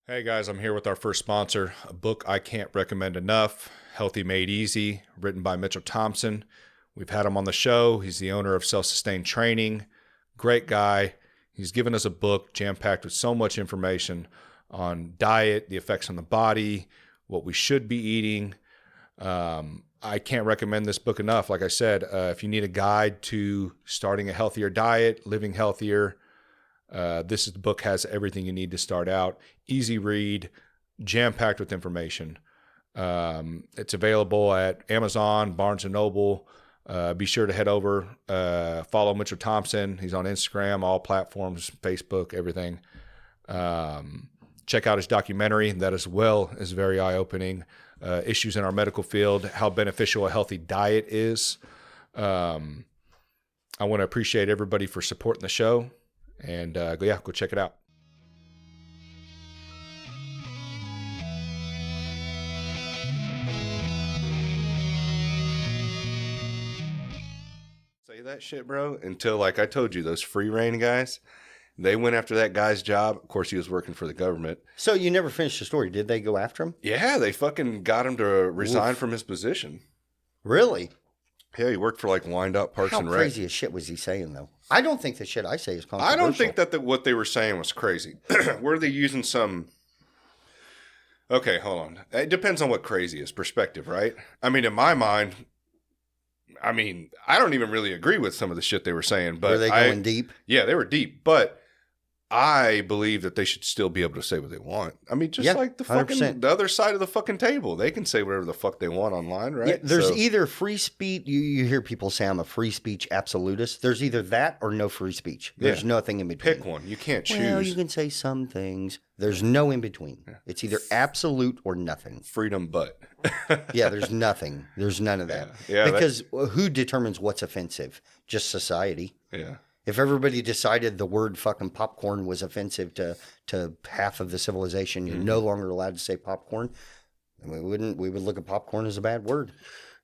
Hey guys, I'm here with our first sponsor, a book I can't recommend enough, Healthy Made Easy, written by Mitchell Thompson. We've had him on the show. He's the owner of Self-Sustained Training. Great guy. He's given us a book jam-packed with so much information on diet, the effects on the body, what we should be eating. I can't recommend this book enough. Like I said, if you need a guide to starting a healthier diet, living healthier, this book has everything you need to start out. Easy read, jam-packed with information. It's available at Amazon, Barnes & Noble. Be sure to head over, follow Mitchell Thompson. He's on Instagram, all platforms, Facebook, everything. Check out his documentary. That as well is very eye-opening. Issues in our medical field, how beneficial a healthy diet is. I want to appreciate everybody for supporting the show. And go check it out. Say that shit, bro, until, like I told you, those free reign guys, they went after that guy's job. Of course, he was working for the government. So you never finished the story. Did they go after him? Yeah, they fucking got him to resign from his position. Really? Yeah, he worked for like Wyandotte Parks and Rec. How crazy as shit was he saying, though? I don't think the shit I say is controversial. I don't think that what they were saying was crazy. Were they using some... Okay, hold on. It depends on what crazy is. Perspective, right? I mean, in my mind, I don't even really agree with some of the shit they were saying. But were they going deep? Yeah, they were deep. But I believe that they should still be able to say what they want. I mean, just like the fucking 100%. the other side of the fucking table. They can say whatever the fuck they want online, right? Yeah, there's either free speech. You hear people say I'm a free speech absolutist. There's either that or no free speech. There's nothing in between. Pick one. You can't choose. Well, you can say some things. There's no in between. Yeah. It's either absolute or nothing. Freedom, but. Yeah, there's nothing. There's none of that. Yeah, because who determines what's offensive? Just society. Yeah. If everybody decided the word fucking popcorn was offensive to half of the civilization, you're no longer allowed to say popcorn, we would look at popcorn as a bad word.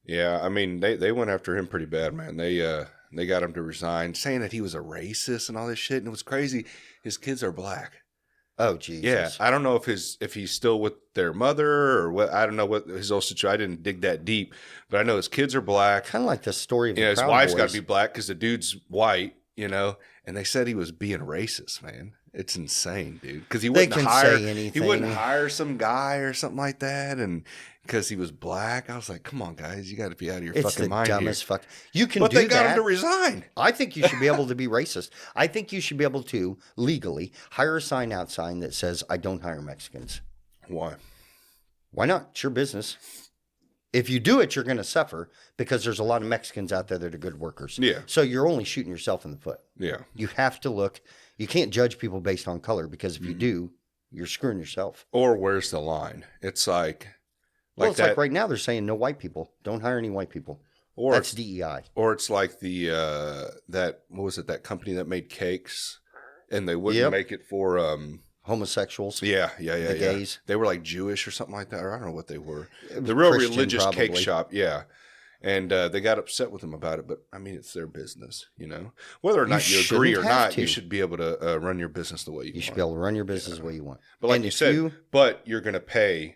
Yeah, I mean, they went after him pretty bad, man. They got him to resign, saying that he was a racist and all this shit, and it was crazy. His kids are black. Oh, Jesus. Yeah, I don't know if he's still with their mother or what. I don't know what his whole situation. I didn't dig that deep, but I know his kids are black. Kind of like the story of his wife's got to be black because the dude's white. You know, and they said he was being racist, man. It's insane, dude. Because he wouldn't hire some guy or something like that, and because he was black, I was like, "Come on, guys, you got to be out of your fucking mind here." It's the dumbest fuck. You can, but do they got that. him to resign. I think you should be able to be racist. I think you should be able to legally hire a sign outside that says, "I don't hire Mexicans." Why? Why not? It's your business. If you do it, you're going to suffer because there's a lot of Mexicans out there that are good workers. Yeah. So you're only shooting yourself in the foot. Yeah. You have to look. You can't judge people based on color because if you do, you're screwing yourself. Or where's the line? It's like it's like right now they're saying no white people. Don't hire any white people. Or that's DEI. Or it's like the that company that made cakes and they wouldn't make it for homosexuals. Yeah. The gays. They were like Jewish or something like that. Or I don't know what they were. The real Christian, religious probably. Cake shop. Yeah. And they got upset with them about it. But, I mean, it's their business, you know. Whether or not you agree or not, you should be able to run your business the way you want. You should be able to run your business the way you want. But like you said, but you're going to pay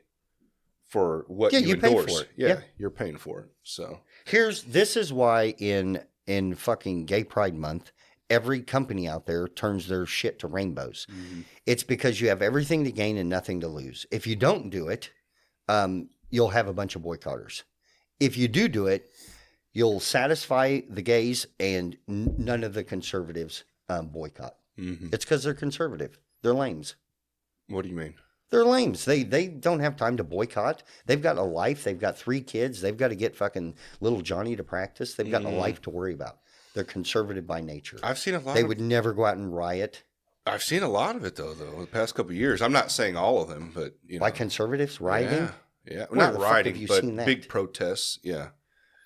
for what you endorse. Pay for it. Yeah, you're paying for it. So this is why in fucking Gay Pride Month, every company out there turns their shit to rainbows. Mm-hmm. It's because you have everything to gain and nothing to lose. If you don't do it, you'll have a bunch of boycotters. If you do it, you'll satisfy the gays and none of the conservatives boycott. Mm-hmm. It's because they're conservative. They're lames. What do you mean? They're lames. They don't have time to boycott. They've got a life. They've got 3 kids. They've got to get fucking little Johnny to practice. They've got a life to worry about. They're conservative by nature. I've seen a lot. They would never go out and riot. I've seen a lot of it though. The past couple of years. I'm not saying all of them, but you know, by conservatives rioting. Yeah, well, not rioting, but big protests. Yeah.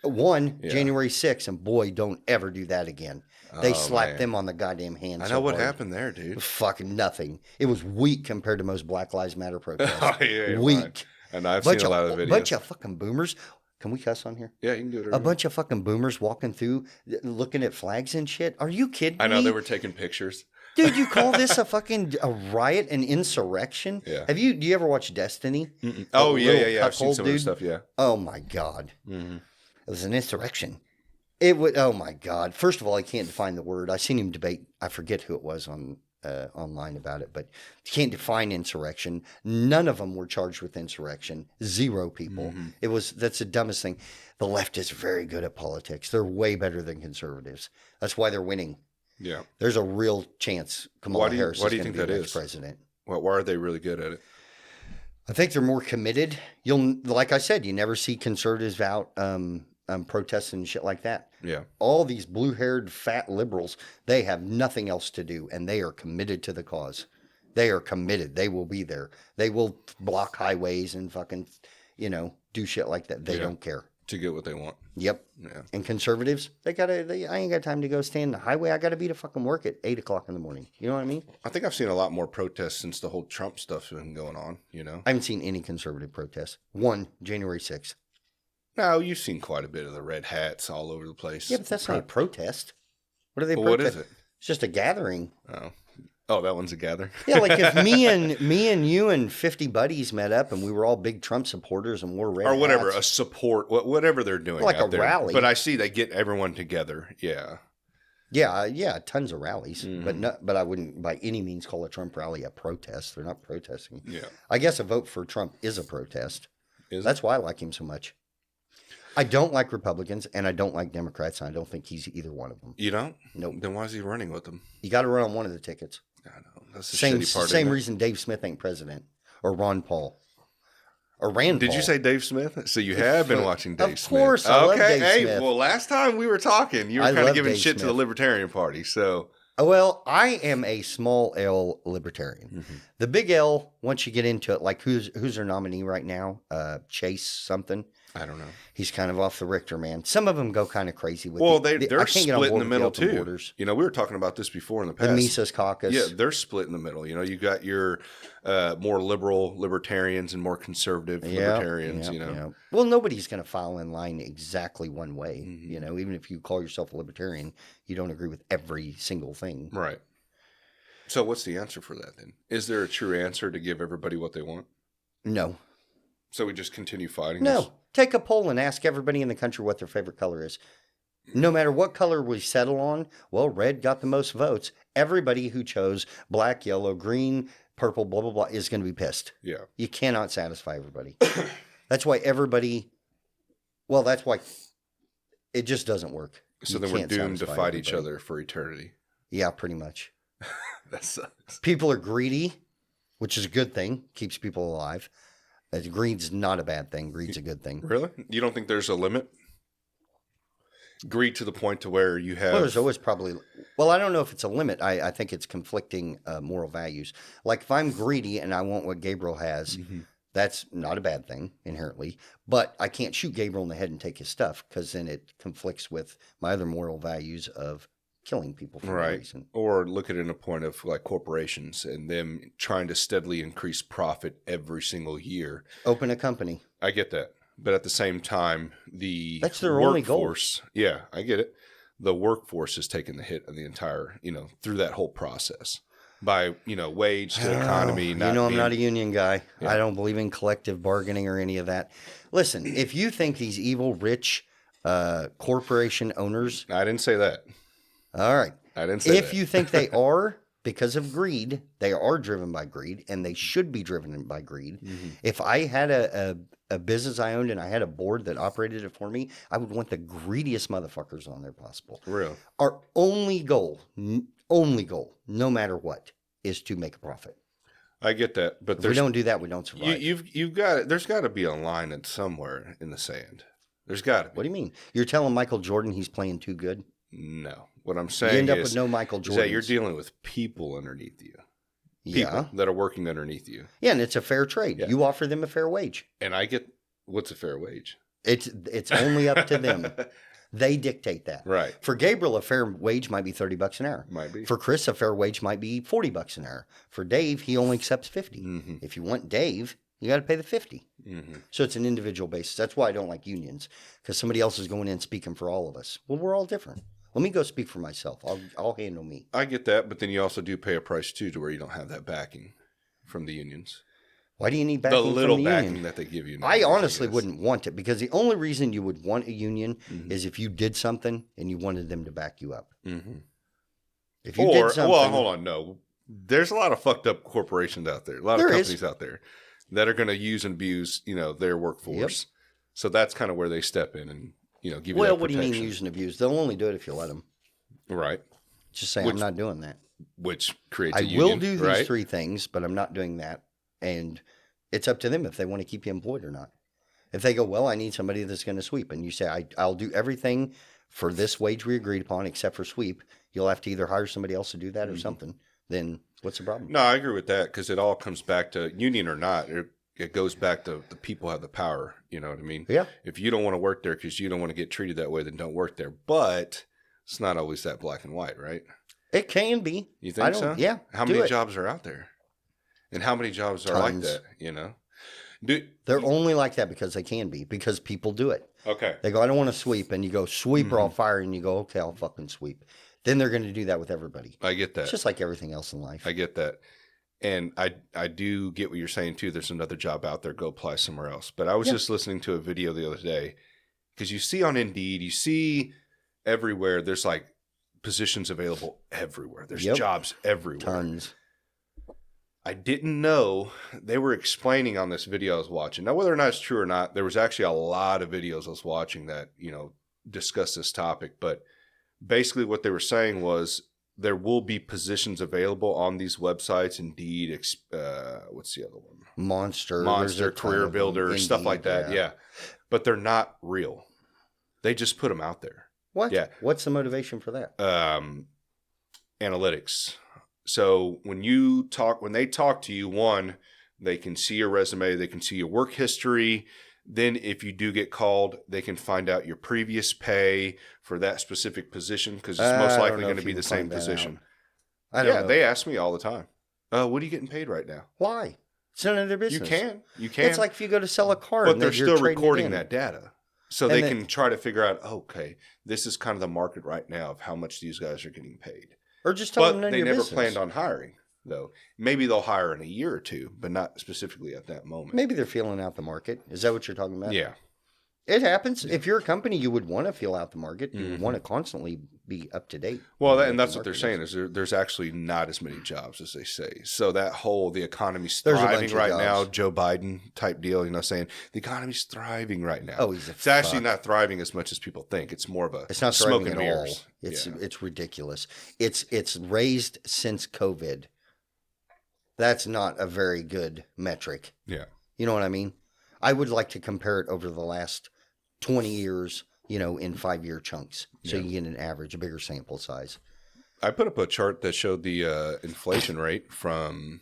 January 6th, and boy, don't ever do that again. They slapped them on the goddamn hands. I know what happened there, dude. Fucking nothing. It was weak compared to most Black Lives Matter protests. Yeah, weak. Right. And I've seen a lot of videos. A bunch of fucking boomers. Can we cuss on here? Yeah, you can do it. A bunch of fucking boomers walking through, looking at flags and shit. Are you kidding me? I know they were taking pictures. Dude, you call this a riot, an insurrection? Yeah. Do you ever watch Destiny? Oh, The yeah. little I've seen cuckold some of the dude? stuff, yeah. Oh my God. Mm-hmm. It was an insurrection. It would, oh my God. First of all, I can't define the word. I seen him debate, I forget who it was online about it, but you can't define insurrection. None of them were charged with insurrection. 0 people. That's the dumbest thing. The left is very good at politics. They're way better than conservatives. That's why they're winning. Yeah. There's a real chance Kamala Harris is going to be the next is? president. Well, why are they really good at it? I think they're more committed. Like I said, you never see conservatives out protesting and shit like that. Yeah. All these blue-haired fat liberals, they have nothing else to do, and they are committed to the cause. They are committed. They will be there. They will block highways and fucking, do shit like that. They don't care. To get what they want. Yep. Yeah. And conservatives, I ain't got time to go stand in the highway. I got to be to fucking work at 8 o'clock in the morning. You know what I mean? I think I've seen a lot more protests since the whole Trump stuff's been going on, I haven't seen any conservative protests. One, January 6th. No, you've seen quite a bit of the red hats all over the place. Yeah, but that's not a protest. What are they Well, what is it? It's just a gathering. Oh, that one's a gather. Yeah, like if me and you and 50 buddies met up and we were all big Trump supporters and wore red Or whatever, hats. a support, whatever they're doing Like out a there. rally. But I see they get everyone together. Yeah. Yeah, tons of rallies, but I wouldn't by any means call a Trump rally a protest. They're not protesting. Yeah. I guess a vote for Trump is a protest. That's why I like him so much. I don't like Republicans and I don't like Democrats, and I don't think he's either one of them. You don't? Nope. Then why is he running with them? You got to run on one of the tickets. I know. That's the shitty part. Same reason Dave Smith ain't president, or Ron Paul, or Rand Paul. Did you say Dave Smith? So you have been watching Dave Smith. Of course, I love Dave hey, Smith. well, last time we were talking, you were I kind of love giving Dave shit to the Smith. Libertarian Party. So Well, I am a small L libertarian. The big L, once you get into it, like who's their nominee right now? Chase something. I don't know. He's kind of off the Richter, man. Some of them go kind of crazy with. Well, I they're can't get on split in board the with middle open too. borders. We were talking about this before in the The past. Mises Caucus. Yeah, they're split in the middle. You got your more liberal libertarians and more conservative libertarians. Yeah. Well, nobody's going to file in line exactly one way. Even if you call yourself a libertarian, you don't agree with every single thing. Right. So what's the answer for that then? Is there a true answer to give everybody what they want? No. So we just continue fighting? No. This? Take a poll and ask everybody in the country what their favorite color is. No matter what color we settle on, well, red got the most votes. Everybody who chose black, yellow, green, purple, blah, blah, blah, is going to be pissed. Yeah. You cannot satisfy everybody. That's why that's why it just doesn't work. So You then we're can't doomed to satisfy fight each everybody. other for eternity. Yeah, pretty much. That sucks. People are greedy, which is a good thing. Keeps people alive. Greed's not a bad thing. Greed's a good thing. Really? You don't think there's a limit? Greed to the point to where you have... Well, there's always probably... Well, I don't know if it's a limit. I think it's conflicting moral values. Like if I'm greedy and I want what Gabriel has, that's not a bad thing inherently. But I can't shoot Gabriel in the head and take his stuff because then it conflicts with my other moral values of killing people for no reason. Or look at it in a point of like corporations and them trying to steadily increase profit every single year. Open a company. I get that. But at the same time, That's their only goal. workforce, yeah, I get it. The workforce is taking the hit of the entire, through that whole process by, wage to economy. I'm not a union guy. Yeah. I don't believe in collective bargaining or any of that. Listen, if you think these evil, rich corporation owners... I didn't say that. All right. I didn't say that. If you think they are, because of greed, they are driven by greed, and they should be driven by greed. If I had a business I owned and I had a board that operated it for me, I would want the greediest motherfuckers on there possible. Real. Our only goal, no matter what, is to make a profit. I get that, but if we don't do that, we don't survive. You've got there's got to be a line in somewhere in the sand. There's got to be. What do you mean? You're telling Michael Jordan he's playing too good? No. What I'm saying you end up with no Michael Jordan. That you're dealing with people underneath you. People that are working underneath you. Yeah, and it's a fair trade. Yeah. You offer them a fair wage. And I get, what's a fair wage? It's only up to them. They dictate that. Right. For Gabriel, a fair wage might be $30 an hour. Might be. For Chris, a fair wage might be $40 an hour. For Dave, he only accepts $50. If you want Dave, you got to pay the $50. So it's an individual basis. That's why I don't like unions, because somebody else is going in speaking for all of us. Well, we're all different. Let me go speak for myself. I'll handle me. I get that, but then you also do pay a price too, to where you don't have that backing from the unions. Why do you need backing The little from the backing union? that they give you. I nowadays, honestly guess. wouldn't want it, because the only reason you would want a union Mhm. is if you did something and you wanted them to back you up. Mm-hmm. If you did something, well, hold on, no. There's a lot of fucked up corporations out there, a lot of companies out there that are going to use and abuse, their workforce. Yep. So that's kind of where they step in and, give you that protection. Well, what do you mean use and abuse? They'll only do it if you let them. Right. Just say, I'm not doing that. Which creates a union, I will do these right? 3 things, but I'm not doing that. And it's up to them if they want to keep you employed or not. If they go, well, I need somebody that's going to sweep, and you say, I'll do everything for this wage we agreed upon except for sweep, you'll have to either hire somebody else to do that or something. Then what's the problem? No, I agree with that, because it all comes back to union or not. It goes back to the people have the power. You know what I mean? Yeah. If you don't want to work there because you don't want to get treated that way, then don't work there. But it's not always that black and white, right? It can be. You think so? Yeah. How many jobs are out there? And how many jobs are like that, They're only like that because they can be, because people do it. Okay. They go, I don't want to sweep. And you go, sweep or I'll fire. And you go, okay, I'll fucking sweep. Then they're going to do that with everybody. I get that. It's just like everything else in life. I get that. And I do get what you're saying, too. There's another job out there. Go apply somewhere else. But I was just listening to a video the other day, because you see on Indeed, you see everywhere, there's like positions available everywhere. There's jobs everywhere. Tons. I didn't know they were explaining on this video I was watching. Now, whether or not it's true or not, there was actually a lot of videos I was watching that, discuss this topic. But basically what they were saying was there will be positions available on these websites. Indeed, what's the other one? Monster, Career Builder, Indeed, stuff like that. Yeah. But they're not real. They just put them out there. What? Yeah. What's the motivation for that? Analytics. So when they talk to you, one, they can see your resume, they can see your work history. Then if you do get called, they can find out your previous pay for that specific position, because it's most likely going to be the same position. I don't know. They ask me all the time, what are you getting paid right now? Why? It's none of their business. You can. It's like if you go to sell a car. But they're still recording that data. So they can try to figure out, okay, this is kind of the market right now of how much these guys are getting paid. Or just tell them none of your business. But they never planned on hiring, though. Maybe they'll hire in a year or two, but not specifically at that moment. Maybe they're feeling out the market. Is that what you're talking about? Yeah. It happens. Yeah. If you're a company, you would want to feel out the market. You would want to constantly be up to date. Well, and that's what they're saying is there's actually not as many jobs as they say. So that the economy's thriving right now, Joe Biden type deal, saying the economy's thriving right now. Oh, it's actually not thriving as much as people think. It's more of a it's not smoke and at mirrors. All. It's ridiculous. It's raised since COVID. That's not a very good metric. Yeah. You know what I mean? I would like to compare it over the last 20 years, in 5-year chunks. So you get an average, a bigger sample size. I put up a chart that showed the inflation rate from,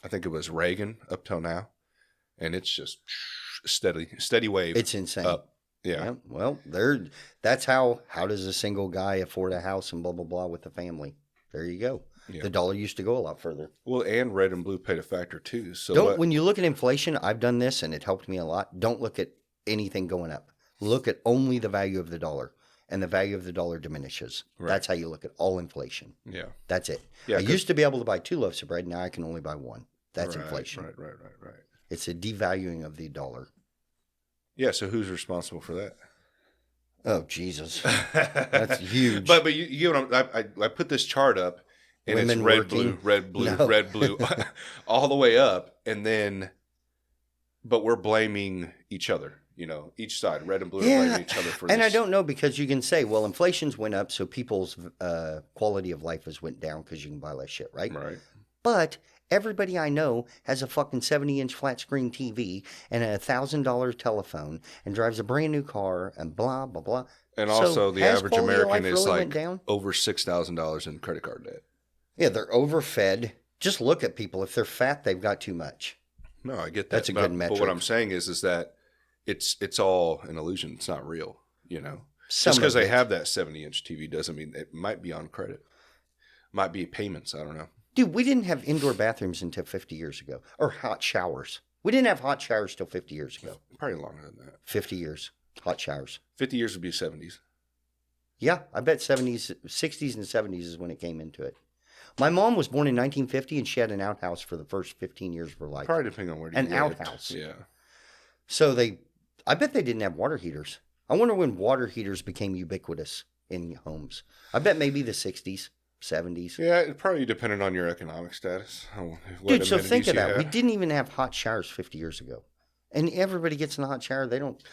I think it was Reagan up till now. And it's just steady wave. It's insane. Up. Yeah. Well, that's how does a single guy afford a house and blah, blah, blah with a family? There you go. Yeah. The dollar used to go a lot further. Well, and red and blue played a factor too. So when you look at inflation, I've done this and it helped me a lot. Don't look at anything going up. Look at only the value of the dollar, and the value of the dollar diminishes. Right. That's how you look at all inflation. Yeah. That's it. Yeah, I used to be able to buy 2 loaves of bread. Now I can only buy 1. That's inflation. Right. It's a devaluing of the dollar. Yeah. So who's responsible for that? Oh, Jesus. That's huge. But you get what I put this chart up. And Women it's red, working. blue, red, blue, all the way up. And then, but we're blaming each other, each side, red and blue, are blaming each other for this. And I don't know, because you can say, well, inflation's went up, so people's quality of life has went down because you can buy less shit, right? Right. But everybody I know has a fucking 70-inch flat screen TV and a $1,000 telephone and drives a brand new car and blah, blah, blah. And also the average American is really like over $6,000 in credit card debt. Yeah, they're overfed. Just look at people. If they're fat, they've got too much. No, I get that. That's a good metric. But what I'm saying is that it's all an illusion. It's not real, Just because they have that 70-inch TV doesn't mean it might be on credit. Might be payments. I don't know. Dude, we didn't have indoor bathrooms until 50 years ago. Or hot showers. We didn't have hot showers till 50 years ago. Probably longer than that. 50 years. Hot showers. 50 years would be 70s. Yeah, I bet 70s, 60s, and 70s is when it came into it. My mom was born in 1950, and she had an outhouse for the first 15 years of her life. Probably depending on where you An lived. outhouse. Yeah. So I bet they didn't have water heaters. I wonder when water heaters became ubiquitous in homes. I bet maybe the 60s, 70s. Yeah, it probably depended on your economic status. Dude, so think of that. We didn't even have hot showers 50 years ago. And everybody gets in the hot shower. They don't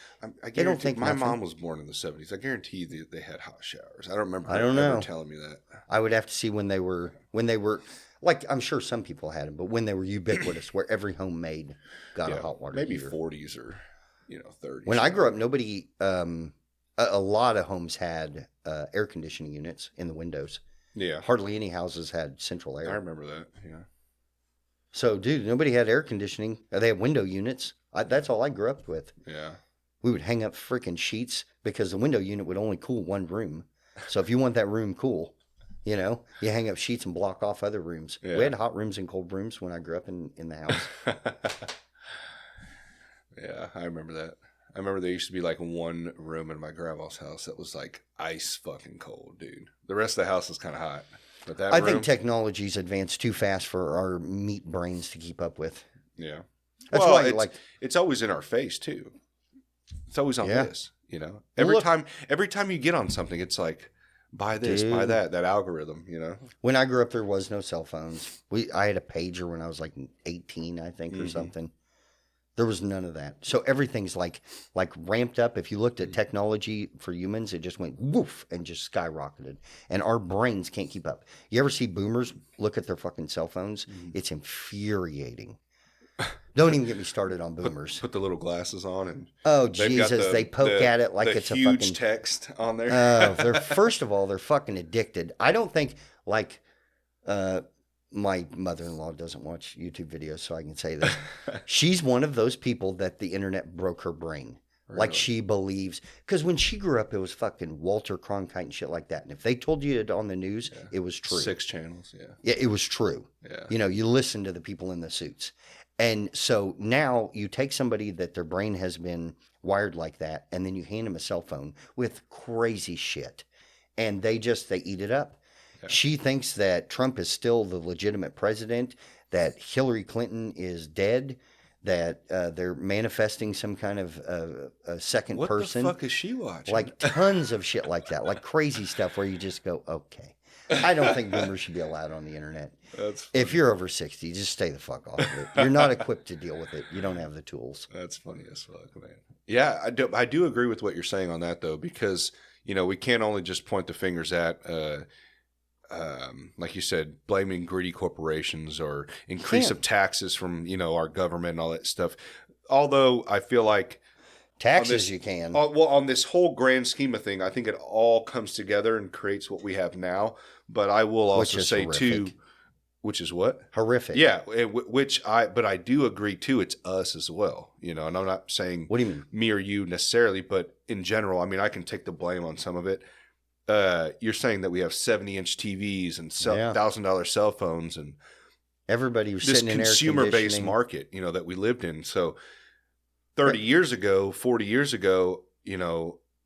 think my nothing. mom was born in the 70s. I guarantee they had hot showers. I don't remember I don't ever know. telling me that. I would have to see when they were like, I'm sure some people had them, but when they were ubiquitous, where every homemade got a hot water maybe heater. 40s or 30s. When I grew up, nobody, a lot of homes had air conditioning units in the windows. Yeah. Hardly any houses had central air. I remember that, yeah. So, dude, nobody had air conditioning. They had window units. That's all I grew up with. Yeah. We would hang up freaking sheets because the window unit would only cool one room. So if you want that room cool, you hang up sheets and block off other rooms. Yeah. We had hot rooms and cold rooms when I grew up in the house. Yeah, I remember that. I remember there used to be like one room in my grandma's house that was like ice fucking cold, dude. The rest of the house was kind of hot. But that I room, think technology's advanced too fast for our meat brains to keep up with. yeah. That's well, why it's always in our face too. It's always on this, Well, Every time you get on something, it's like buy this, buy that algorithm, When I grew up, there was no cell phones. I had a pager when I was like 18, I think, or something. There was none of that. So everything's like ramped up. If you looked at technology for humans, it just went woof and just skyrocketed. And our brains can't keep up. You ever see boomers look at their fucking cell phones? It's infuriating. Don't even get me started on boomers. Put the little glasses on and oh Jesus, they poke at it like it's a huge fucking text on there. they're first of all, they're fucking addicted. I don't think my mother-in-law doesn't watch YouTube videos, so I can say this. She's one of those people that the internet broke her brain. Really? Like she believes, because when she grew up, it was fucking Walter Cronkite and shit like that. And if they told you it on the news, it was true. 6 channels, yeah. Yeah, it was true. Yeah. You listen to the people in the suits. And so now you take somebody that their brain has been wired like that, and then you hand them a cell phone with crazy shit. And they eat it up. Yeah. She thinks that Trump is still the legitimate president, that Hillary Clinton is dead, that they're manifesting some kind of a second person. What the fuck is she watching? Like tons of shit like that, like crazy stuff where you just go, okay. I don't think boomers should be allowed on the internet. That's funny. If you're over 60, just stay the fuck off of it. You're not equipped to deal with it. You don't have the tools. That's funny as fuck, man. Yeah, I do agree with what you're saying on that, though, because, we can't only just point the fingers at, like you said, blaming greedy corporations or increase of taxes from, our government and all that stuff. Although I feel like taxes you can. On this whole grand scheme of thing, I think it all comes together and creates what we have now. But I will also say horrific. too, which is what? Horrific. Yeah, but I do agree too. It's us as well, and I'm not saying what do you mean? Me or you necessarily, but in general, I mean, I can take the blame on some of it. You're saying that we have 70-inch TVs and $1,000 cell phones and everybody was this sitting in consumer-based market, that we lived in. So 30 years ago, 40 years ago,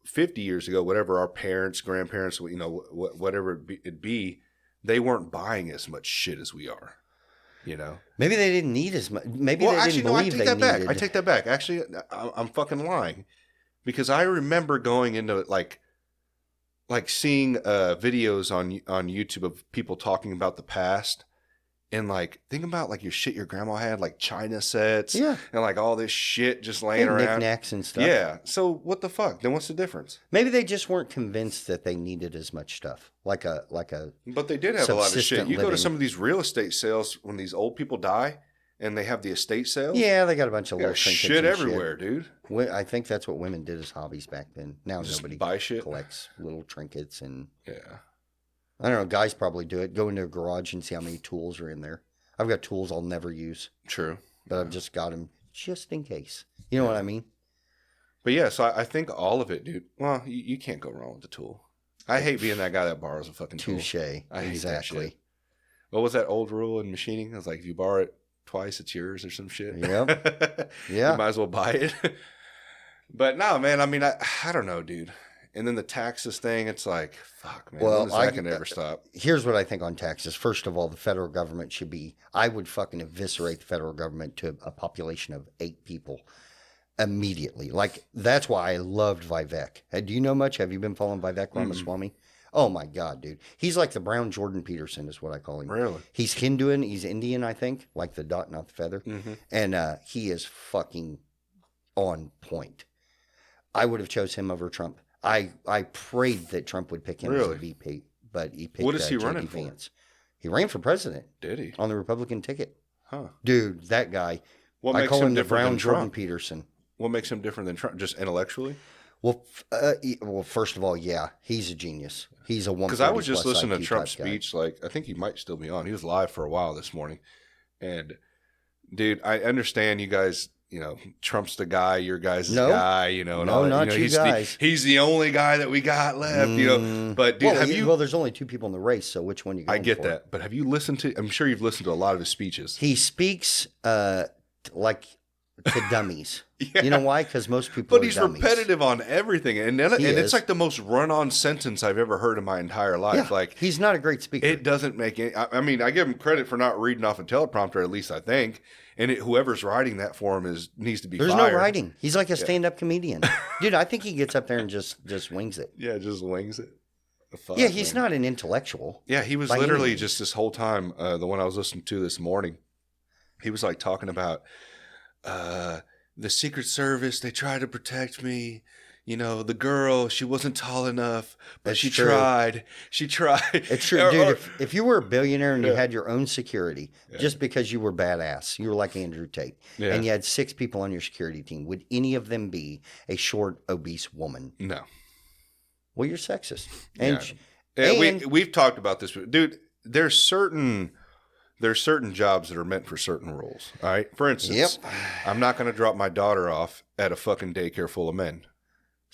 50 years ago, whatever our parents, grandparents, whatever it'd be, they weren't buying as much shit as we are, Maybe they didn't need as much. Maybe they didn't believe they needed. I take that back. Actually, I'm fucking lying, because I remember going into it like seeing videos on YouTube of people talking about the past. And think about your shit your grandma had, like China sets, and all this shit just laying around, knickknacks and stuff. Yeah. So what the fuck? Then what's the difference? Maybe they just weren't convinced that they needed as much stuff, like a. But they did have a lot of shit. You living. Go to some of these real estate sales when these old people die, and they have the estate sales. Yeah, they got a bunch of little trinkets shit everywhere, dude. I think that's what women did as hobbies back then. Now just nobody buy shit. Collects little trinkets and. Yeah. I don't know. Guys probably do it. Go into a garage and see how many tools are in there. I've got tools I'll never use. True. But I've just got them just in case. You know what I mean? But yeah, so I think all of it, dude. Well, you can't go wrong with the tool. I hate being that guy that borrows a fucking tool. Touche. Exactly. What was that old rule in machining? It was like, if you borrow it twice, it's yours or some shit. Yep. Yeah. You might as well buy it. But no, man, I mean, I don't know, dude. And then the taxes thing, it's like, fuck, man. Well, When is that going to ever stop? Here's what I think on taxes. First of all, the federal government should be, I would fucking eviscerate the federal government to a population of 8 people immediately. Like, that's why I loved Vivek. Do you know much? Have you been following Vivek Ramaswamy? Oh my God, dude. He's like the brown Jordan Peterson is what I call him. Really? He's Hinduan. He's Indian, I think. Like the dot, not the feather. And he is fucking on point. I would have chose him over Trump. I prayed that Trump would pick him as a VP, but he picked What is he J.D. running Vance. He ran for president. Did he? On the Republican ticket. Huh. Dude, that guy. What I makes call him him the different brown than Jordan Trump? Peterson. What makes him different than Trump? Just intellectually? Well, first of all, yeah, he's a genius. He's a one. Because I was just listening to IQ Trump's type guy. speech. Like, I think he might still be on. He was live for a while this morning. And, dude, I understand you guys, you know, Trump's the guy, your guys' No. guy, you know. And No, all that. not you know, you guys. He's the only guy that we got left, you know. But, dude, Well, there's only 2 people in the race, so which one you going I get for? that. But have you listened to, I'm sure you've listened to a lot of his speeches. He speaks like to dummies. Yeah. You know why? Because most people But are he's dummies. repetitive on everything. And He it's is. like the most run-on sentence I've ever heard in my entire life. Yeah, Like, he's not a great speaker. it doesn't make any. I mean, I give him credit for not reading off a teleprompter, at least I think. And whoever's writing that for him needs to be There's fired. no writing. He's like a stand-up comedian. Dude, I think he gets up there and just wings it. Yeah, just wings it. Fuck, Yeah, he's man. not an intellectual. Yeah, he was by any literally means. just this whole time, the one I was listening to this morning, he was like talking about the Secret Service. They tried to protect me. You know, the girl, she wasn't tall enough, but That's she true. tried. She tried. It's true, Or- dude. or- If you were a billionaire and you had your own security, just because you were badass, you were like Andrew Tate, Yeah. and you had 6 people on your security team, would any of them be a short, obese woman? no. Well, you're sexist. And, Yeah. and We've talked about this, dude. There's certain jobs that are meant for certain rules. All right. For instance, I'm not going to drop my daughter off at a fucking daycare full of men.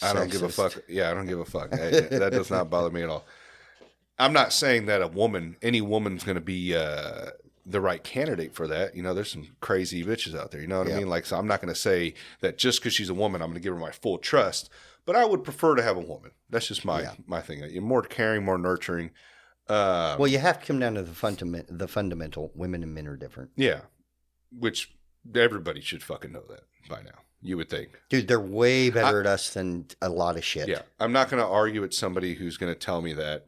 I don't give a Sexist. fuck. Yeah, I don't give a fuck. That does not bother me at all. I'm not saying that any woman's going to be the right candidate for that. You know, there's some crazy bitches out there. You know what I mean? Like, so I'm not going to say that just because she's a woman, I'm going to give her my full trust. But I would prefer to have a woman. That's just my thing. You're more caring, more nurturing. well, you have to come down to the fundamental. Women and men are different. Yeah, which everybody should fucking know that by now. You would think. Dude, they're way better at us than a lot of shit. Yeah, I'm not going to argue with somebody who's going to tell me that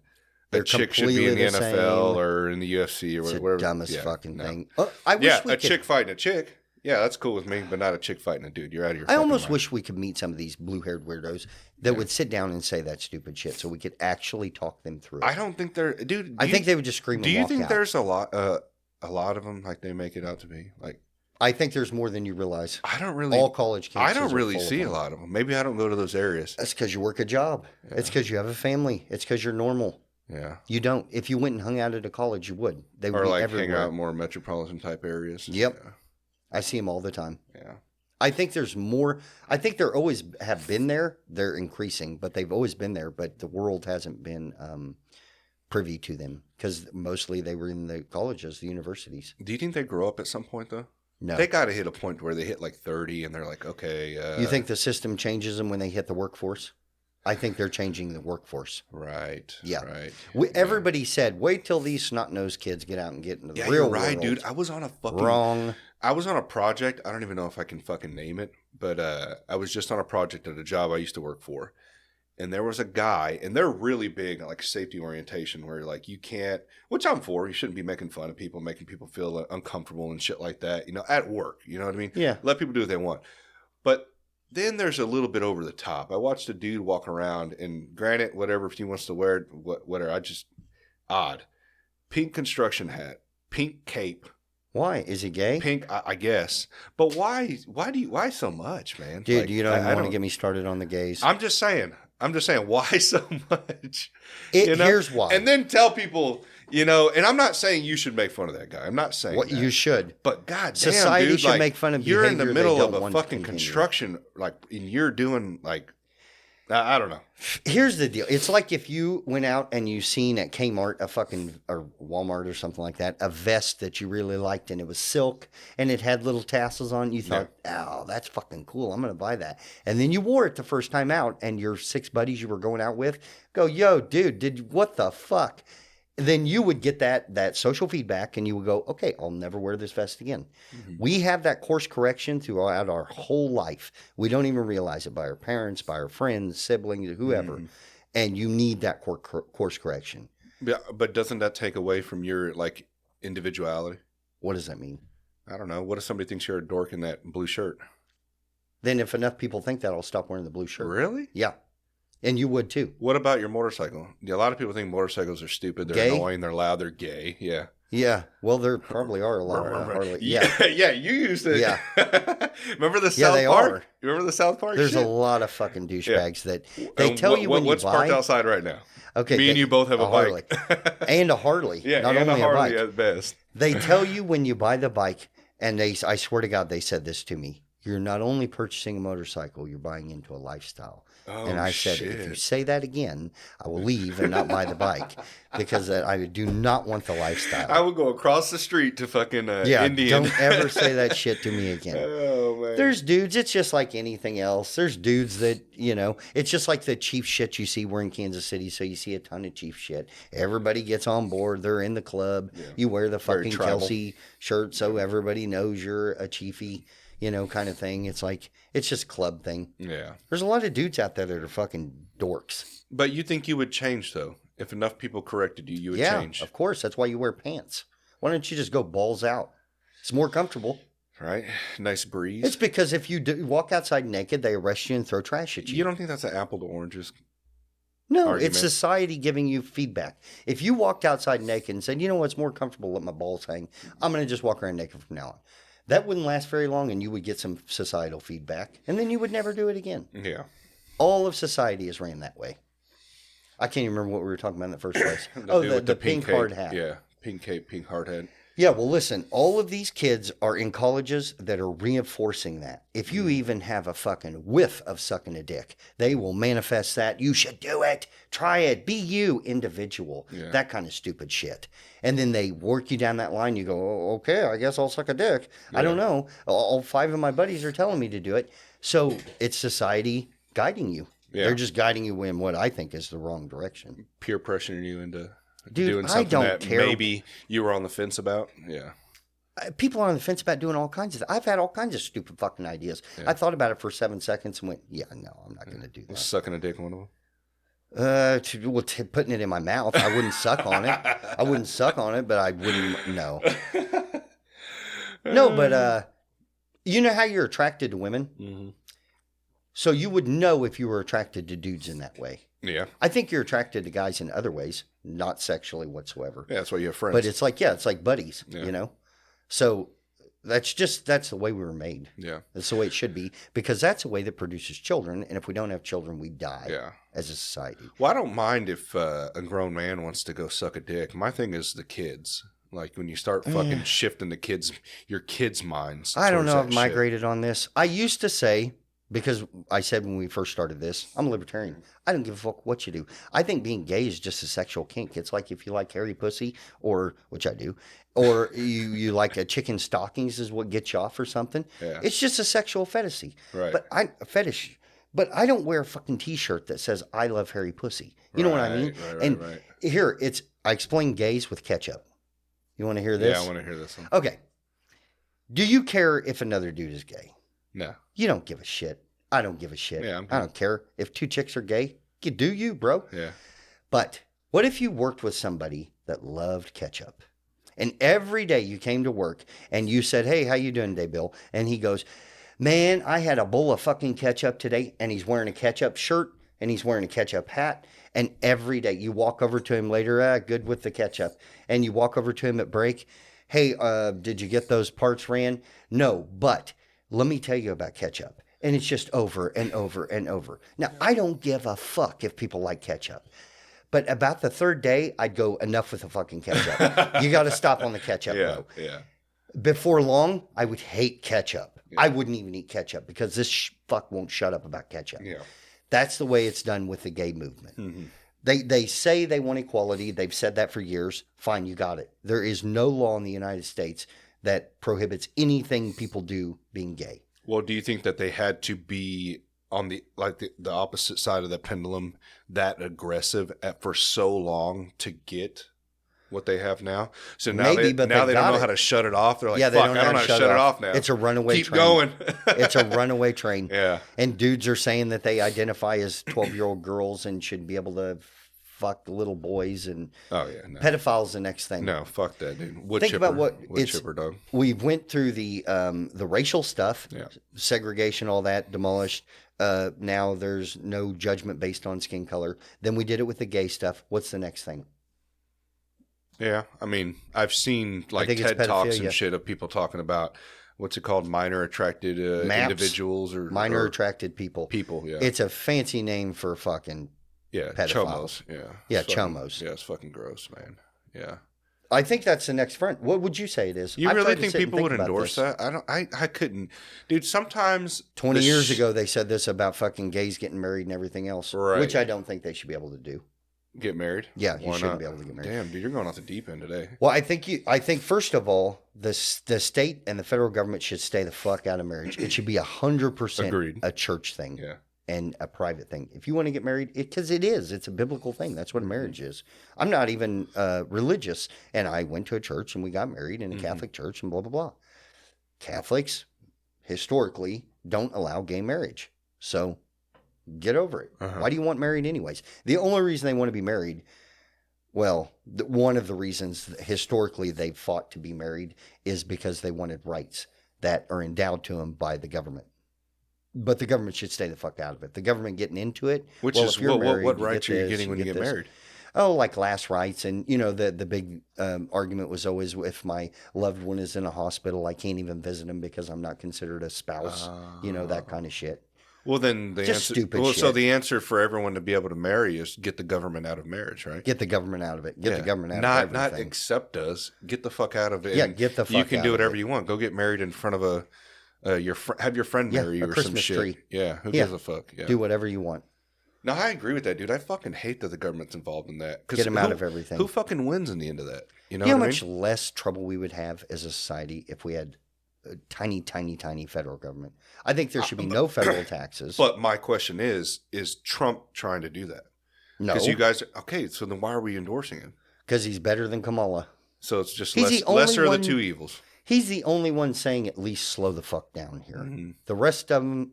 They're a chick should be in the completely the NFL same. or in the UFC or It's whatever. the dumbest Yeah, fucking no. thing. I wish Yeah, we a could. chick fighting a chick. Yeah, that's cool with me, but not a chick fighting a dude. You're out of your. I fucking almost mind. wish we could meet some of these blue-haired weirdos that would sit down and say that stupid shit, so we could actually talk them through it. I don't think they're, dude. I think they would just scream. Do and you walk think out. there's a lot of them like they make it out to be? Like, I think there's more than you realize. I don't really. All college campuses I don't are really full of see a them. lot of them. Maybe I don't go to those areas. That's because you work a job. It's because you have a family. It's because you're normal. Yeah. You don't. If you went and hung out at a college, you would. They would Or be like everywhere. hang out in more metropolitan type areas. Yep. I see them all the time. Yeah. I think there's more. I think there always have been there. They're increasing, but they've always been there. But the world hasn't been privy to them because mostly they were in the colleges, the universities. Do you think they grow up at some point though? No. They got to hit a point where they hit like 30 and they're like, okay. You think the system changes them when they hit the workforce? I think they're changing the workforce. Right. Yeah. Right. Everybody said, wait till these snot-nosed kids get out and get into the Yeah, real you're right, world. dude. I was on a fucking Wrong. I was on a project. I don't even know if I can fucking name it, but I was just on a project at a job I used to work for. And there was a guy, and they're really big on like safety orientation where like you can't, which I'm for. You shouldn't be making fun of people, making people feel uncomfortable and shit like that, you know, at work. You know what I mean? Yeah. Let people do what they want. But then there's a little bit over the top. I watched a dude walk around, and granted, whatever, if he wants to wear it, whatever, odd. Pink construction hat, pink cape, Why? Is he gay? pink, I guess. But why so much, man? Dude, Like, you don't I want to get me started on the gays. I'm just saying, why so much? Here's why. And then tell people, you know, and I'm not saying you should make fun of that guy. I'm not saying What that. you should. But goddamn, Society dude, should like, make fun of you're in the behavior they middle of don't a want to fucking continue. construction, like, and you're doing like I don't know. Here's the deal. It's like if you went out and you seen at Kmart or Walmart or something like that, a vest that you really liked and it was silk and it had little tassels on it. You thought, oh, that's fucking cool. I'm going to buy that. And then you wore it the first time out and your 6 buddies you were going out with go, yo, dude, what the fuck? Then you would get that social feedback and you would go, okay, I'll never wear this vest again. Mm-hmm. We have that course correction throughout our whole life. We don't even realize it by our parents, by our friends, siblings, whoever. Mm-hmm. And you need that course correction. Yeah, but doesn't that take away from your like individuality? What does that mean? I don't know. What if somebody thinks you're a dork in that blue shirt? Then if enough people think that, I'll stop wearing the blue shirt. Really? Yeah. And you would too. What about your motorcycle? A lot of people think motorcycles are stupid. They're annoying. They're loud. They're gay. Yeah. Yeah. Well, there probably are a lot of Harley. Yeah. Yeah. You used it. Yeah. Remember the South Park? Are. You remember the South Park? There's a lot of fucking douchebags that they tell you when you buy. What's parked outside right now? Okay. Me and you both have a bike. And a Harley. Yeah. Not and only a Harley bike. at best. They tell you when you buy the bike, and I swear to God, they said this to me. You're not only purchasing a motorcycle, you're buying into a lifestyle. Oh, and I said, if you say that again, I will leave and not buy the bike because I do not want the lifestyle. I would go across the street to fucking Indian. Don't ever say that shit to me again. Oh, man. There's dudes, it's just like anything else. There's dudes that, it's just like the chief shit you see. We're in Kansas City, so you see a ton of chief shit. Everybody gets on board. They're in the club. Yeah. You wear the fucking Kelsey shirt so everybody knows you're a chiefy. Kind of thing. It's like, it's just club thing. Yeah. There's a lot of dudes out there that are fucking dorks. But you think you would change, though? If enough people corrected you, you would change. Yeah, of course. That's why you wear pants. Why don't you just go balls out? It's more comfortable. Right? Nice breeze. It's because if you walk outside naked, they arrest you and throw trash at you. You don't think that's an apple to oranges? No, argument? It's society giving you feedback. If you walked outside naked and said, you know what's more comfortable, let my balls hang, I'm going to just walk around naked from now on. That wouldn't last very long, and you would get some societal feedback, and then you would never do it again. Yeah. All of society is ran that way. I can't even remember what we were talking about in the first place. the pink hard hat. Yeah, pink cape, pink hard hat. Yeah, well, listen, all of these kids are in colleges that are reinforcing that. If you even have a fucking whiff of sucking a dick, they will manifest that. You should do it. Try it. Be you, individual. Yeah. That kind of stupid shit. And then they work you down that line. You go, oh, okay, I guess I'll suck a dick. Yeah. I don't know. All 5 of my buddies are telling me to do it. So it's society guiding you. Yeah. They're just guiding you in what I think is the wrong direction. Peer pressuring you into... Dude, doing something I don't that care. Maybe you were on the fence about. Yeah. People are on the fence about doing all kinds of I've had all kinds of stupid fucking ideas. Yeah. I thought about it for 7 seconds and went, yeah, no, I'm not going to do that. Sucking a dick, one of them? Putting it in my mouth. I wouldn't suck on it. I wouldn't suck on it, but I wouldn't, no. No, but you know how you're attracted to women? Mm-hmm. So you would know if you were attracted to dudes in that way. Yeah. I think you're attracted to guys in other ways, not sexually whatsoever. Yeah, that's why you have friends. But it's like, it's like buddies, So that's the way we were made. Yeah. That's the way it should be, because that's the way that produces children. And if we don't have children, we die as a society. Well, I don't mind if a grown man wants to go suck a dick. My thing is the kids. Like when you start fucking shifting your kids' minds. I don't know if I've migrated on this. I used to say, because I said when we first started this, I'm a libertarian. I don't give a fuck what you do. I think being gay is just a sexual kink. It's like if you like hairy pussy, or which I do, or you like a chicken stockings is what gets you off or something. Yeah. It's just a sexual fetish. Right. But I don't wear a fucking T-shirt that says I love hairy pussy. You know what I mean? Right. Here I explain gays with ketchup. You want to hear this? Yeah, I want to hear this one. Okay. Do you care if another dude is gay? No. You don't give a shit. I don't give a shit. Yeah, I don't care. If 2 chicks are gay, you do you, bro. Yeah. But what if you worked with somebody that loved ketchup? And every day you came to work and you said, hey, how you doing today, Bill? And he goes, man, I had a bowl of fucking ketchup today. And he's wearing a ketchup shirt and he's wearing a ketchup hat. And every day you walk over to him later, good with the ketchup. And you walk over to him at break. Hey, did you get those parts ran? No, but let me tell you about ketchup. And it's just over and over and over. Now, I don't give a fuck if people like ketchup. But about the 3rd day, I'd go, enough with the fucking ketchup. You got to stop on the ketchup, bro. Yeah. Before long, I would hate ketchup. Yeah. I wouldn't even eat ketchup because this fuck won't shut up about ketchup. Yeah. That's the way it's done with the gay movement. Mm-hmm. They say they want equality. They've said that for years. Fine, you got it. There is no law in the United States that prohibits anything people do being gay. Well, do you think that they had to be on the opposite side of the pendulum, that aggressive for so long to get what they have now? So now Maybe, they don't know how to shut it off. They're like, Yeah, they fuck, don't I don't know how to shut it off now. It's a runaway Keep train. going. It's a runaway train. Yeah. And dudes are saying that they identify as 12-year-old girls and should be able to fuck little boys. And Oh, yeah. No. pedophile's the next thing. No, fuck that, dude. Wood Think chipper. about what Wood it's. chipper, dog. We went through the racial stuff, Yeah. segregation, all that demolished. Now there's no judgment based on skin color. Then we did it with the gay stuff. What's the next thing? Yeah. I mean, I've seen like think it's TED Talks and pedophilia. shit of people talking about, what's it called? Minor attracted MAPS. individuals or Minor attracted people. people. Yeah. It's a fancy name for fucking. Yeah. pedophiles. Chomos. Yeah. Yeah, It's fucking- chomos. Yeah. It's fucking gross, man. Yeah. I think that's the next front. What would you say it is? You I've really tried to think sit and people would about endorse this. that? I couldn't. Dude, sometimes 20 the years sh- ago, they said this about fucking gays getting married and everything else, Right. which I don't think they should be able to do. Get married? Yeah, you Why shouldn't not? be able to get married. Damn, dude, you're going off the deep end today. Well, I think first of all, the state and the federal government should stay the fuck out of marriage. It should be 100% Agreed. a church thing Yeah. and a private thing. If you want to get married, because it's a biblical thing. That's what a marriage is. I'm not even religious, and I went to a church and we got married in a Catholic church and blah blah blah. Catholics historically don't allow gay marriage, so get over it. Uh-huh. Why do you want married anyways? The only reason they want to be married, well, one of the reasons historically they've fought to be married is because they wanted rights that are endowed to them by the government. But the government should stay the fuck out of it. The government getting into it. Which well, is if you're married, what you rights get are you this, getting when you get this. married? Oh, like last rights. And, the big argument was always if my loved one is in a hospital, I can't even visit him because I'm not considered a spouse, that kind of shit. Well, then the Just answer. stupid well, so shit. the answer for everyone to be able to marry is get the government out of marriage, right? Get the government out of it. Get the government out of Not everything. accept us. Get the fuck out of it. Yeah, and get the You fuck can out do of whatever it. you want. Go get married in front of have your friend Yeah, marry you a or some Christmas shit. tree. Yeah, who Yeah. gives a fuck? Yeah. Do whatever you want. No, I agree with that, dude. I fucking hate that the government's involved in that. 'Cause Get 'em out who- of everything. Who fucking wins in the end of that? You know You know what how I much mean? less trouble we would have as a society if we had a tiny, tiny, tiny federal government? I think there should be no federal taxes. But my question is Trump trying to do that? No, Because you guys, okay, so then why are we endorsing him? because he's better than Kamala. So it's just He's the only lesser of one- the two evils. He's the only one saying at least slow the fuck down here. Mm-hmm. The rest of them,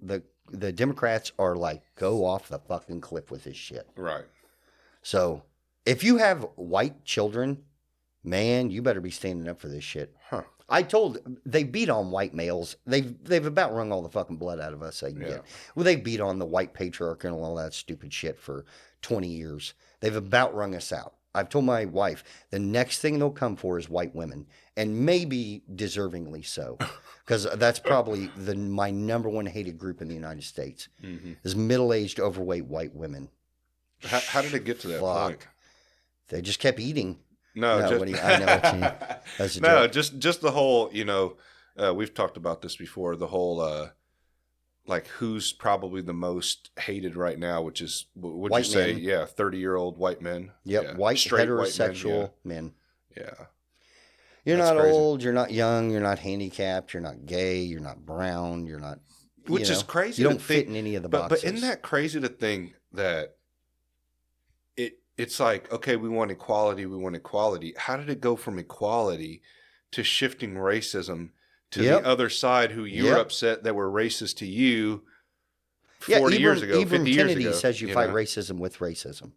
the Democrats are like, go off the fucking cliff with this shit. Right. So if you have white children, man, you better be standing up for this shit. Huh. They beat on white males. They've about wrung all the fucking blood out of us they can get. Well, they beat on the white patriarch and all that stupid shit for 20 years. They've about wrung us out. I've told my wife the next thing they'll come for is white women, and maybe deservingly so, because that's probably my number one hated group in the United States is middle-aged, overweight white women. How did it get to that Fuck. point? They just kept eating. No, No, just, what do you- I know what you mean. That's a no, joke. just the whole, we've talked about this before, the whole, like who's probably the most hated right now, which is, would White you say, men. 30-year-old white men? Yep, Yeah. white Straight heterosexual men. Yeah. You're That's not crazy. old, you're not young, you're not handicapped, you're not gay, you're not brown, you're not. Which is crazy You to don't fit think- in any of the But boxes. isn't that crazy to think that it's like, okay, we want equality. How did it go from equality to shifting racism to Yep. the other side who you're Yep. upset that were racist to you Yeah, 40 years ago, Ibram 50 years Kennedy ago? says you fight know? racism with racism.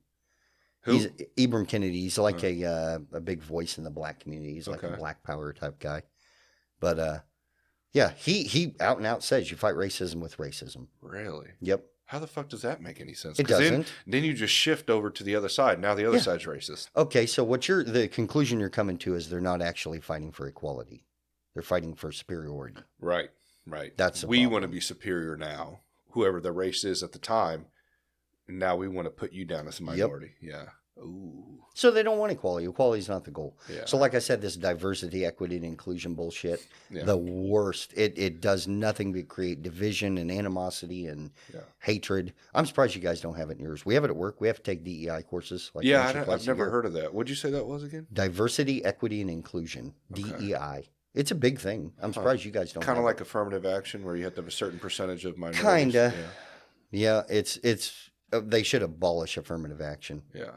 Who? He's Ibram Kennedy. He's like a big voice in the black community. He's like a Okay. black power type guy. But yeah, he out and out says you fight racism with racism. Really? Yep. How the fuck does that make any sense? It 'Cause doesn't. Then you just shift over to the other side. Now the other Yeah. side's racist. Okay, so the conclusion you're coming to is they're not actually fighting for equality. They're fighting for superiority. Right. That's the we problem. want to be superior now, whoever the race is at the time. And now we want to put you down as a minority. Yeah. Ooh. So they don't want equality. Equality is not the goal. Yeah. So like I said, this diversity, equity, and inclusion bullshit, the worst. It does nothing but create division and animosity and hatred. I'm surprised you guys don't have it in yours. We have it at work. We have to take DEI courses. Like I've never heard of that. What'd you say that was again? Diversity, equity, and inclusion. DEI. It's a big thing. I'm surprised you guys don't. Kind of like affirmative action, where you have to have a certain percentage of minorities. Kinda. Yeah. It's. They should abolish affirmative action. Yeah.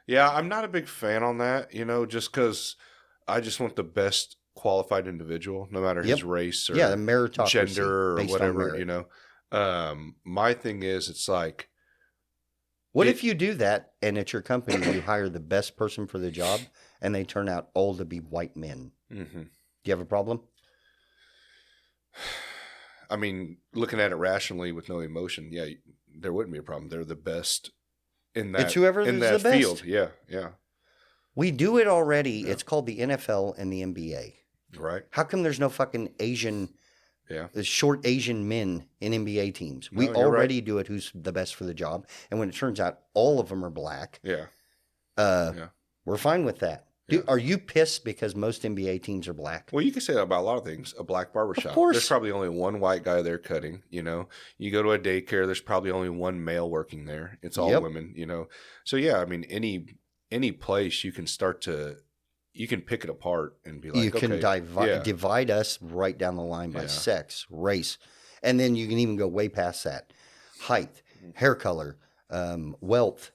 Yeah, I'm not a big fan on that, just because I just want the best qualified individual, no matter his race or the meritocracy, gender or whatever, My thing is, it's like... What if you do that and at your company you hire the best person for the job and they turn out all to be white men? Mm-hmm. Do you have a problem? I mean, looking at it rationally with no emotion, yeah, there wouldn't be a problem. They're the best in that, it's whoever in is that the field. best. Yeah. We do it already. Yeah. It's called the NFL and the NBA. Right. How come there's no fucking Asian, short Asian men in NBA teams? We already do it who's the best for the job. And when it turns out all of them are black, we're fine with that. Are you pissed because most NBA teams are black? Well, you can say that about a lot of things. A black barbershop. Of course. There's probably only one white guy there cutting, You go to a daycare, there's probably only one male working there. It's all women, So, yeah, I mean, any place you can you can pick it apart and be like, you can divide us right down the line by sex, race. And then you can even go way past that. Height, hair color, wealth.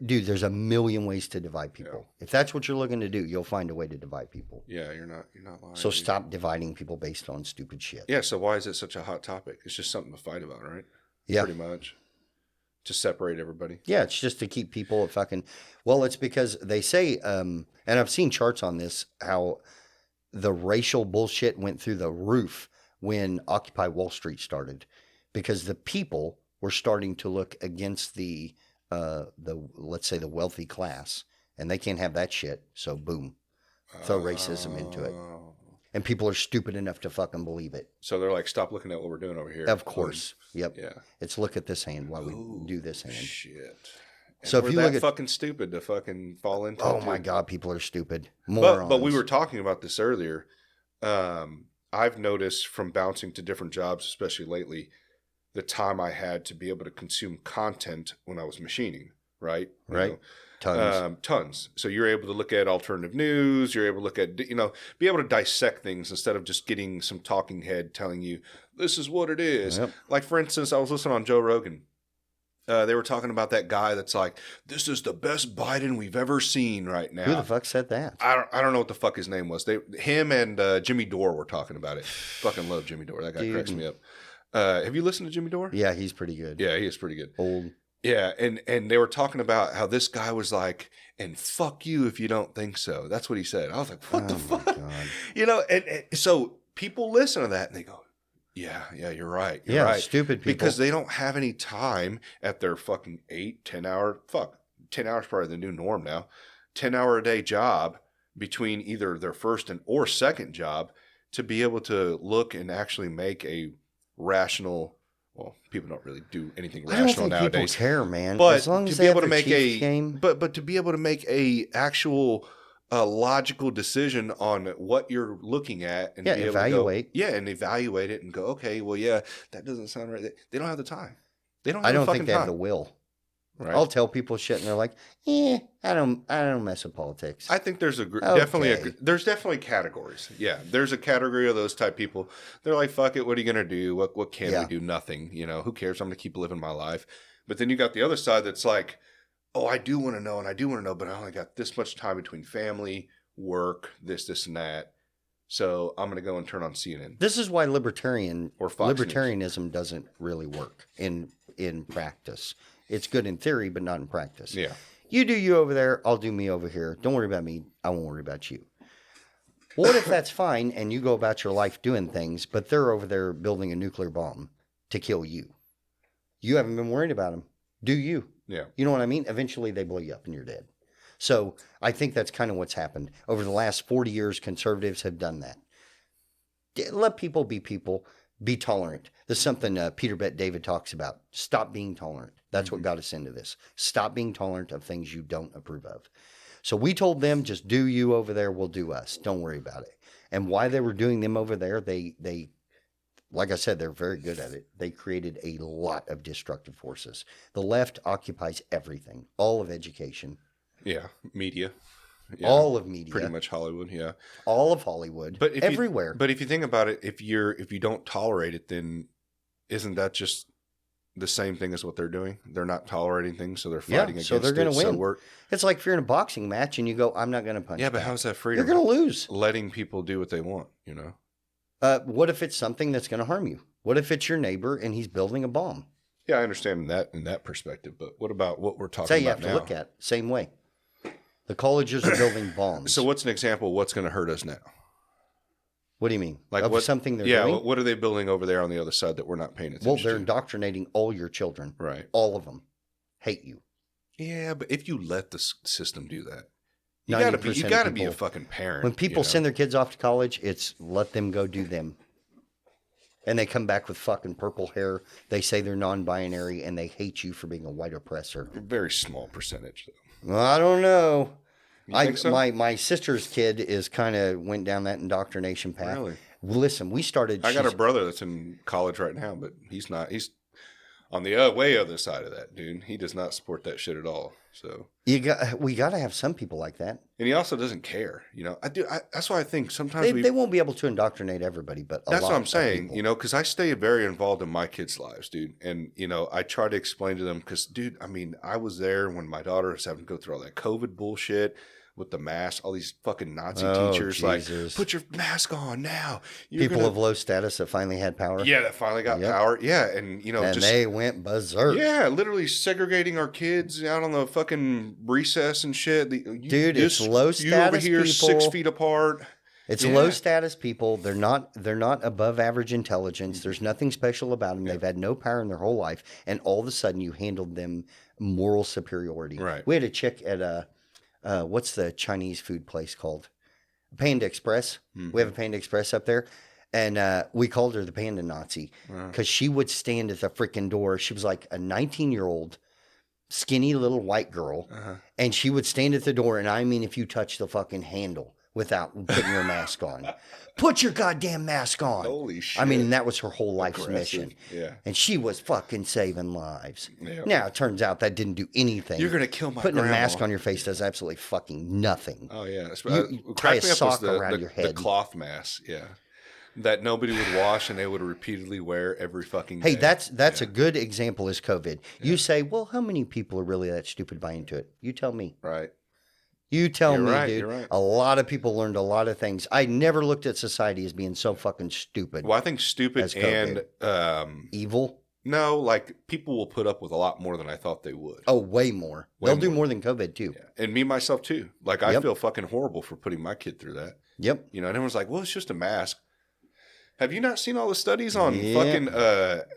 Dude, there's a million ways to divide people. Yeah. If that's what you're looking to do, you'll find a way to divide people. Yeah, you're not lying. So stop dividing people based on stupid shit. Yeah, so why is it such a hot topic? It's just something to fight about, right? Yeah. Pretty much. To separate everybody. Yeah, it's just to keep people fucking... Well, it's because they say, and I've seen charts on this, how the racial bullshit went through the roof when Occupy Wall Street started. Because the people were starting to look against the let's say the wealthy class, and they can't have that shit. So boom, throw racism into it, and people are stupid enough to fucking believe it. So they're like, stop looking at what we're doing over here. Of course, yep. Yeah, it's look at this hand while we do this hand. Shit. And so if you look at fucking stupid to fucking fall into. Oh my god, people are stupid. Morons. But we were talking about this earlier. I've noticed from bouncing to different jobs, especially lately, the time I had to be able to consume content when I was machining, right? Right. Tons. So you're able to look at alternative news. You're able to look at, be able to dissect things instead of just getting some talking head telling you, this is what it is. Yep. Like, for instance, I was listening on Joe Rogan. They were talking about that guy that's like, this is the best Biden we've ever seen right now. Who the fuck said that? I don't know what the fuck his name was. Him and Jimmy Dore were talking about it. Fucking love Jimmy Dore. That guy cracks me up. Have you listened to Jimmy Dore? Yeah, he's pretty good. Yeah, he is pretty good. Old. Yeah, and they were talking about how this guy was like, and fuck you if you don't think so. That's what he said. I was like, what the fuck? God. And so people listen to that and they go, yeah, you're right. You're right. Stupid people. Because they don't have any time at their fucking 10 hours probably the new norm now, 10-hour-a-day job between either their first or second job to be able to look and actually make a rational. Well, people don't really do anything rational nowadays. People care, man. But as long as to be able to make but to be able to make a actual logical decision on what you're looking at and be able evaluate. To go, and evaluate it and go, okay, well, that doesn't sound right. They don't have the time. They don't. I don't think they have the will. Right. I'll tell people shit, and they're like, I don't mess with politics. I think there's there's definitely categories. Yeah, there's a category of those type people. They're like, fuck it, what are you gonna do? What can we do? Nothing. Who cares? I'm gonna keep living my life. But then you got the other side that's like, oh, I do want to know, but I only got this much time between family, work, this, and that. So I'm gonna go and turn on CNN. This is why libertarianism doesn't really work in practice. It's good in theory, but not in practice. Yeah. You do you over there, I'll do me over here. Don't worry about me. I won't worry about you. Well, what if that's fine and you go about your life doing things, but they're over there building a nuclear bomb to kill you? You haven't been worried about them. Do you? Yeah. You know what I mean? Eventually they blow you up and you're dead. So I think that's kind of what's happened. Over the last 40 years, conservatives have done that. Let people be people. Be tolerant. There's something Peter Bet David talks about. Stop being tolerant. That's what got us into this. Stop being tolerant of things you don't approve of. So we told them, just do you over there, we'll do us. Don't worry about it. And why they were doing them over there, they like I said, they're very good at it. They created a lot of destructive forces. The left occupies everything, all of education. Yeah, media. Yeah. All of media. Pretty much Hollywood, yeah. All of Hollywood. But everywhere. But if you think about it, if you don't tolerate it, then isn't that just the same thing as what they're doing? They're not tolerating things, so they're fighting against it. So they're going to win. So it's like if you're in a boxing match and you go, I'm not going to punch Yeah, but back. how's that freedom? You're going to lose. Letting people do what they want, What if it's something that's going to harm you? What if it's your neighbor and he's building a bomb? Yeah, I understand in that perspective, but what about what we're talking That's how you about have to look at it. Same way. The colleges are building bombs. So what's an example of what's going to hurt us now? What do you mean? Like of something they're doing? Yeah, what are they building over there on the other side that we're not paying attention Well, they're to? indoctrinating all your children. Right. All of them. Hate you. Yeah, but if you let the system do that, you 90% gotta of be a people- fucking parent. When people send their kids off to college, it's let them go do them. And they come back with fucking purple hair. They say they're non-binary and they hate you for being a white oppressor. A very small percentage, though. Well, I don't know. You think so? My sister's kid is kind of went down that indoctrination path. Really? Listen, we started. I got a brother that's in college right now, but he's not. He's on the way other side of that, dude. He does not support that shit at all. So we got to have some people like that. And he also doesn't care. That's why I think sometimes they won't be able to indoctrinate everybody, but that's what I'm saying. Because I stay very involved in my kids' lives, dude. And I try to explain to them because, dude, I mean, I was there when my daughter was having to go through all that COVID bullshit with the mask. All these fucking Nazi teachers Jesus. like, put your mask on now. People of low status that finally had power. Yeah, that finally got power. Yeah, and and they went berserk. Yeah, literally segregating our kids out on the fucking recess and shit. Dude, it's low status you over here people. 6 feet apart. It's low status people. They're not above average intelligence. There's nothing special about them. They've had no power in their whole life, and all of a sudden you handled them moral superiority. Right. We had a chick at what's the Chinese food place called? Panda Express. Mm-hmm. We have a Panda Express up there. And we called her the Panda Nazi because she would stand at the freaking door. She was like a 19-year-old skinny little white girl. And she would stand at the door. And I mean, if you touch the fucking handle without putting your mask on, put your goddamn mask on. Holy shit. I mean, and that was her whole life's mission. Yeah. And she was fucking saving lives. Yeah. Now, it turns out that didn't do anything. You're going to kill my Putting grandma. a mask on your face does absolutely fucking nothing. Oh, yeah. You tie a sock around your head. The cloth mask, yeah. That nobody would wash and they would repeatedly wear every fucking day. Hey, that's a good example is COVID. Yeah. You say, well, how many people are really that stupid buying into it? You tell me. Right. You tell me, dude. You're right. A lot of people learned a lot of things. I never looked at society as being so fucking stupid. Well, I think stupid and evil. No, like people will put up with a lot more than I thought they would. Oh, way more. They'll do more than COVID too. Yeah. And me myself too. Like I feel fucking horrible for putting my kid through that. Yep. And everyone's like, well, it's just a mask. Have you not seen all the studies on fucking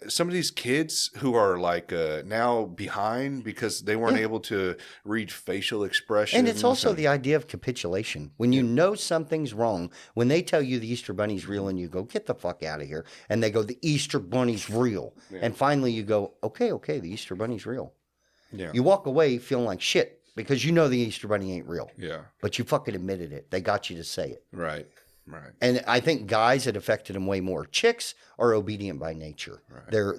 some of these kids who are like now behind because they weren't able to read facial expressions? And it's also the idea of capitulation. When you know something's wrong, when they tell you the Easter Bunny's real and you go, get the fuck out of here. And they go, the Easter Bunny's real. Yeah. And finally you go, okay, the Easter Bunny's real. Yeah. You walk away feeling like shit because you know the Easter Bunny ain't real. Yeah. But you fucking admitted it. They got you to say it. Right. Right. And I think guys, it affected them way more. Chicks are obedient by nature. Right.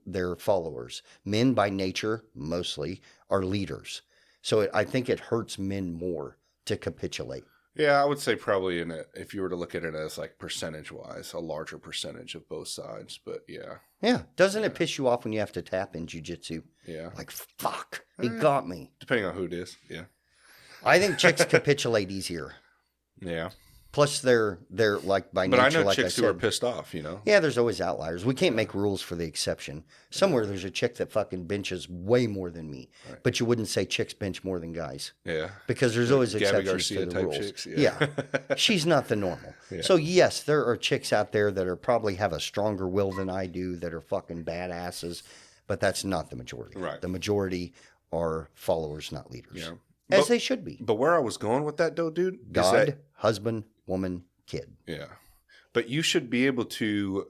They're followers. Men by nature, mostly, are leaders. So I think it hurts men more to capitulate. Yeah, I would say probably if you were to look at it as like percentage-wise, a larger percentage of both sides. But yeah. Yeah. Doesn't it piss you off when you have to tap in jiu-jitsu? Yeah. Like, fuck, he got me. Depending on who it is. Yeah. I think chicks capitulate easier. Yeah. Plus, they're like by nature. But I know like chicks who are pissed off, Yeah, there's always outliers. We can't make rules for the exception. Somewhere there's a chick that fucking benches way more than me, but you wouldn't say chicks bench more than guys. Yeah. Because there's always Gabby exceptions Garcia to the type rules. Chicks, yeah. She's not the normal. Yeah. So yes, there are chicks out there that are probably have a stronger will than I do that are fucking badasses, but that's not the majority. Right. The majority are followers, not leaders. Yeah. As they should be. But where I was going with that, though, dude, God, husband, woman, kid. Yeah. But you should be able to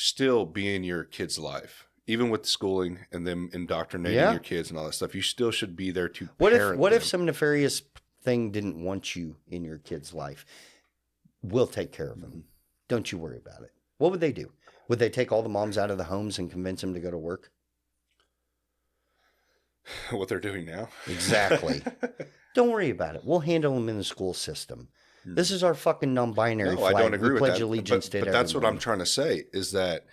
still be in your kid's life. Even with schooling and them indoctrinating your kids and all that stuff, you still should be there to parent What them. if some nefarious thing didn't want you in your kid's life? We'll take care of them. Don't you worry about it. What would they do? Would they take all the moms out of the homes and convince them to go to work? What they're doing now? Exactly. Don't worry about it. We'll handle them in the school system. This is our fucking non-binary flag. I don't agree with pledge that. allegiance to but that's what I'm trying to say is that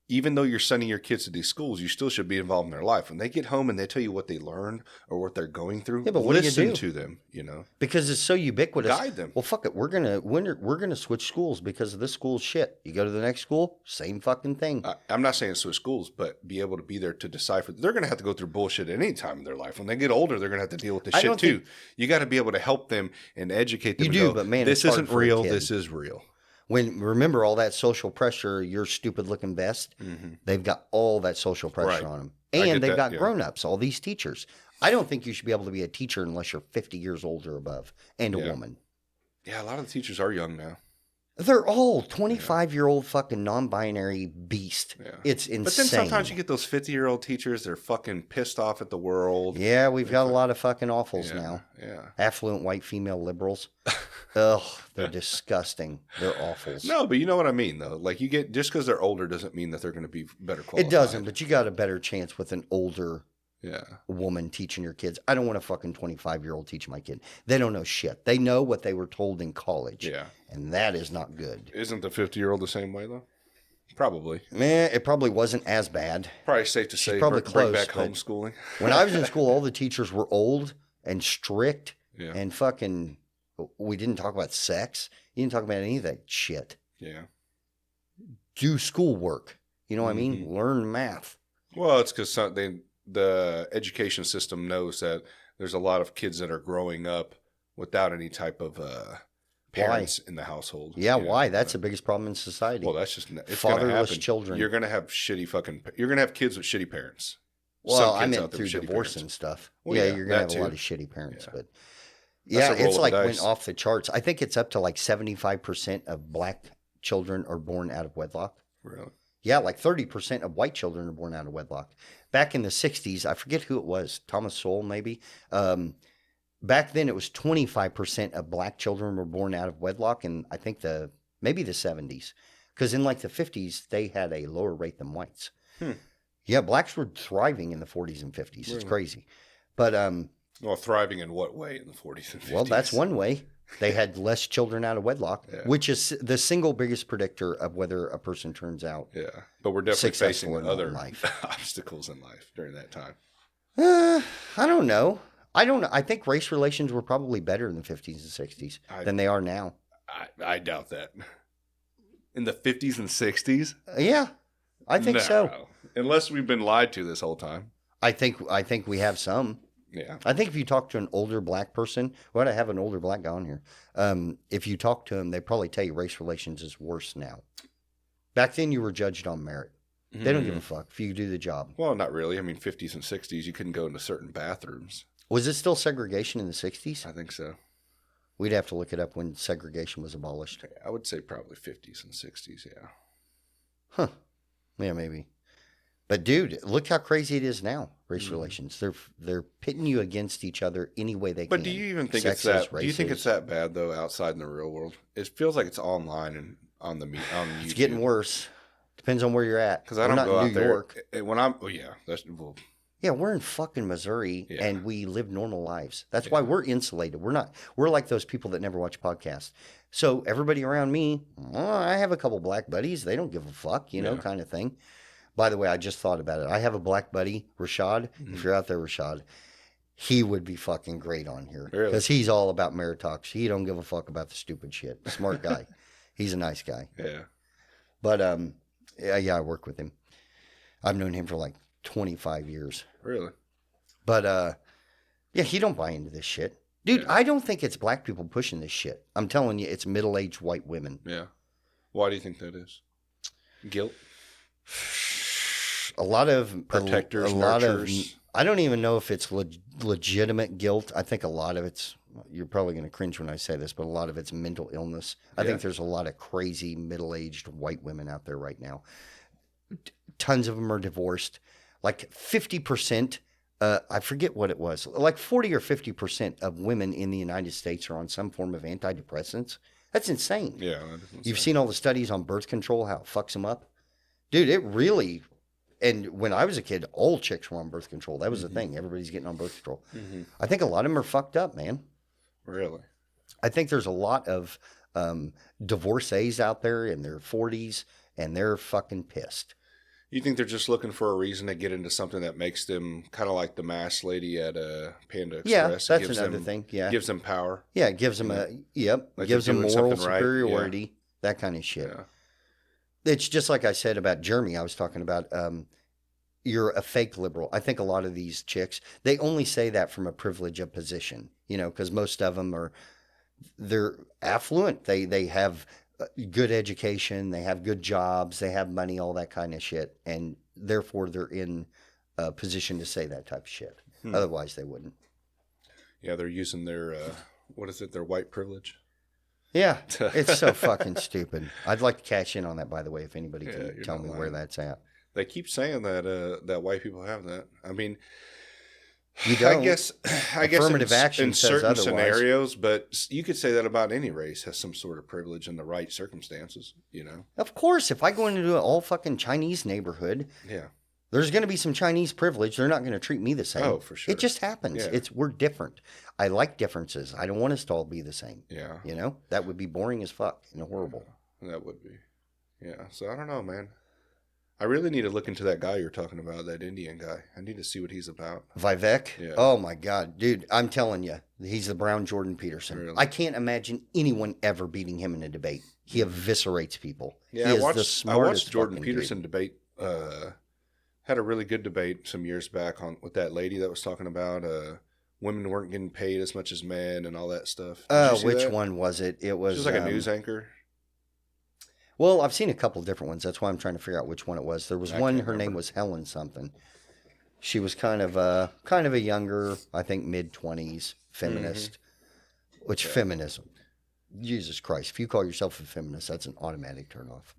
even though you're sending your kids to these schools, you still should be involved in their life. When they get home and they tell you what they learned or what they're going through, but what listen do you do? to them, you know. Because it's so ubiquitous. Guide them. Well, fuck it. We're gonna switch schools because of this school's shit. You go to the next school, same fucking thing. I'm not saying switch schools, but be able to be there to decipher. They're going to have to go through bullshit at any time in their life. When they get older, they're going to have to deal with this shit too. You got to be able to help them and educate them. You do, but man, this it's hard isn't for a real. kid. This is real. Remember all that social pressure, your stupid looking vest, they've got all that social pressure on them. And they've got grown-ups, all these teachers. I don't think you should be able to be a teacher unless you're 50 years old or above and a woman. Yeah, a lot of the teachers are young now. They're all 25-year-old fucking non-binary beast. Yeah. It's insane. But then sometimes you get those 50-year-old teachers, they're fucking pissed off at the world. Yeah, we've got a lot of fucking awfuls now. Yeah. Affluent white female liberals. Ugh, they're disgusting. They're awfuls. No, but you know what I mean, though. Like, you get, just because they're older doesn't mean that they're going to be better qualified. It doesn't, but you got a better chance with an older woman teaching your kids. I don't want a fucking 25-year-old teach my kid. They don't know shit. They know what they were told in college. Yeah. And that is not good. Isn't the 50-year-old the same way, though? Probably. Man, it probably wasn't as bad. Probably safe to say probably bring close, back homeschooling. When I was in school, all the teachers were old and strict and fucking, we didn't talk about sex. You didn't talk about any of that shit. Yeah. Do schoolwork. You know what I mean? Learn math. Well, it's because the education system knows that there's a lot of kids that are growing up without any type of parents in the household. Yeah, why? That's the biggest problem in society. Well, that's just it's fatherless children. You're gonna have you're gonna have kids with shitty parents. Well, I meant through divorce and stuff. Well, yeah, you're gonna have a lot of shitty parents, but it's like went off the charts. I think it's up to like 75% of black children are born out of wedlock. Really? Yeah, like 30% of white children are born out of wedlock. Back in the 60s, I forget who it was, Thomas Sowell maybe. Back then it was 25% of black children were born out of wedlock, and I think maybe the 70s. Because in like the 50s, they had a lower rate than whites. Yeah, blacks were thriving in the 40s and 50s. It's crazy. But well, thriving in what way in the 40s and 50s? Well, that's one way. They had less children out of wedlock, which is the single biggest predictor of whether a person turns out. Yeah, but we're definitely facing other obstacles in life during that time. I don't know. I think race relations were probably better in the 50s and 60s than they are now. I doubt that. In the 50s and 60s? Yeah, I think so. Unless we've been lied to this whole time. I think we have some. Yeah. I think if you talk to an older black person, I have an older black guy on here. If you talk to him, they probably tell you race relations is worse now. Back then, you were judged on merit. They don't give a fuck if you do the job. Well, not really. I mean, 50s and 60s, you couldn't go into certain bathrooms. Was it still segregation in the 60s? I think so. We'd have to look it up when segregation was abolished. I would say probably 50s and 60s, yeah. Huh. Yeah, maybe. But dude, look how crazy it is now. Race relations. They're pitting you against each other any way they can. But do you even think it's that? Do you think it's that bad though? Outside in the real world, it feels like it's online and on YouTube. It's getting worse. Depends on where you're at. Because I don't go out there York. When I'm. Oh yeah, yeah, we're in fucking Missouri and we live normal lives. That's why we're insulated. We're like those people that never watch podcasts. So everybody around me, I have a couple black buddies. They don't give a fuck, kind of thing. By the way, I just thought about it. I have a black buddy, Rashad. If you're out there, Rashad, he would be fucking great on here. Because he's all about meritocracy. He don't give a fuck about the stupid shit. Smart guy. He's a nice guy. Yeah. But, I work with him. I've known him for like 25 years. Really? But, he don't buy into this shit. Dude, I don't think it's black people pushing this shit. I'm telling you, it's middle-aged white women. Yeah. Why do you think that is? Guilt? A lot of protectors, I don't even know if it's legitimate guilt. I think a lot of it's, you're probably going to cringe when I say this, but a lot of it's mental illness. I think there's a lot of crazy middle-aged white women out there right now. Tons of them are divorced. Like 50%, I forget what it was, like 40 or 50% of women in the United States are on some form of antidepressants. That's insane. Yeah. That is insane. You've seen all the studies on birth control, how it fucks them up. Dude, it really, and when I was a kid, all chicks were on birth control. That was the thing. Everybody's getting on birth control. I think a lot of them are fucked up, man. Really? I think there's a lot of divorcees out there in their 40s, and they're fucking pissed. You think they're just looking for a reason to get into something that makes them kind of like the masked lady at Panda Express? Yeah, that's another thing. Yeah, gives them power. Yeah, it gives them Like gives them doing moral something right. superiority, that kind of shit. Yeah. It's just like I said about Jeremy. I was talking about you're a fake liberal. I think a lot of these chicks, they only say that from a privilege of position, because most of them they're affluent. They have good education, they have good jobs, they have money, all that kind of shit, and therefore they're in a position to say that type of shit. Otherwise, they wouldn't. Yeah, they're using their their white privilege. Yeah, it's so fucking stupid. I'd like to cash in on that, by the way, if anybody can tell me where that's at. They keep saying that white people have that. I mean, you don't. I guess affirmative action in says certain otherwise. scenarios, but you could say that about any race has some sort of privilege in the right circumstances. Of course, if I go into an all fucking Chinese neighborhood, Yeah. there's going to be some Chinese privilege. They're not going to treat me the same. Oh, for sure. It just happens. Yeah. We're different. I like differences. I don't want us to all be the same. Yeah. That would be boring as fuck and horrible. That would be. Yeah. So I don't know, man. I really need to look into that guy you're talking about, that Indian guy. I need to see what he's about. Vivek? Yeah. Oh my God. Dude, I'm telling you, he's the brown Jordan Peterson. Really? I can't imagine anyone ever beating him in a debate. He eviscerates people. Yeah, he I is the smartest watched Jordan fucking Peterson dude. debate. Had a really good debate some years back with that lady that was talking about women weren't getting paid as much as men and all that stuff. Did you see Which that? one was it? It was She was like a news anchor. Well, I've seen a couple of different ones. That's why I'm trying to figure out which one it was. There was I one. can't Her name remember. was Helen something. She was kind of a younger, I think mid-20s feminist. Which feminism? Jesus Christ! If you call yourself a feminist, that's an automatic turnoff.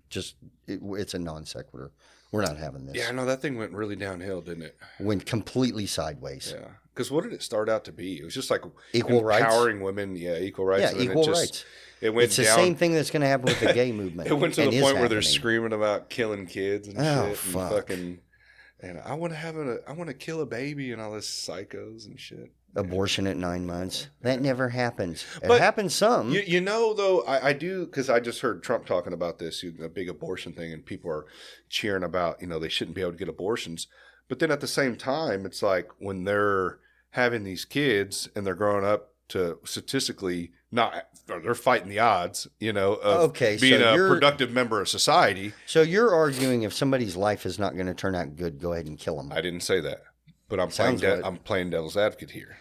It's a non sequitur. We're not having this. Yeah, no, that thing went really downhill, didn't it? Went completely sideways. Yeah. Because what did it start out to be? It was just like Equal rights? empowering women. Yeah, equal rights. Yeah, and then equal rights. It went It's the down. same thing that's going to happen with the gay movement. It went to and the is point where they're happening. screaming about killing kids and Oh, shit, fuck. and fucking, and I want to kill a baby and all this psychos and shit. Abortion at 9 months. That never happens. It But happens some. You know, though, I do, because I just heard Trump talking about this, the big abortion thing, and people are cheering about, they shouldn't be able to get abortions. But then at the same time, it's like when they're having these kids and they're growing up to statistically they're fighting the odds, of being a productive member of society. So you're arguing if somebody's life is not going to turn out good, go ahead and kill them. I didn't say that, but I'm Sounds playing. like- I'm playing devil's advocate here.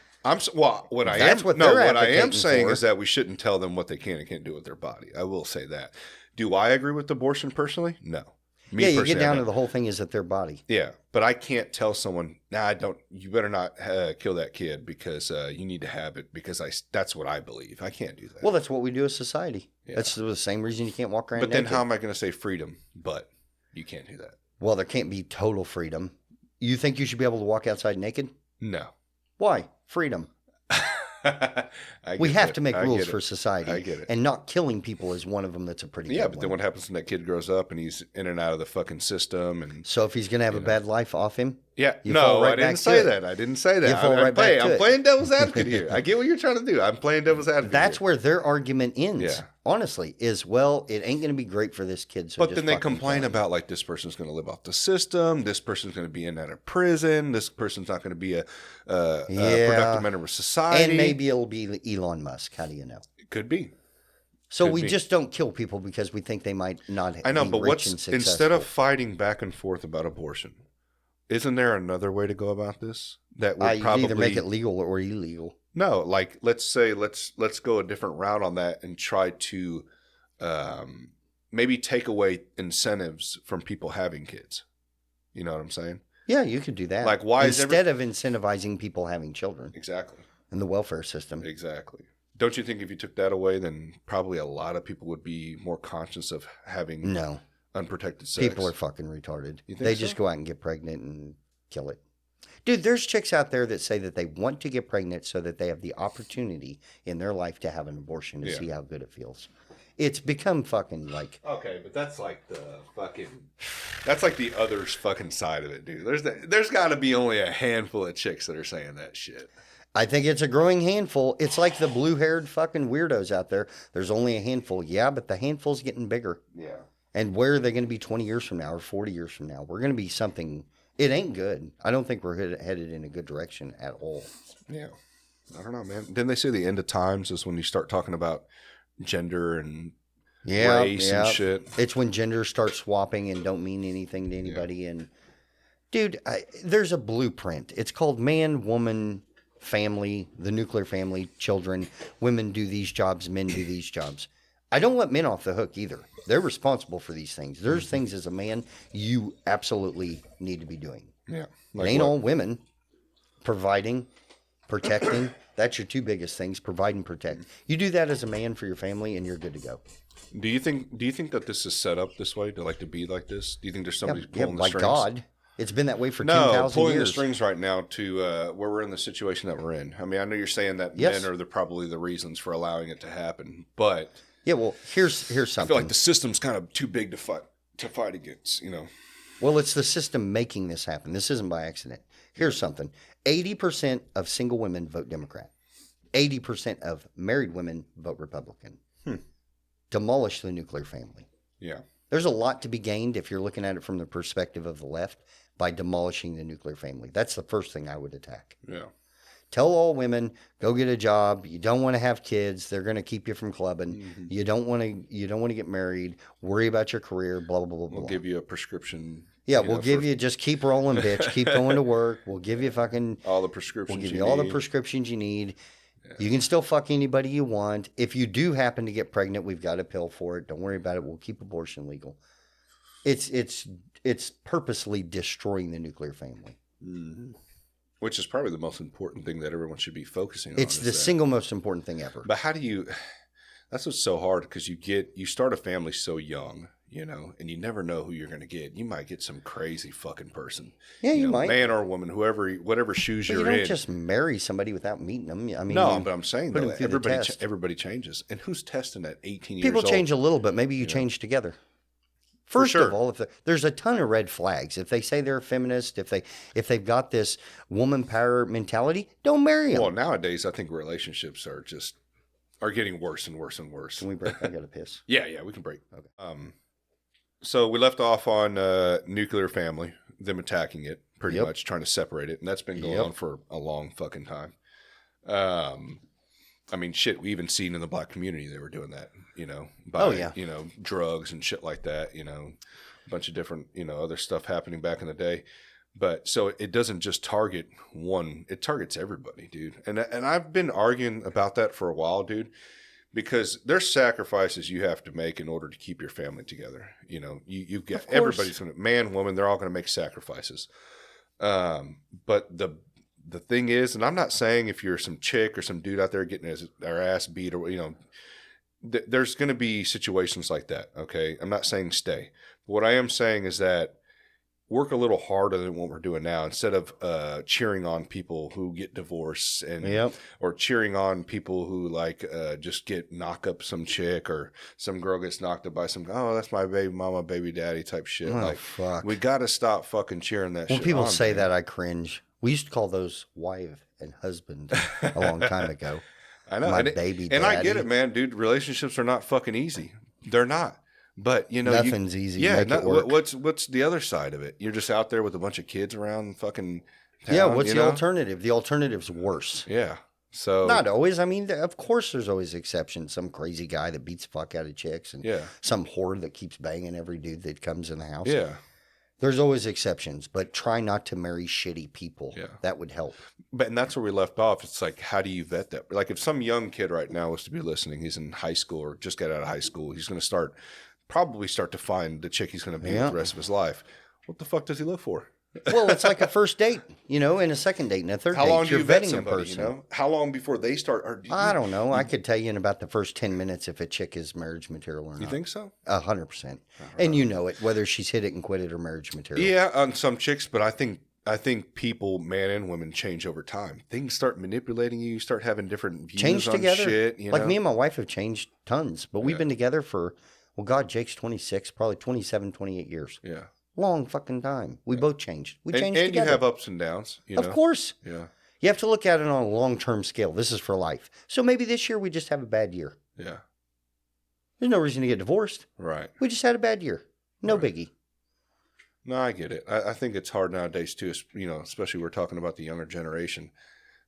What I That's am what they're what I am advocating saying for. is that we shouldn't tell them what they can and can't do with their body. I will say that. Do I agree with abortion personally? No. Me Yeah, you personally, get I down don't. to the whole thing is that their body. Yeah, but I can't tell someone, I don't. You better not kill that kid because you need to have it because that's what I believe. I can't do that. Well, that's what we do as society. Yeah. That's the same reason you can't walk around but then naked. how am I going to say freedom? But you can't do that. Well, there can't be total freedom. You think you should be able to walk outside naked? No. Why? Freedom. We have to make rules for society. I get it. And not killing people is one of them that's a pretty Yeah, good but then one. what happens when that kid grows up and he's in and out of the fucking system and So if he's going to have a bad life off him, yeah, You fall no, right I didn't back say to it. that. I didn't say that. You fall right back to I'm it. playing devil's advocate here. I get what you're trying to do. I'm playing devil's advocate. that's here. where their argument ends. Yeah. Honestly, is well, it ain't going to be great for this kid. So But just then they fucking complain kill him. about like this person's going to live off the system. This person's going to be in and out of prison. This person's not going to be a productive member of society. And maybe it'll be Elon Musk. How do you know? It could be. So Could we be. just don't kill people because we think they might not. I know, be but rich and instead of successful. fighting back and forth about abortion, isn't there another way to go about this? That would you probably either make it legal or illegal. No, like let's say let's go a different route on that and try to maybe take away incentives from people having kids. You know what I'm saying? Yeah, you could do that. Like, why is instead of incentivizing people having children Exactly. in the welfare system? Exactly. Don't you think if you took that away, then probably a lot of people would be more conscious of having No, unprotected sex. People are fucking retarded. You think They so? just go out and get pregnant and kill it. Dude, there's chicks out there that say that they want to get pregnant so that they have the opportunity in their life to have an abortion to see how good it feels. It's become fucking like... Okay, but that's like the fucking... That's like the other fucking side of it, dude. There's got to be only a handful of chicks that are saying that shit. I think it's a growing handful. It's like the blue-haired fucking weirdos out there. There's only a handful. Yeah, but the handful's getting bigger. Yeah. And where are they going to be 20 years from now or 40 years from now? We're going to be something... It ain't good. I don't think we're headed in a good direction at all. Yeah. I don't know, man. Didn't they say the end of times is when you start talking about gender and race and shit? It's when gender starts swapping and don't mean anything to anybody. Yeah. And dude, there's a blueprint. It's called man, woman, family, the nuclear family, children. Women do these jobs, men do these jobs. I don't let men off the hook either. They're responsible for these things. There's things as a man you absolutely need to be doing. Yeah. Like it ain't all women. Providing, protecting. That's your two biggest things, provide and protect. You do that as a man for your family and you're good to go. Do you think that this is set up this way to be like this? Do you think there's somebody pulling the like strings? God. It's been that way for 10,000 years. No, pulling the strings right now to where we're in the situation that we're in. I mean, I know you're saying that men are probably the reasons for allowing it to happen, but yeah, well, here's something. I feel like the system's kind of too big to fight against, you know. Well, it's the system making this happen. This isn't by accident. Here's something. 80% of single women vote Democrat. 80% of married women vote Republican. Demolish the nuclear family. Yeah. There's a lot to be gained if you're looking at it from the perspective of the left by demolishing the nuclear family. That's the first thing I would attack. Yeah. Tell all women, go get a job. You don't want to have kids. They're going to keep you from clubbing. Mm-hmm. You don't want to get married. Worry about your career, blah, blah, blah, blah. We'll give you a prescription. Yeah, we'll give you, just keep rolling, bitch. Keep going to work. We'll give you fucking... all the prescriptions We'll give you all the prescriptions you need. Yeah. You can still fuck anybody you want. If you do happen to get pregnant, we've got a pill for it. Don't worry about it. We'll keep abortion legal. It's purposely destroying the nuclear family. Mm-hmm. Which is probably the most important thing that everyone should be focusing on. It's the single most important thing ever. But how do you... That's what's so hard because you start a family so young, you know, and you never know who you're going to get. You might get some crazy fucking person. Yeah, you might. Man or woman, whatever shoes you're in. You don't just marry somebody without meeting them. I mean, no, but I'm saying though, everybody changes. And who's testing at 18 years old? People change a little bit. Maybe you change together. First of all, there's a ton of red flags. If they say they're a feminist, if they've got this woman power mentality, don't marry them. Well, nowadays I think relationships are getting worse and worse and worse. Can we break? I got to piss. Yeah, we can break. Okay. So we left off on nuclear family, them attacking it pretty much, trying to separate it, and that's been going on for a long fucking time. I mean, shit, we even seen in the black community they were doing that, you know, by, you know, drugs and shit like that, you know, a bunch of different, you know, other stuff happening back in the day. But so it doesn't just target one, it targets everybody, dude. And I've been arguing about that for a while, dude, because there's sacrifices you have to make in order to keep your family together. You know, you get everybody's going to, man, woman, they're all going to make sacrifices. But the thing is, and I'm not saying if you're some chick or some dude out there getting their ass beat or, you know, there's going to be situations like that. Okay. I'm not saying stay. But what I am saying is that work a little harder than what we're doing now instead of cheering on people who get divorced and or cheering on people who like just get knock up some chick or some girl gets knocked up by some that's my baby mama, baby daddy type shit. Fuck. We got to stop fucking cheering that shit. When people say that, I cringe. We used to call those wife and husband a long time ago. I know. My baby daddy. And I get it, man, dude. Relationships are not fucking easy. They're not. But, you know, nothing's easy. Yeah. Make it work. What's the other side of it? You're just out there with a bunch of kids around fucking town, yeah. What's the alternative? The alternative's worse. Yeah. So not always. I mean, of course, there's always exceptions. Some crazy guy that beats the fuck out of chicks, and some whore that keeps banging every dude that comes in the house. Yeah. There's always exceptions, but try not to marry shitty people. Yeah. That would help. And that's where we left off. It's like, how do you vet that? Like if some young kid right now was to be listening, he's in high school or just got out of high school, he's going to probably start to find the chick he's going to be with the rest of his life. What the fuck does he look for? Well, it's like a first date, and a second date and a third How date. long do You're you vet vetting a somebody, person. How long before they start? Or do I don't know. I could tell you in about the first 10 minutes if a chick is marriage material or not. You think so? 100%. And you know it, whether she's hit it and quit it or marriage material. Yeah, on some chicks, but I think people, man and women, change over time. Things start manipulating you. You start having different views Change on together. shit. Like me and my wife have changed tons, but we've been together for, well, God, Jake's 26, probably 27, 28 years. Yeah. Long fucking time. We both changed. We changed and together. You have ups and downs. Of course. Yeah. You have to look at it on a long-term scale. This is for life. So maybe this year we just have a bad year. Yeah. There's no reason to get divorced. Right. We just had a bad year. No biggie. No, I get it. I think it's hard nowadays too, especially we're talking about the younger generation.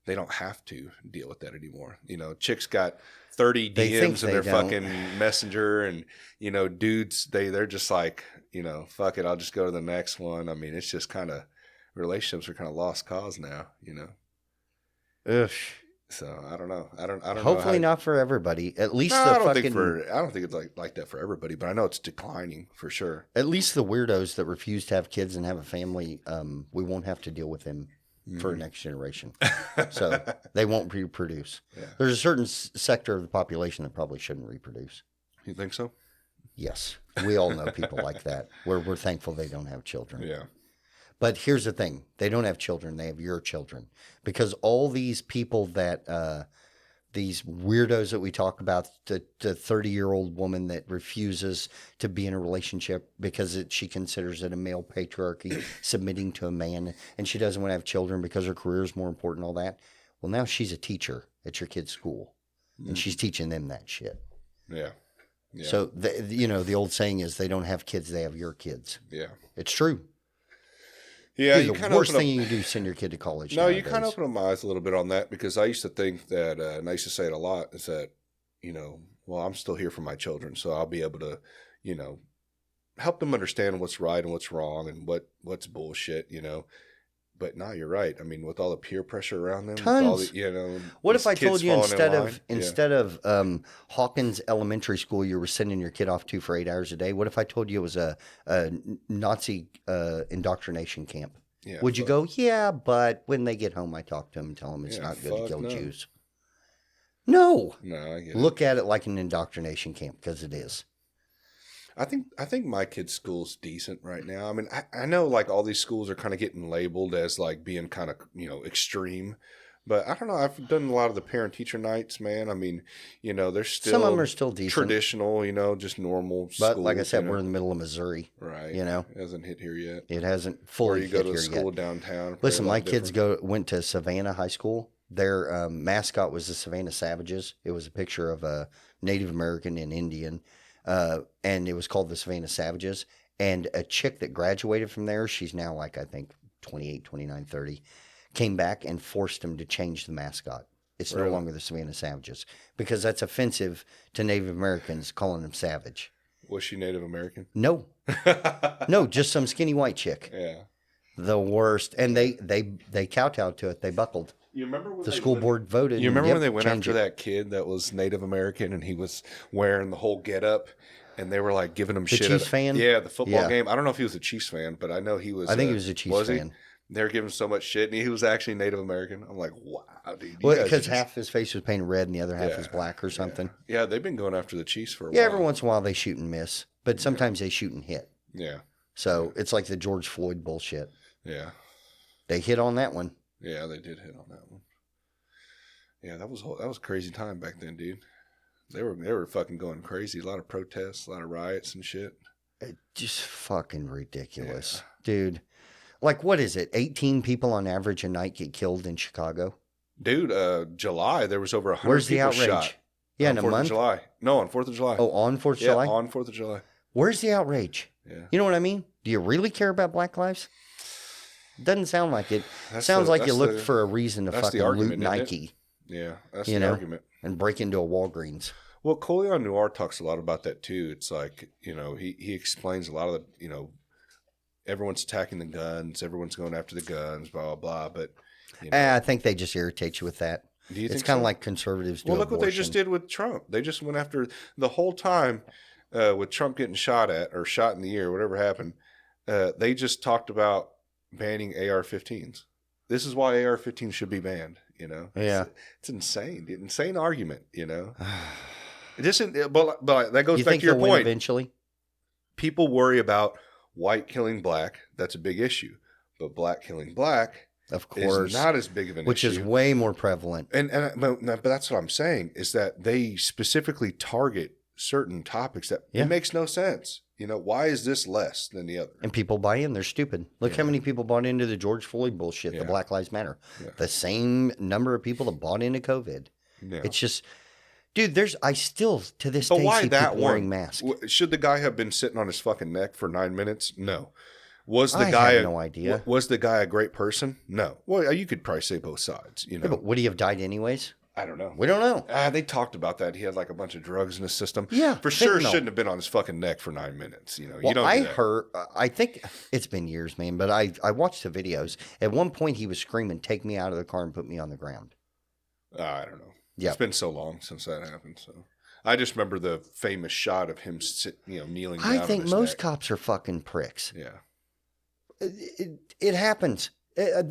They don't have to deal with that anymore. Chicks got 30 DMs in their fucking messenger, and, dudes, they're just like, fuck it, I'll just go to the next one. I mean, it's just kind of, relationships are kind of lost cause now, Ugh. So I don't know. I don't know. Hopefully not for everybody. At least No, the I don't fucking. think I don't think it's like that for everybody, but I know it's declining for sure. At least the weirdos that refuse to have kids and have a family, we won't have to deal with them for the next generation. So they won't reproduce. Yeah. There's a certain sector of the population that probably shouldn't reproduce. You think so? Yes, we all know people like that. We're thankful they don't have children. Yeah. But here's the thing. They don't have children. They have your children. Because all these people that, these weirdos that we talk about, the 30-year-old woman that refuses to be in a relationship because she considers it a male patriarchy, submitting to a man, and she doesn't want to have children because her career is more important, all that. Well, now she's a teacher at your kid's school, and she's teaching them that shit. Yeah. Yeah. So, the old saying is they don't have kids, they have your kids. Yeah. It's true. Yeah, Dude, the worst thing you can do is send your kid to college. No, nowadays. you kind of open my eyes a little bit on that, because I used to think that, and I used to say it a lot, is that, well, I'm still here for my children, so I'll be able to, help them understand what's right and what's wrong and what's bullshit, But no, you're right. I mean, with all the peer pressure around them, Tons. With all the, What if I told you instead instead of Hawkins Elementary School you were sending your kid off to for 8 hours a day? What if I told you it was a Nazi indoctrination camp? Yeah, Would you go? Yeah, but when they get home, I talk to them and tell them it's not good to kill Jews. No, I get look at it like an indoctrination camp, because it is. I think my kid's school's decent right now. I mean, I know like all these schools are kind of getting labeled as like being kind of, extreme, but I don't know. I've done a lot of the parent teacher nights, man. I mean, they're still, some of them are still decent, traditional, just normal. But schools, like I said, we're in the middle of Missouri, right? It hasn't hit here yet. It hasn't fully hit here yet. Or you go to a school downtown. Listen, my kids went to Savannah High School. Their mascot was the Savannah Savages. It was a picture of a Native American and Indian. And it was called the Savannah Savages. And a chick that graduated from there, she's now like, I think, 28, 29, 30, came back and forced them to change the mascot. It's no longer the Savannah Savages, because that's offensive to Native Americans, calling them savage. Was she Native American? No. No, just some skinny white chick. Yeah. The worst. And they kowtowed to it. They buckled. You remember when the school board voted? You remember when they went after that kid that was Native American and he was wearing the whole getup, and they were like giving him shit? The Chiefs fan? Yeah, the football game. I don't know if he was a Chiefs fan, but I know he was. I think he was a Chiefs fan. They were giving him so much shit, and he was actually Native American. I'm like, wow, dude. Well, because half his face was painted red and the other half was black or something. Yeah, they've been going after the Chiefs for a while. Yeah, every once in a while they shoot and miss, but sometimes they shoot and hit. Yeah. So it's like the George Floyd bullshit. Yeah. They hit on that one. Yeah, they did hit on that one. Yeah, that was a crazy time back then, dude. They were fucking going crazy. A lot of protests, a lot of riots and shit. Just fucking ridiculous, dude. Like, what is it? 18 people on average a night get killed in Chicago? Dude, July, there was over 100 Where's the people outrage? shot. Yeah, on in a 4th month? of July. No, on 4th of July. Oh, on 4th of July? Yeah, on 4th of July. Where's the outrage? Yeah. You know what I mean? Do you really care about Black lives? Doesn't sound like it. Sounds like you looked for a reason to fucking loot Nike. Yeah, that's the argument. And break into a Walgreens. Well, Coleon Noir talks a lot about that too. It's like, he explains a lot of the, everyone's attacking the guns, everyone's going after the guns, blah, blah, blah. But, I think they just irritate you with that. Do you think it's kind of so? like conservatives do. Well, look what they just did with Trump. They just went after the whole time with Trump getting shot at or shot in the ear, whatever happened. They just talked about banning AR-15s. This is why AR-15s should be banned. Yeah. It's insane. Insane argument. It just, but that goes You back think to your they'll win point. eventually? People worry about white killing black. That's a big issue. But black killing black, of course, is not as big of an which issue. is way more prevalent. But that's what I'm saying is that they specifically target certain topics that it makes no sense. Why is this less than the other? And people buy in. They're stupid. Look how many people bought into the George Floyd bullshit, the Black Lives Matter. Yeah. The same number of people that bought into COVID. Yeah. It's just, dude, I still, to this day, see people wearing masks. Should the guy have been sitting on his fucking neck for 9 minutes? No. I have no idea. Was the guy a great person? No. Well, you could probably say both sides. Yeah, but would he have died anyways? I don't know. We don't know. They talked about that. He had like a bunch of drugs in his system. Yeah. For sure shouldn't have been on his fucking neck for 9 minutes. Well, you don't I think it's been years, man, but I watched the videos. At one point he was screaming, "Take me out of the car and put me on the ground." I don't know. Yeah. It's been so long since that happened. So I just remember the famous shot of him kneeling down. I think most cops are fucking pricks. Yeah. It happens.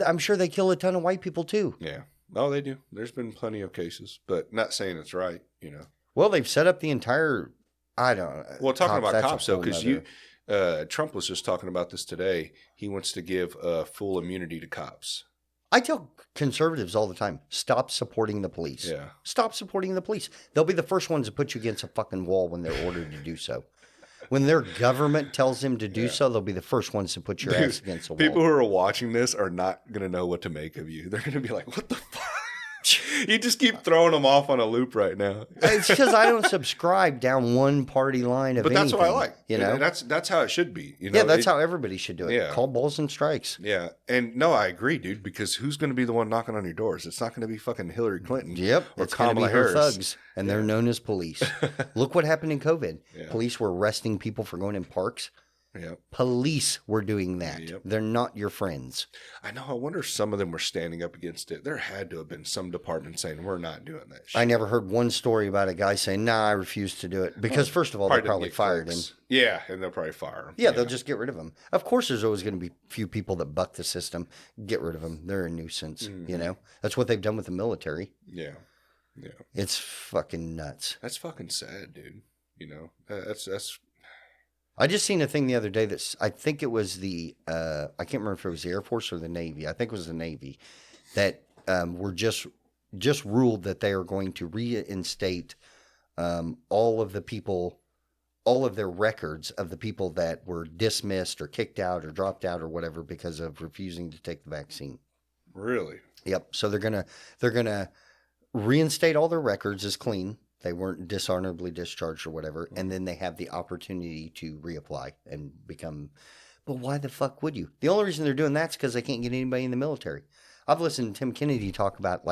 I'm sure they kill a ton of white people too. Yeah. Oh, they do. There's been plenty of cases, but not saying it's right, Well, they've set up the entire, I don't know. Well, talking about cops, though, because Trump was just talking about this today. He wants to give full immunity to cops. I tell conservatives all the time, stop supporting the police. Yeah. Stop supporting the police. They'll be the first ones to put you against a fucking wall when they're ordered to do so. When their government tells them to do so, they'll be the first ones to put your ass against a wall. People who are watching this are not going to know what to make of you. They're going to be like, what the fuck? You just keep throwing them off on a loop right now. It's because I don't subscribe down one party line of anything. But that's what I like. And that's how it should be. Yeah, that's how everybody should do it. Yeah. Call balls and strikes. Yeah. And no, I agree, dude, because who's going to be the one knocking on your doors? It's not going to be fucking Hillary Clinton. Yep. Or it's going to be Harris. her thugs, and they're known as police. Look what happened in COVID. Yeah. Police were arresting people for going in parks. Yep. Police were doing that. Yep. They're not your friends. I know. I wonder if some of them were standing up against it. There had to have been some department saying, we're not doing that shit. I never heard one story about a guy saying, nah, I refuse to do it. Because first of all, they probably fired him. Yeah, and they'll probably fire him. Yeah, they'll just get rid of him. Of course, there's always going to be a few people that buck the system. Get rid of them. They're a nuisance, That's what they've done with the military. Yeah. Yeah. It's fucking nuts. That's fucking sad, dude. That's... I just seen a thing the other day that I think it was I can't remember if it was the Air Force or the Navy. I think it was the Navy that were just ruled that they are going to reinstate all of their records of the people that were dismissed or kicked out or dropped out or whatever because of refusing to take the vaccine. Really? Yep. So they're gonna reinstate all their records as clean. They weren't dishonorably discharged or whatever. And then they have the opportunity to reapply and become. But why the fuck would you? The only reason they're doing that's because they can't get anybody in the military. I've listened to Tim Kennedy talk about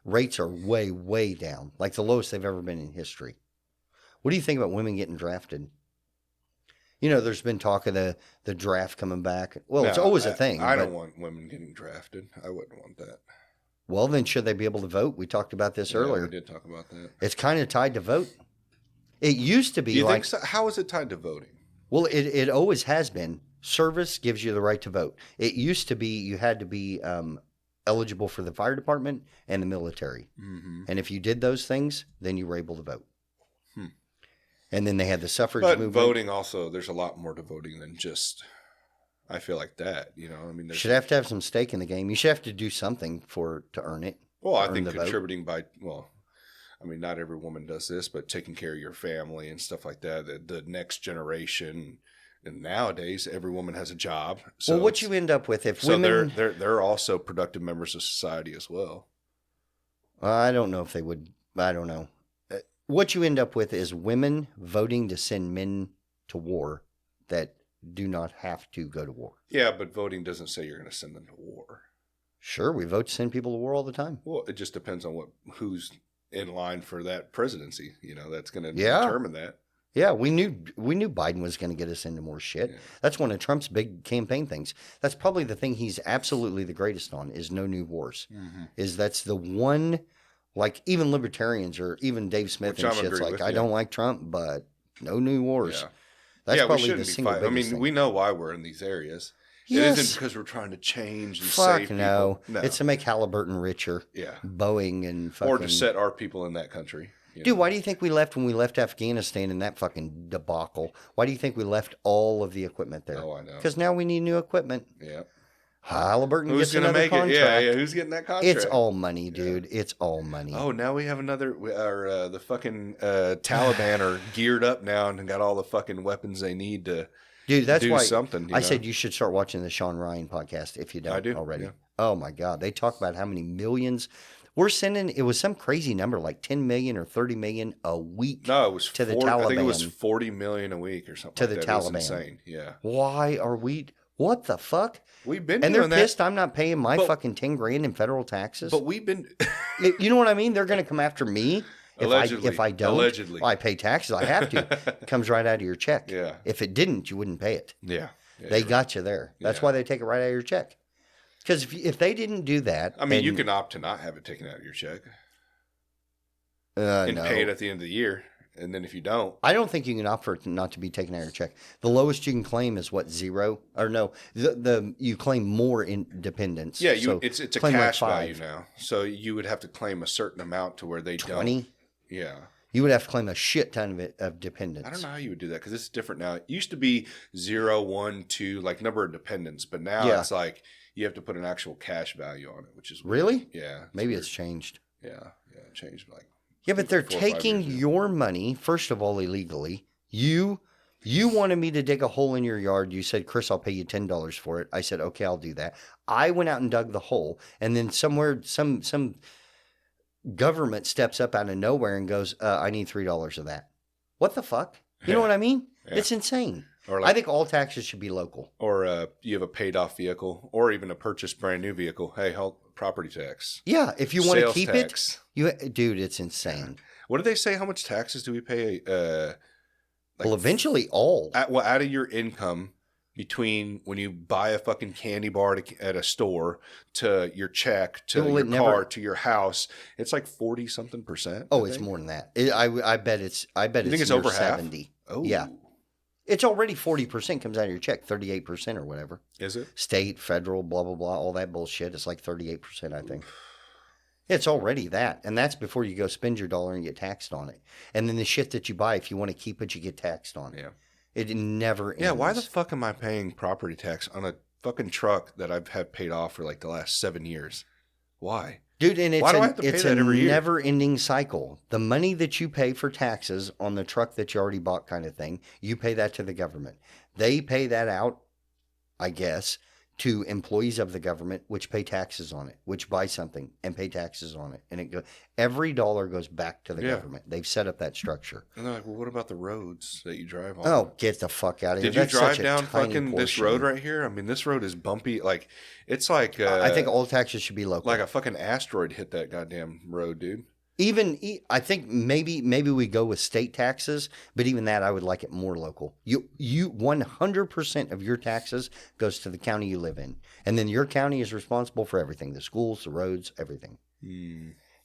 rates are way, way down, like the lowest they've ever been in history. What do you think about women getting drafted? There's been talk of the draft coming back. Well, it's always a thing. I don't want women getting drafted. I wouldn't want that. Well, then should they be able to vote? We talked about this earlier. We did talk about that. It's kind of tied to vote. It used to be you think so? How is it tied to voting? Well, it always has been. Service gives you the right to vote. It used to be you had to be eligible for the fire department and the military. Mm-hmm. And if you did those things, then you were able to vote. And then they had the suffrage movement. But voting also, there's a lot more to voting than just... I feel like that, I mean, you should have to have some stake in the game. You should have to do something to earn it. Well, I think contributing not every woman does this, but taking care of your family and stuff like that, the next generation. And nowadays, every woman has a job. So well, what you end up with if women, they're also productive members of society as well. I don't know if they would. I don't know. What you end up with is women voting to send men to war that do not have to go to war. Yeah, but voting doesn't say you're going to send them to war. Sure, we vote to send people to war all the time. Well, it just depends on who's in line for that presidency. That's going to determine that. Yeah, we knew Biden was going to get us into more shit. Yeah. That's one of Trump's big campaign things. That's probably the thing he's absolutely the greatest on is no new wars. Mm-hmm. That's the one, like even libertarians or even Dave Smith and shit's like, I don't like Trump, but no new wars. Yeah. That's probably the single biggest thing. We know why we're in these areas. Yes. It isn't because we're trying to change and Fuck save no. people. No. It's to make Halliburton richer. Yeah. Boeing and fucking... Or to set our people in that country. Dude, why do you think we left when we left Afghanistan in that fucking debacle? Why do you think we left all of the equipment there? Oh, I know. Because now we need new equipment. Yeah. Halliburton Who's gets going to another make contract. it? Yeah. Who's getting that contract? It's all money, dude. Yeah. It's all money. Oh, now we have another... the fucking Taliban are geared up now and got all the fucking weapons they need to Dude, that's do why something. I said you should start watching the Sean Ryan podcast if you don't already. Yeah. Oh, my God. They talk about how many millions... We're sending, it was some crazy number, like 10 million or 30 million a week. No, it was to the Taliban. I think it was 40 million a week or something. To the Taliban. It was insane. Yeah. Why are we? What the fuck? We've been and doing they're pissed. I'm not paying my fucking 10 grand in federal taxes. But we've been. You know what I mean? They're going to come after me Allegedly. If I don't. Allegedly. Well, I pay taxes. I have to. It comes right out of your check. Yeah. If it didn't, you wouldn't pay it. Yeah. They got you there. That's why they take it right out of your check. Because if they didn't do that, I mean, you can opt to not have it taken out of your check. And pay it at the end of the year. And then if you don't. I don't think you can opt for it not to be taken out of your check. The lowest you can claim is what, 0? Or no, you claim more in dependents. Yeah, so it's a cash value now. So you would have to claim a certain amount to where they 20? don't. Yeah. You would have to claim a shit ton of dependents. I don't know how you would do that because it's different now. It used to be 0, 1, 2, like number of dependents. But now it's like you have to put an actual cash value on it, which is weird. Really? Yeah. Maybe it's changed. Yeah, it changed like. Yeah, but they're taking your money, first of all, illegally. You wanted me to dig a hole in your yard. You said, Chris, I'll pay you $10 for it. I said, okay, I'll do that. I went out and dug the hole. And then somewhere, some government steps up out of nowhere and goes, I need $3 of that. What the fuck? You know what I mean? Yeah. It's insane. Or I think all taxes should be local. Or you have a paid off vehicle or even a purchased brand new vehicle. Hey, property tax. Yeah, if you want to keep tax. Dude, it's insane. What do they say? How much taxes do we pay? Well, eventually all. Out of your income between when you buy a fucking candy bar at a store to your check to your car to your house, it's like 40-something%. Oh, it's more than that. I bet it's. You think it's over 70. Half? Oh, yeah. It's already 40% comes out of your check, 38% or whatever. Is it? State, federal, blah, blah, blah, all that bullshit. It's like 38%, I think. It's already that. And that's before you go spend your dollar and get taxed on it. And then the shit that you buy, if you want to keep it, you get taxed on it. Yeah. It never ends. Yeah, why the fuck am I paying property tax on a fucking truck that I've had paid off for like the last 7 years? Why? Dude, and it's a never-ending cycle. The money that you pay for taxes on the truck that you already bought kind of thing, you pay that to the government. They pay that out, I guess, to employees of the government, which pay taxes on it, which buy something and pay taxes on it. And every dollar goes back to the government. They've set up that structure. And they're like, well, what about the roads that you drive on? Oh, get the fuck out of here. Did you drive down fucking this road right here? I mean, this road is bumpy. Like, it's like... I think all taxes should be local. Like a fucking asteroid hit that goddamn road, dude. I think maybe we go with state taxes, but even that I would like it more local. You 100% of your taxes goes to the county you live in, and then your county is responsible for everything: the schools, the roads, everything.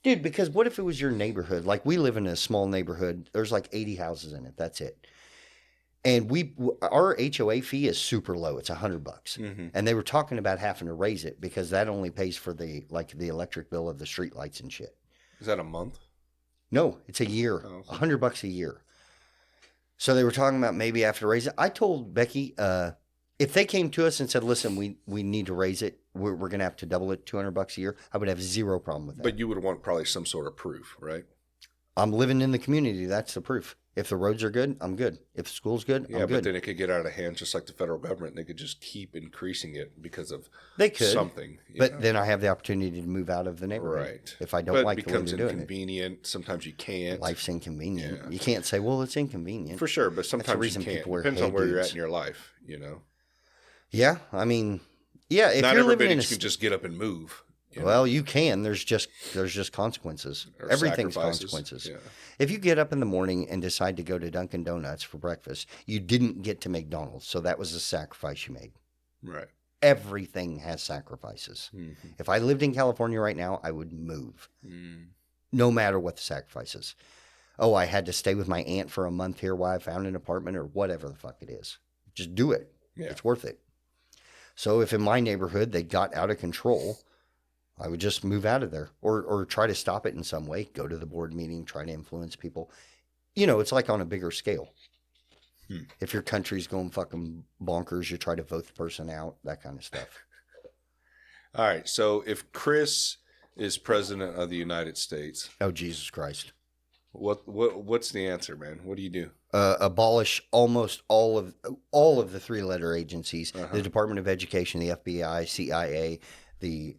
Dude, because what if it was your neighborhood? Like we live in a small neighborhood. There's like 80 houses in it. That's it. And our HOA fee is super low. It's $100, and they were talking about having to raise it because that only pays for the electric bill of the street lights and shit. Is that a month? No, it's a year. Oh, okay. $100 a year. So they were talking about maybe have to raise it. I told Becky, if they came to us and said, "Listen, we need to raise it. We're going to have to double it, $200 a year," I would have zero problem with that. But you would want probably some sort of proof, right? I'm living in the community. That's the proof. If the roads are good, I'm good. If the school's good, I'm good. Yeah, but then it could get out of hand just like the federal government. They could just keep increasing it because of something. But then I have the opportunity to move out of the neighborhood. Right. If I don't like the way they're doing it. It becomes inconvenient. Sometimes you can't. Life's inconvenient. Yeah. You can't say, well, it's inconvenient. For sure, but sometimes you can't. Depends on where you're at in your life, you know? Yeah, I mean, yeah. If not you're living in can just get up and move. Well, you can. There's just consequences. Everything's consequences. Yeah. If you get up in the morning and decide to go to Dunkin' Donuts for breakfast, you didn't get to McDonald's, so that was a sacrifice you made. Right. Everything has sacrifices. Mm-hmm. If I lived in California right now, I would move, no matter what the sacrifice is. Oh, I had to stay with my aunt for a month here while I found an apartment or whatever the fuck it is. Just do it. Yeah. It's worth it. So if in my neighborhood they got out of control, I would just move out of there or try to stop it in some way, go to the board meeting, try to influence people. It's like on a bigger scale. If your country's going fucking bonkers, you try to vote the person out, that kind of stuff. All right. So if Chris is president of the United States, Oh, Jesus Christ. what's the answer, man? What do you do? Abolish almost all of the 3-letter agencies, the Department of Education, the FBI, CIA, the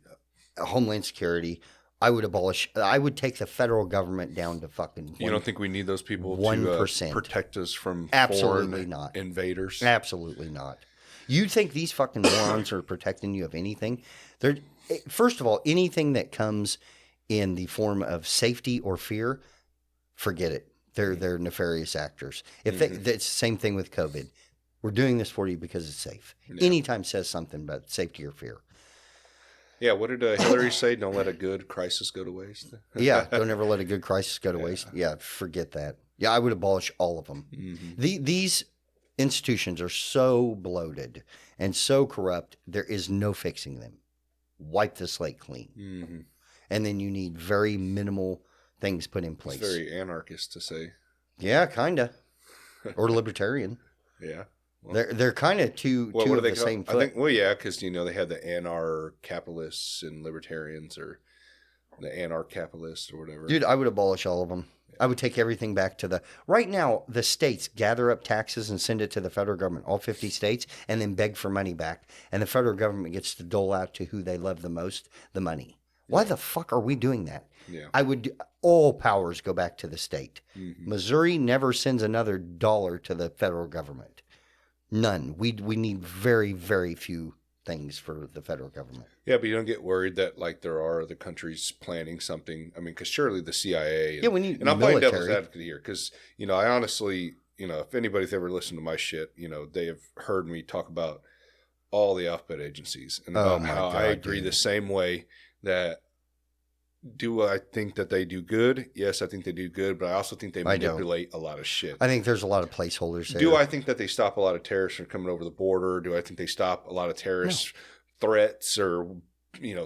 Homeland Security. I would take the federal government down to fucking You don't think we need those people 1%. to protect us from Absolutely foreign not. invaders? Absolutely not. You think these fucking morons are protecting you of anything? First of all, anything that comes in the form of safety or fear, forget it. They're nefarious actors. If it's the same thing with COVID. We're doing this for you because it's safe. Yeah. Anytime says something about safety or fear. Yeah, what did Hillary say? Don't let a good crisis go to waste. Yeah, don't ever let a good crisis go to waste. Yeah, forget that. Yeah, I would abolish all of them. These institutions are so bloated and so corrupt, there is no fixing them. Wipe the slate clean. And then you need very minimal things put in place. It's very anarchist to say. Yeah, kind of. Or libertarian. Yeah. Well, they're kind of two what of do they the call? same foot. I think, yeah, because, they had the anar-capitalists and libertarians, or the anar-capitalists or whatever. Dude, I would abolish all of them. Yeah. I would take everything back to right now, the states gather up taxes and send it to the federal government, all 50 states, and then beg for money back. And the federal government gets to dole out to who they love the most, the money. Why the fuck are we doing that? Yeah. All powers go back to the state. Missouri never sends another dollar to the federal government. None. We need very, very few things for the federal government. Yeah, but you don't get worried that there are other countries planning something. I mean, because surely the CIA. We need and I'm military. playing devil's advocate here because I honestly, if anybody's ever listened to my shit, they have heard me talk about all the alphabet agencies and about how I agree the same way that. Do I think that they do good? Yes, I think they do good, but I also think they manipulate a lot of shit. I think there's a lot of placeholders there. Do I think that they stop a lot of terrorists from coming over the border? Do I think they stop a lot of terrorist threats or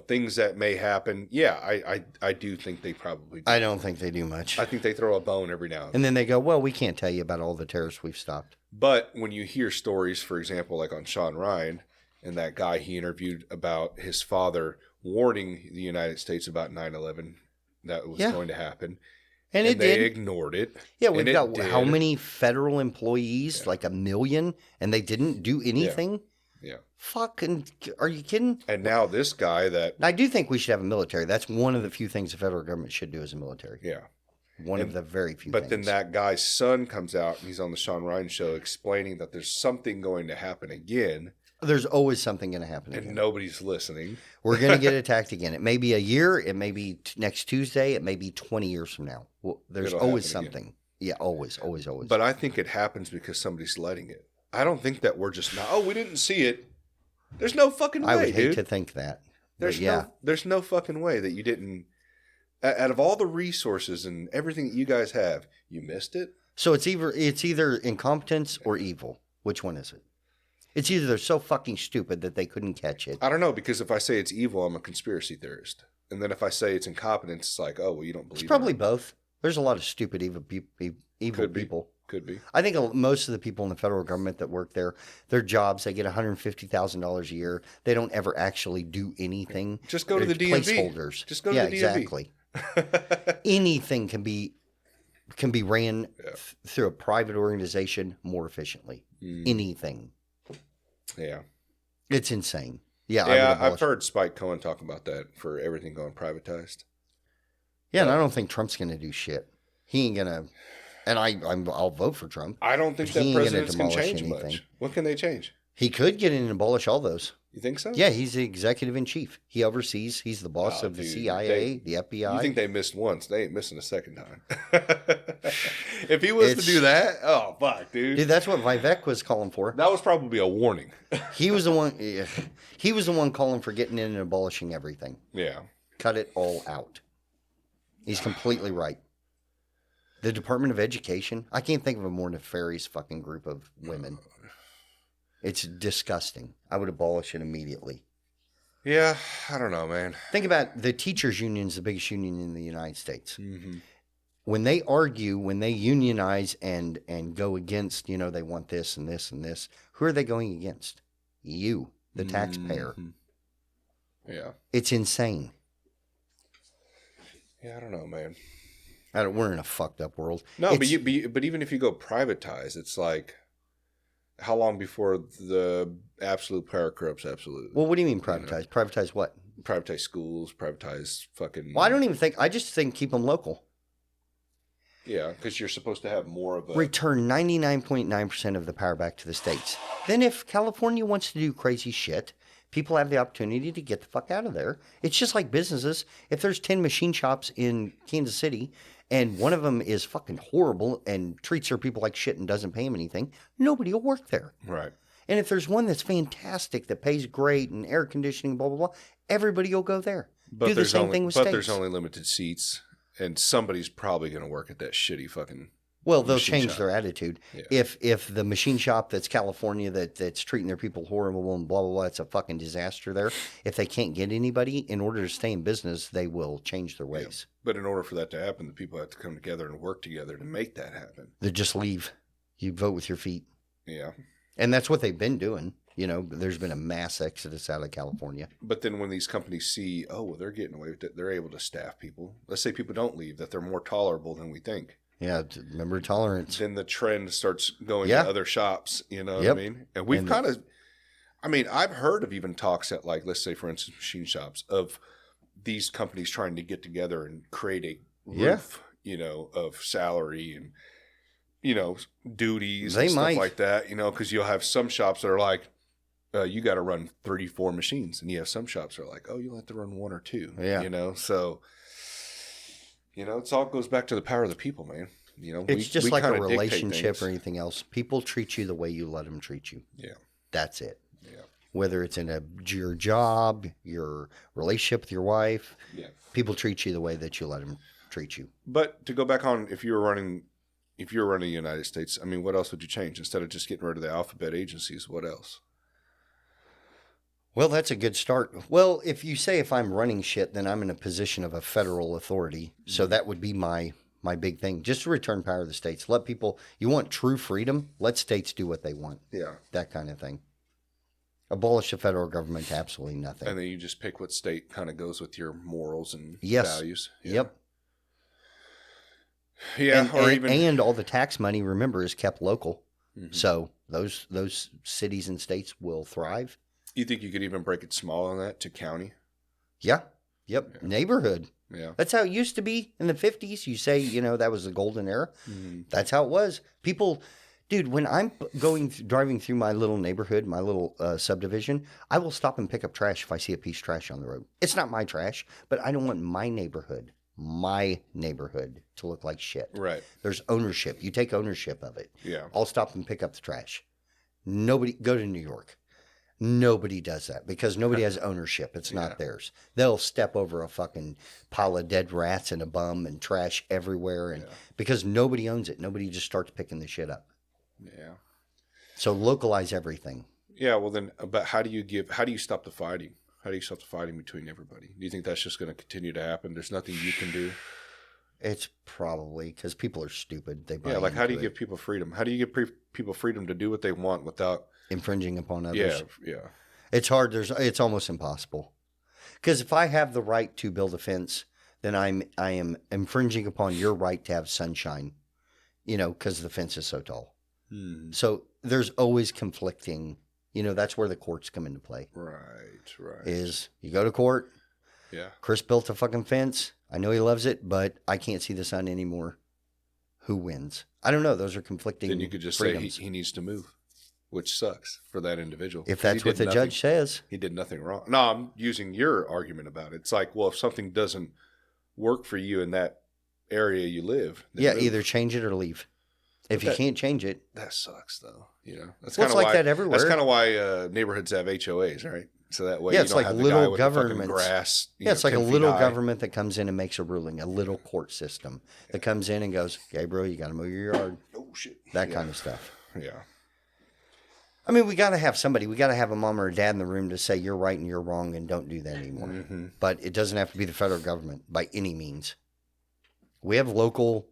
things that may happen? Yeah, I do think they probably do. I don't think they do much. I think they throw a bone every now and then. And then they go, well, we can't tell you about all the terrorists we've stopped. But when you hear stories, for example, like on Sean Ryan and that guy he interviewed about his father warning the United States about 9/11 that was going to happen. And they ignored it. Yeah, we've got how many federal employees? Like 1 million, and they didn't do anything? Yeah. Fucking, are you kidding? And now this guy that... I do think we should have a military. That's one of the few things the federal government should do as a military. Yeah. One of the very few But things. then that guy's son comes out, and he's on the Sean Ryan show explaining that there's something going to happen again. There's always something going to happen and again. nobody's listening. We're going to get attacked again. It may be a year. It may be next Tuesday. It may be 20 years from now. Well, there's always something. Again. Yeah, always. But I think it happens because somebody's letting it. I don't think that we're just not, we didn't see it. There's no fucking way, I would hate dude. to think that. There's no fucking way that you didn't, out of all the resources and everything that you guys have, you missed it? So it's either incompetence or evil. Which one is it? It's either they're so fucking stupid that they couldn't catch it. I don't know, because if I say it's evil, I'm a conspiracy theorist. And then if I say it's incompetence, it's like, oh, well, you don't believe it. It's probably both. There's a lot of stupid, evil people. Could be. I think most of the people in the federal government that work there, their jobs, they get $150,000 a year. They don't ever actually do anything. Just go to the DMV. Placeholders. Just go to the DMV. Exactly. Anything can be ran through a private organization more efficiently. Anything. Yeah. It's insane. Yeah, I've heard Spike Cohen talk about that for everything going privatized. Yeah, and I don't think Trump's going to do shit. He ain't going to, and I'll vote for Trump. I don't think that presidents can change much. What can they change? He could get in and abolish all those. You think so? Yeah, he's the executive in chief. He oversees. He's the boss of the CIA, the FBI. You think they missed once? They ain't missing a second time. If he was to do that, oh fuck, dude. Dude, that's what Vivek was calling for. That was probably a warning. He was the one. He was the one calling for getting in and abolishing everything. Yeah. Cut it all out. He's completely right. The Department of Education. I can't think of a more nefarious fucking group of women. It's disgusting. I would abolish it immediately. Yeah, I don't know, man. Think about the teachers' union is the biggest union in the United States. Mm-hmm. When they argue, when they unionize and go against, they want this and this and this, who are they going against? You, the taxpayer. Mm-hmm. Yeah. It's insane. Yeah, I don't know, man. We're in a fucked up world. No, but even if you go privatize, it's like, how long before the absolute power corrupts absolute? Well, what do you mean privatize? Privatize what? Privatize schools, privatize fucking... Well, I just think keep them local. Yeah, because you're supposed to have more of a... Return 99.9% of the power back to the states. Then if California wants to do crazy shit, people have the opportunity to get the fuck out of there. It's just like businesses. If there's 10 machine shops in Kansas City and one of them is fucking horrible and treats their people like shit and doesn't pay them anything, nobody will work there. Right. And if there's one that's fantastic, that pays great and air conditioning, blah, blah, blah, everybody will go there. Do the same thing with states. But there's only limited seats, and somebody's probably going to work at that shitty fucking... Well, they'll change their attitude. Yeah. If the machine shop that's California that's treating their people horrible and blah, blah, blah, it's a fucking disaster there. If they can't get anybody, in order to stay in business, they will change their ways. Yeah. But in order for that to happen, the people have to come together and work together to make that happen. They just leave. You vote with your feet. Yeah. And that's what they've been doing. There's been a mass exodus out of California. But then when these companies see, oh, well, they're getting away with it, they're able to staff people. Let's say people don't leave, that they're more tolerable than we think. Yeah, remember tolerance. Then the trend starts going to other shops, you know what I mean? And we've I've heard of even talks at, like, let's say, for instance, machine shops, of these companies trying to get together and create a roof, of salary and, duties and stuff like that, because you'll have some shops that are like, you got to run 34 machines. And you have some shops that are like, oh, you'll have to run 1 or 2, so... it all goes back to the power of the people, man. It's just like a relationship or anything else. People treat you the way you let them treat you. Yeah. That's it. Yeah. Whether it's in your job, your relationship with your wife, people treat you the way that you let them treat you. But to go back on, if you were running the United States, I mean, what else would you change? Instead of just getting rid of the alphabet agencies, what else? Well, that's a good start. Well, if I'm running shit, then I'm in a position of a federal authority. So that would be my big thing. Just to return power to the states. Let people, you want true freedom? Let states do what they want. Yeah. That kind of thing. Abolish the federal government to absolutely nothing. And then you just pick what state kind of goes with your morals and values. Yeah. Yep. Yeah. And all the tax money, remember, is kept local. Mm-hmm. So those cities and states will thrive. You think you could even break it small on that to county? Yeah. Yep. Yeah. Neighborhood. Yeah. That's how it used to be in the 50s. You say, that was the golden era. Mm-hmm. That's how it was. People, dude, when I'm driving through my little neighborhood, my little subdivision, I will stop and pick up trash if I see a piece of trash on the road. It's not my trash, but I don't want my neighborhood to look like shit. Right. There's ownership. You take ownership of it. Yeah. I'll stop and pick up the trash. Nobody, go to New York. Nobody does that because nobody has ownership. It's not theirs. They'll step over a fucking pile of dead rats and a bum and trash everywhere. And because nobody owns it, nobody just starts picking the shit up. Yeah. So localize everything. Yeah. Well, then, but how do you stop the fighting? How do you stop the fighting between everybody? Do you think that's just going to continue to happen? There's nothing you can do? It's probably because people are stupid. They buy like how do you give people freedom? How do you give people freedom to do what they want without infringing upon others? Yeah. It's hard. It's almost impossible. Because if I have the right to build a fence, then I am infringing upon your right to have sunshine, because the fence is so tall. So there's always conflicting, that's where the courts come into play. Right. Is you go to court. Yeah. Chris built a fucking fence. I know he loves it, but I can't see the sun anymore. Who wins? I don't know. Those are conflicting. Then you could just freedoms. say he needs to move, which sucks for that individual. If that's what the judge says. He did nothing wrong. No, I'm using your argument about it. It's like, well, if something doesn't work for you in that area you live. Then move. Either change it or leave. If you can't change it. That sucks, though. That's it's like that everywhere. That's kind of why neighborhoods have HOAs, right? So that way, it's like have little government. Grass. It's like a little government that comes in and makes a ruling. A little court system that comes in and goes, "Okay, bro, you got to mow your yard." Oh shit! That kind of stuff. Yeah. I mean, we got to have somebody. We got to have a mom or a dad in the room to say you're right and you're wrong and don't do that anymore. Mm-hmm. But it doesn't have to be the federal government by any means. We have local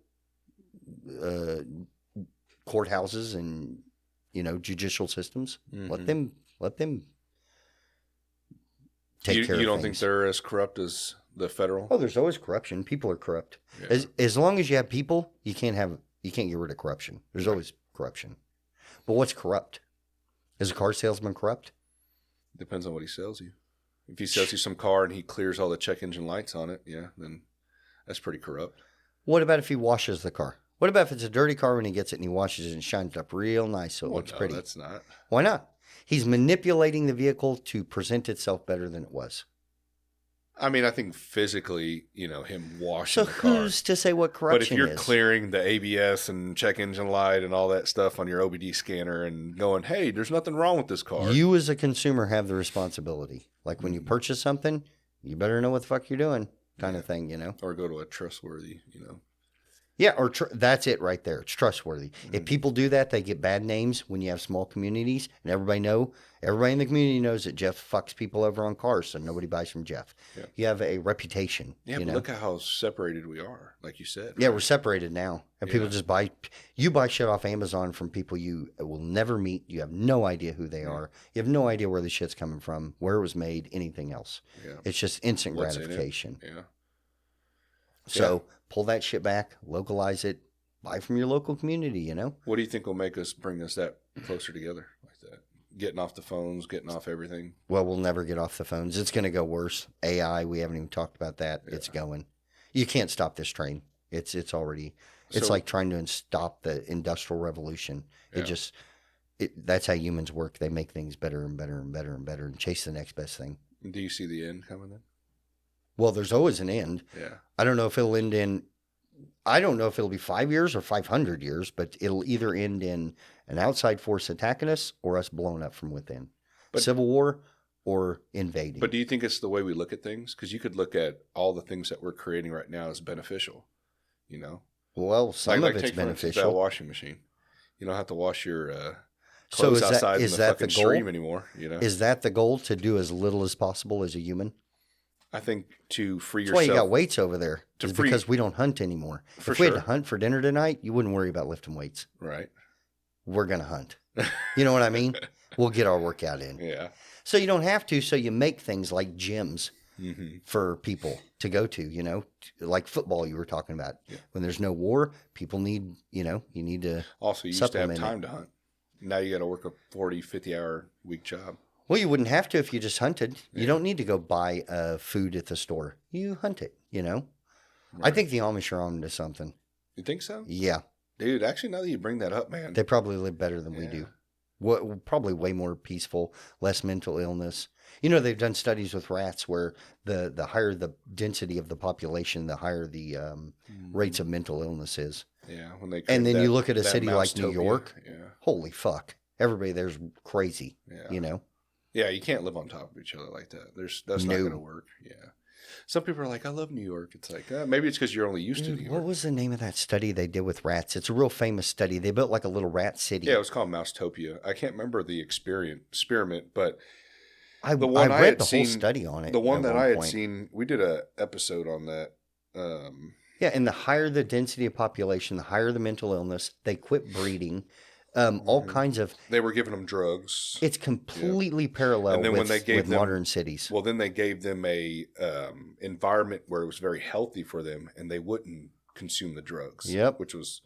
courthouses and judicial systems. Mm-hmm. Let them take care of You don't things. think they're as corrupt as the federal? Oh, there's always corruption. People are corrupt. Yeah. As long as you have people, you can't get rid of corruption. There's always corruption. But what's corrupt? Is a car salesman corrupt? Depends on what he sells you. If he sells you some car and he clears all the check engine lights on it, yeah, then that's pretty corrupt. What about if he washes the car? What about if it's a dirty car when he gets it and he washes it and shines it up real nice so it looks pretty? That's not. Why not? He's manipulating the vehicle to present itself better than it was. I mean, I think physically, him washing So the car. who's to say what corruption But if you're is? clearing the ABS and check engine light and all that stuff on your OBD scanner and going, hey, there's nothing wrong with this car. You as a consumer have the responsibility. Like when you purchase something, you better know what the fuck you're doing kind of thing, Or go to a trustworthy, Yeah, or that's it right there. It's trustworthy. If people do that, they get bad names when you have small communities, and everybody in the community knows that Jeff fucks people over on cars, so nobody buys from Jeff. Yeah. You have a reputation. Yeah, but look at how separated we are, like you said. Yeah, right? we're separated now, and people just buy shit off Amazon from people you will never meet. You have no idea who they are. You have no idea where the shit's coming from, where it was made, anything else. Yeah. It's just instant What's in it? gratification. Yeah. So pull that shit back, localize it, buy from your local community, What do you think will make us bring us that closer together like that? Getting off the phones, getting off everything. Well, we'll never get off the phones. It's going to go worse. AI, we haven't even talked about that. Yeah. It's going. You can't stop this train. It's already. It's like trying to stop the industrial revolution. That's how humans work. They make things better and better and better and better and chase the next best thing. Do you see the end coming then? Well, there's always an end. Yeah. I don't know if it'll end in. I don't know if it'll be 5 years or 500 years, but it'll either end in an outside force attacking us or us blowing up from within. Civil war or invading. But do you think it's the way we look at things? Because you could look at all the things that we're creating right now as beneficial, Well, some of it's take, for instance, beneficial. that washing machine. You don't have to wash your clothes outside in the fucking stream anymore. Is that the goal, to do as little as possible as a human? I think to free That's yourself. why you got weights over there. Because we don't hunt anymore. If we had to hunt for dinner tonight, you wouldn't worry about lifting weights. Right. We're going to hunt. You know what I mean? We'll get our workout in. Yeah. So you don't have to. So you make things like gyms for people to go to, like football you were talking about. Yeah. When there's no war, people need, you need to Also, you used to have time to hunt. Now you got to work a 40, 50-hour week job. Well, you wouldn't have to if you just hunted. Yeah. You don't need to go buy food at the store. You hunt it, Right. I think the Amish are on to something. You think so? Yeah. Dude, actually, now that you bring that up, man. They probably live better than we do. Probably way more peaceful, less mental illness. They've done studies with rats where the higher the density of the population, the higher the rates of mental illness is. Yeah. And then you look at a city like New York. Yeah. Holy fuck. Everybody there's crazy, Yeah, you can't live on top of each other like that. That's not going to work. Yeah. Some people are like, I love New York. It's like, maybe it's because you're only used to New York. What was the name of that study they did with rats? It's a real famous study. They built like a little rat city. Yeah, it was called Mousetopia. I can't remember the experiment, but I read the whole study on it. The one that I had seen, we did an episode on that. Yeah, and the higher the density of population, the higher the mental illness. They quit breeding. All kinds of. They were giving them drugs. It's completely parallel with modern cities. Well, then they gave them a environment where it was very healthy for them, and they wouldn't consume the drugs. Yep. Which was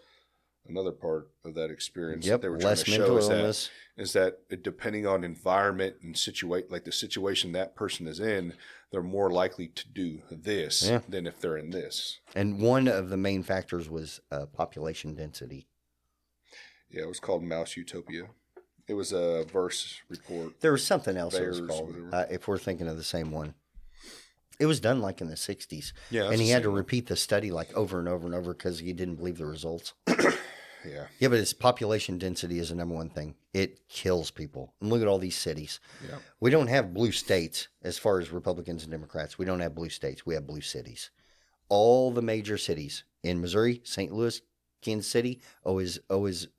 another part of that experience. Yep. That they were trying Less to mental show illness. Is that depending on environment and the situation that person is in, they're more likely to do this than if they're in this. And one of the main factors was population density. Yeah, it was called Mouse Utopia. It was a verse report. There was something else it was called, if we're thinking of the same one. It was done like in the 60s. Yeah, and he had to repeat the study like over and over and over because he didn't believe the results. Yeah. Yeah, but its population density is the number one thing. It kills people. And look at all these cities. Yeah. We don't have blue states as far as Republicans and Democrats. We don't have blue states. We have blue cities. All the major cities in Missouri, St. Louis, Kansas City, always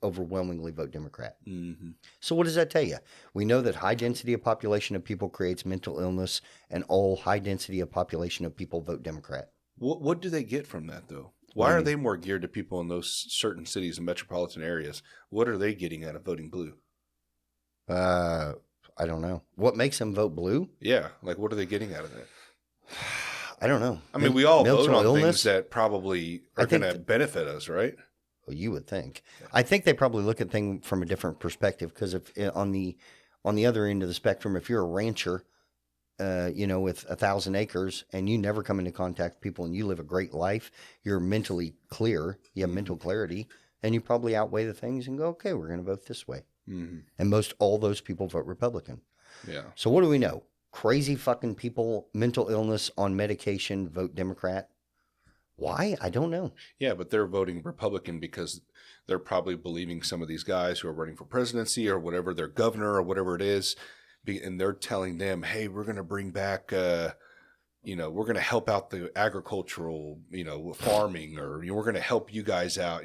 overwhelmingly vote Democrat. Mm-hmm. So what does that tell you? We know that high density of population of people creates mental illness, and all high density of population of people vote Democrat. What do they get from that, though? Why are they more geared to people in those certain cities and metropolitan areas? What are they getting out of voting blue? I don't know. What makes them vote blue? Yeah, like what are they getting out of that? I don't know. I mean, we all vote Mental on illness? things that probably are going to benefit us, right? Well, you would think. I think they probably look at things from a different perspective, because if on the other end of the spectrum, if you're a rancher, with 1,000 acres and you never come into contact with people and you live a great life, you're mentally clear, you have mental clarity, and you probably outweigh the things and go, okay, we're going to vote this way. Mm-hmm. And all those people vote Republican. Yeah. So what do we know? Crazy fucking people, mental illness, on medication, vote Democrat. Why? I don't know. Yeah, but they're voting Republican because they're probably believing some of these guys who are running for presidency or whatever, their governor or whatever it is, and they're telling them, hey, we're going to bring back, we're going to help out the agricultural, farming, or we're going to help you guys out.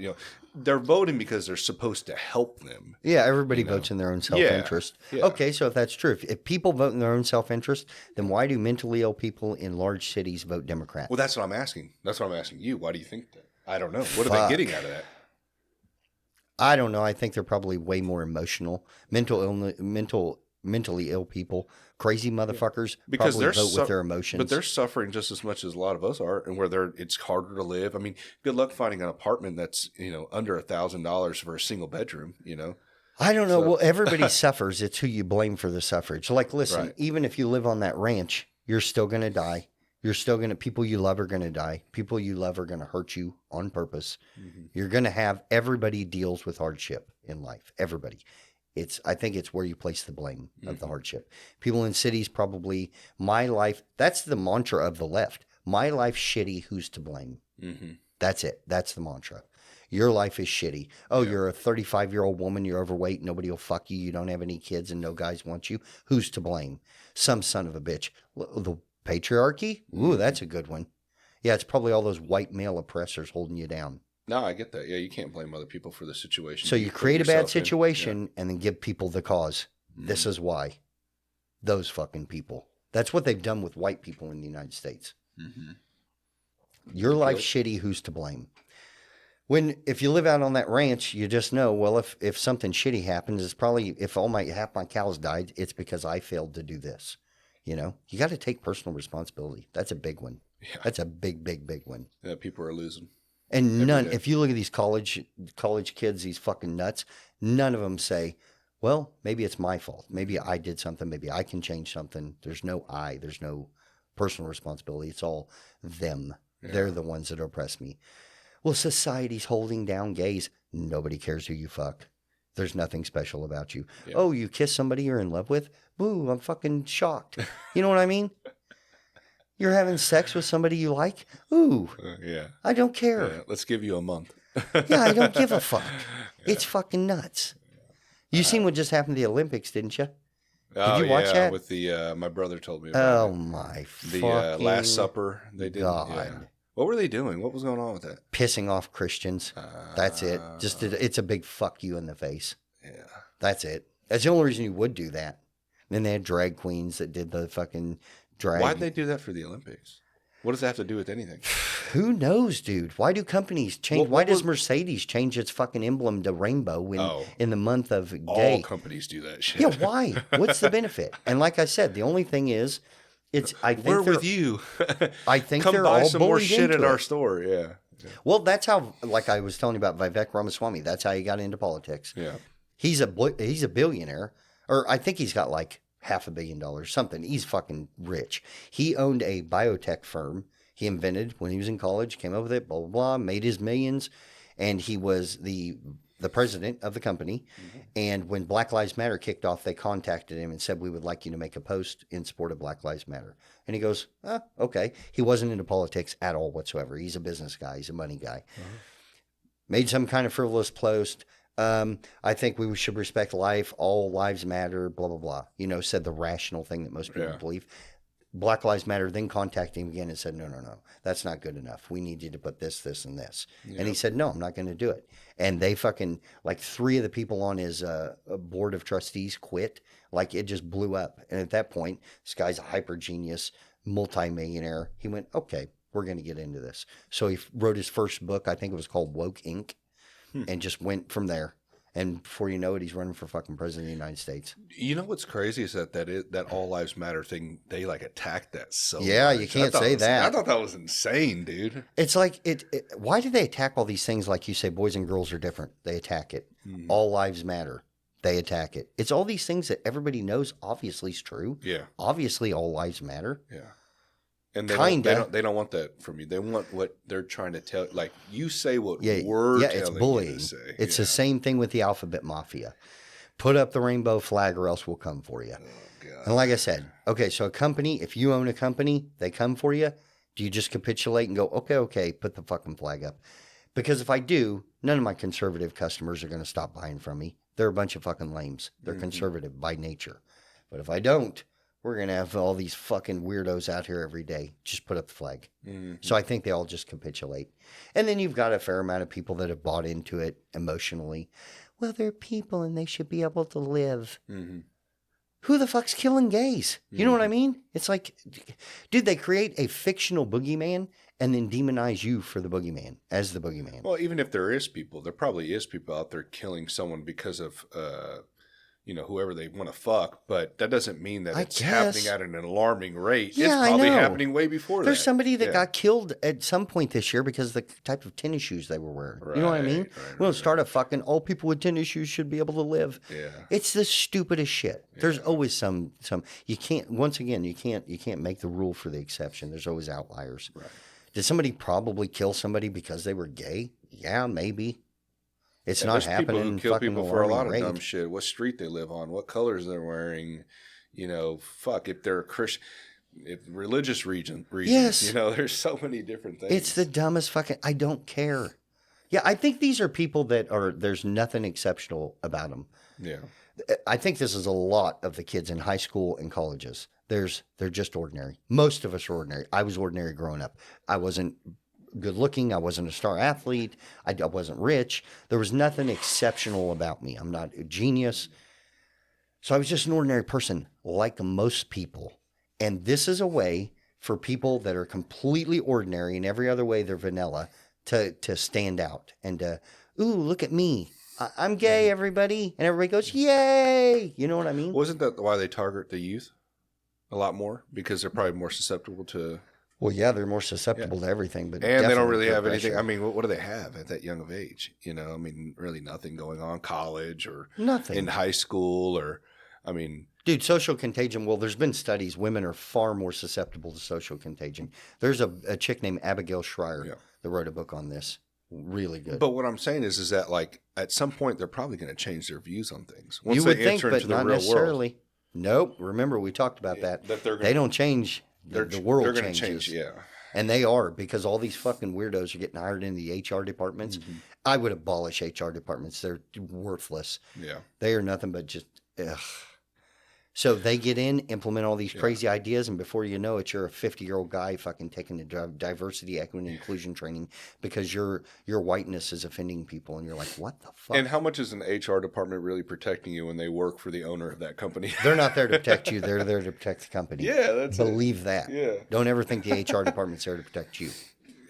They're voting because they're supposed to help them. Yeah, everybody votes in their own self-interest. Yeah. Okay, so if that's true, if people vote in their own self-interest, then why do mentally ill people in large cities vote Democrat? Well, that's what I'm asking. That's what I'm asking you. Why do you think that? I don't know. What are they getting out of that? I don't know. I think they're probably way more emotional. Mentally ill people, crazy motherfuckers, because probably they're vote with their emotions. But they're suffering just as much as a lot of us are, and where it's harder to live. I mean, good luck finding an apartment that's under $1,000 for a single bedroom. I don't know. Well, everybody suffers. It's who you blame for the suffrage. Like, listen, Right. even if you live on that ranch, you're still going to die. You're still going to, people you love are going to die. People you love are going to hurt you on purpose. Mm-hmm. You're going to have, everybody deals with hardship in life. Everybody. I think it's where you place the blame of the hardship. People in cities probably, my life, that's the mantra of the left. My life's shitty, who's to blame? Mm-hmm. That's it. That's the mantra. Your life is shitty. Oh, you're a 35-year-old woman. You're overweight. Nobody will fuck you. You don't have any kids and no guys want you. Who's to blame? Some son of a bitch. The patriarchy? Ooh, that's a good one. Yeah, it's probably all those white male oppressors holding you down. No, I get that. Yeah, you can't blame other people for the situation. So you create a bad situation and then give people the cause. Mm-hmm. This is why. Those fucking people. That's what they've done with white people in the United States. Mm-hmm. Your life's shitty, who's to blame? If you live out on that ranch, you just know, well, if something shitty happens, it's probably, if half my cows died, it's because I failed to do this. You got to take personal responsibility. That's a big one. Yeah. That's a big, big, big one. Yeah, people are losing. And if you look at these college kids, these fucking nuts, none of them say, well, maybe it's my fault. Maybe I did something. Maybe I can change something. There's no there's no personal responsibility. It's all them. Yeah. They're the ones that oppress me. Well, society's holding down gays. Nobody cares who you fuck. There's nothing special about you. Yeah. Oh, you kiss somebody you're in love with? Boo, I'm fucking shocked. You know what I mean? You're having sex with somebody you like? Ooh. Yeah. I don't care. Yeah, let's give you a month. Yeah, I don't give a fuck. Yeah. It's fucking nuts. You seen what just happened to the Olympics, didn't you? Did you watch that? With the my brother told me about it. Oh my the Last Supper they did. God. Yeah. What were they doing? What was going on with that? Pissing off Christians. That's it. It's a big fuck you in the face. Yeah. That's it. That's the only reason you would do that. Then they had drag queens that did the fucking drag. Why'd they do that for the Olympics? What does that have to do with anything? Who knows, dude? Why do companies change? Why does Mercedes change its fucking emblem to rainbow in the month of gay? All companies do that shit. Yeah, why? What's the benefit? And like I said, the only thing is, we're with you. I think come they're buy all some more shit at our store. Yeah. Well, that's how, like I was telling you about Vivek Ramaswamy, that's how he got into politics. Yeah. He's a billionaire, or I think he's got like $500 million, something. He's fucking rich. He owned a biotech firm. He invented when he was in college, came up with it, blah, blah, blah, made his millions. And he was the president of the company. Mm-hmm. And when Black Lives Matter kicked off, they contacted him and said, we would like you to make a post in support of Black Lives Matter. And he goes, okay. He wasn't into politics at all whatsoever. He's a business guy. He's a money guy. Mm-hmm. Made some kind of frivolous post. I think we should respect life. All lives matter, blah, blah, blah. Said the rational thing that most people believe. Black Lives Matter then contacted him again and said, no, that's not good enough. We need you to put this, this, and this. And he said, no, I'm not going to do it. And they fucking, like 3 of the people on his board of trustees quit. Like it just blew up. And at that point, this guy's a hyper genius, multimillionaire. He went, okay, we're going to get into this. So he wrote his first book. I think it was called Woke Inc. And just went from there. And before you know it, he's running for fucking president of the United States. You know what's crazy is that All Lives Matter thing, they like attacked that so Yeah, much. you can't say that. I thought that was insane, dude. It's like, why do they attack all these things like you say boys and girls are different? They attack it. All lives matter. They attack it. It's all these things that everybody knows obviously is true. Yeah. Obviously all lives matter. Yeah. And they don't want that from you. They want what they're trying to tell. Like you say what we're telling it's bullying. You to say. It's the same thing with the alphabet mafia. Put up the rainbow flag or else we'll come for you. Oh, God. And like I said, okay, so a company, if you own a company, they come for you. Do you just capitulate and go, okay, put the fucking flag up? Because if I do, none of my conservative customers are going to stop buying from me. They're a bunch of fucking lames. They're conservative by nature. But if I don't, we're going to have all these fucking weirdos out here every day. Just put up the flag. So I think they all just capitulate. And then you've got a fair amount of people that have bought into it emotionally. Well, they're people and they should be able to live. Who the fuck's killing gays? You know what I mean? It's like, dude, they create a fictional boogeyman and then demonize you for the boogeyman, as the boogeyman. Well, even if there probably is people out there killing someone because of, whoever they want to fuck, but that doesn't mean that it's happening at an alarming rate. Yeah, it's probably I know. happening way before There's somebody that got killed at some point this year because of the type of tennis shoes they were wearing. You know what I mean? We don't start a fucking, all people with tennis shoes should be able to live. Yeah. It's the stupidest shit. There's always some, you can't, once again, you can't make the rule for the exception. There's always outliers. Right. Did somebody probably kill somebody because they were gay? Yeah, maybe. It's not happening. People who kill people for a lot of rate. dumb shit. What street they live on, what colors they're wearing, if they're a Christian, if religious reasons. Yes. There's so many different things. It's the dumbest fucking, I don't care. Yeah, I think these are people that are, there's nothing exceptional about them. Yeah. I think this is a lot of the kids in high school and colleges. They're just ordinary. Most of us are ordinary. I was ordinary growing up. I wasn't good looking. I wasn't a star athlete. I wasn't rich. There was nothing exceptional about me. I'm not a genius. So I was just an ordinary person like most people. And this is a way for people that are completely ordinary in every other way they're vanilla to stand out and to, ooh, look at me. I'm gay, everybody. And everybody goes, yay. You know what I mean? Wasn't that why they target the youth a lot more? Because they're probably more susceptible to... Well, yeah, they're more susceptible to everything, but and they don't really have anything. I mean, what do they have at that young of age? Really nothing going on, college or nothing in high school, dude, social contagion. Well, there's been studies. Women are far more susceptible to social contagion. There's a chick named Abigail Schreier that wrote a book on this. Really good. But what I'm saying is that like at some point they're probably going to change their views on things. Once you would think, but not necessarily. Nope. Remember, we talked about that. They don't change. The world they're gonna changes. Change, yeah. And they are, because all these fucking weirdos are getting hired into the HR departments. I would abolish HR departments. They're worthless. Yeah. They are nothing but just, ugh. So they get in, implement all these crazy ideas, and before you know it, you're a 50-year-old guy fucking taking the diversity, equity, and inclusion training because your whiteness is offending people, and you're like, what the fuck? And how much is an HR department really protecting you when they work for the owner of that company? They're not there to protect you. They're there to protect the company. Yeah, that's Believe that. Yeah. Don't ever think the HR department's there to protect you.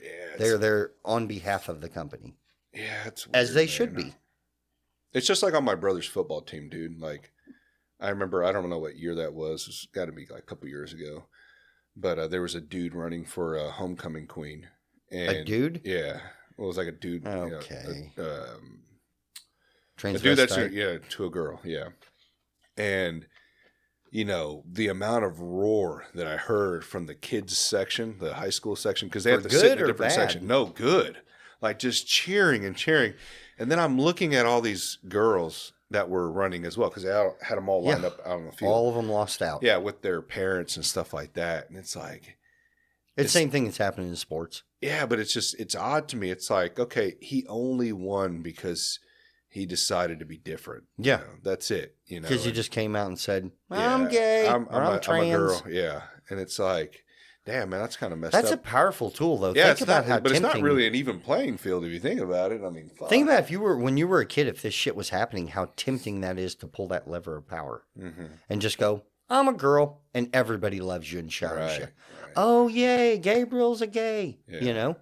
Yeah. They're there on behalf of the company. Yeah, it's weird, as they should be. It's just like on my brother's football team, dude. Like, I remember, I don't know what year that was. It's got to be like a couple years ago. But there was a dude running for homecoming queen. And, a dude? Yeah. Well, it was like a dude. Okay. A dude that's to a girl. Yeah. And, the amount of roar that I heard from the kids section, the high school section, because they have to sit in a different section. No, good. Like just cheering and cheering. And then I'm looking at all these girls that were running as well, because they had them all lined up out on the field. All of them lost out. Yeah, with their parents and stuff like that. And it's like... It's the same thing that's happening in sports. Yeah, but it's odd to me. It's like, okay, he only won because he decided to be different. Yeah. That's it. Because you just came out and said, I'm gay, I'm trans. I'm a girl. Yeah. And it's like, damn, man, that's kind of messed That's up. a powerful tool, though. Yeah, Think about how but tempting. it's not really an even playing field if you think about it. I mean, fuck. Think about when you were a kid, if this shit was happening, how tempting that is to pull that lever of power and just go, I'm a girl, and everybody loves you and showers you. Right. Oh, yay, Gabriel's a gay, you know?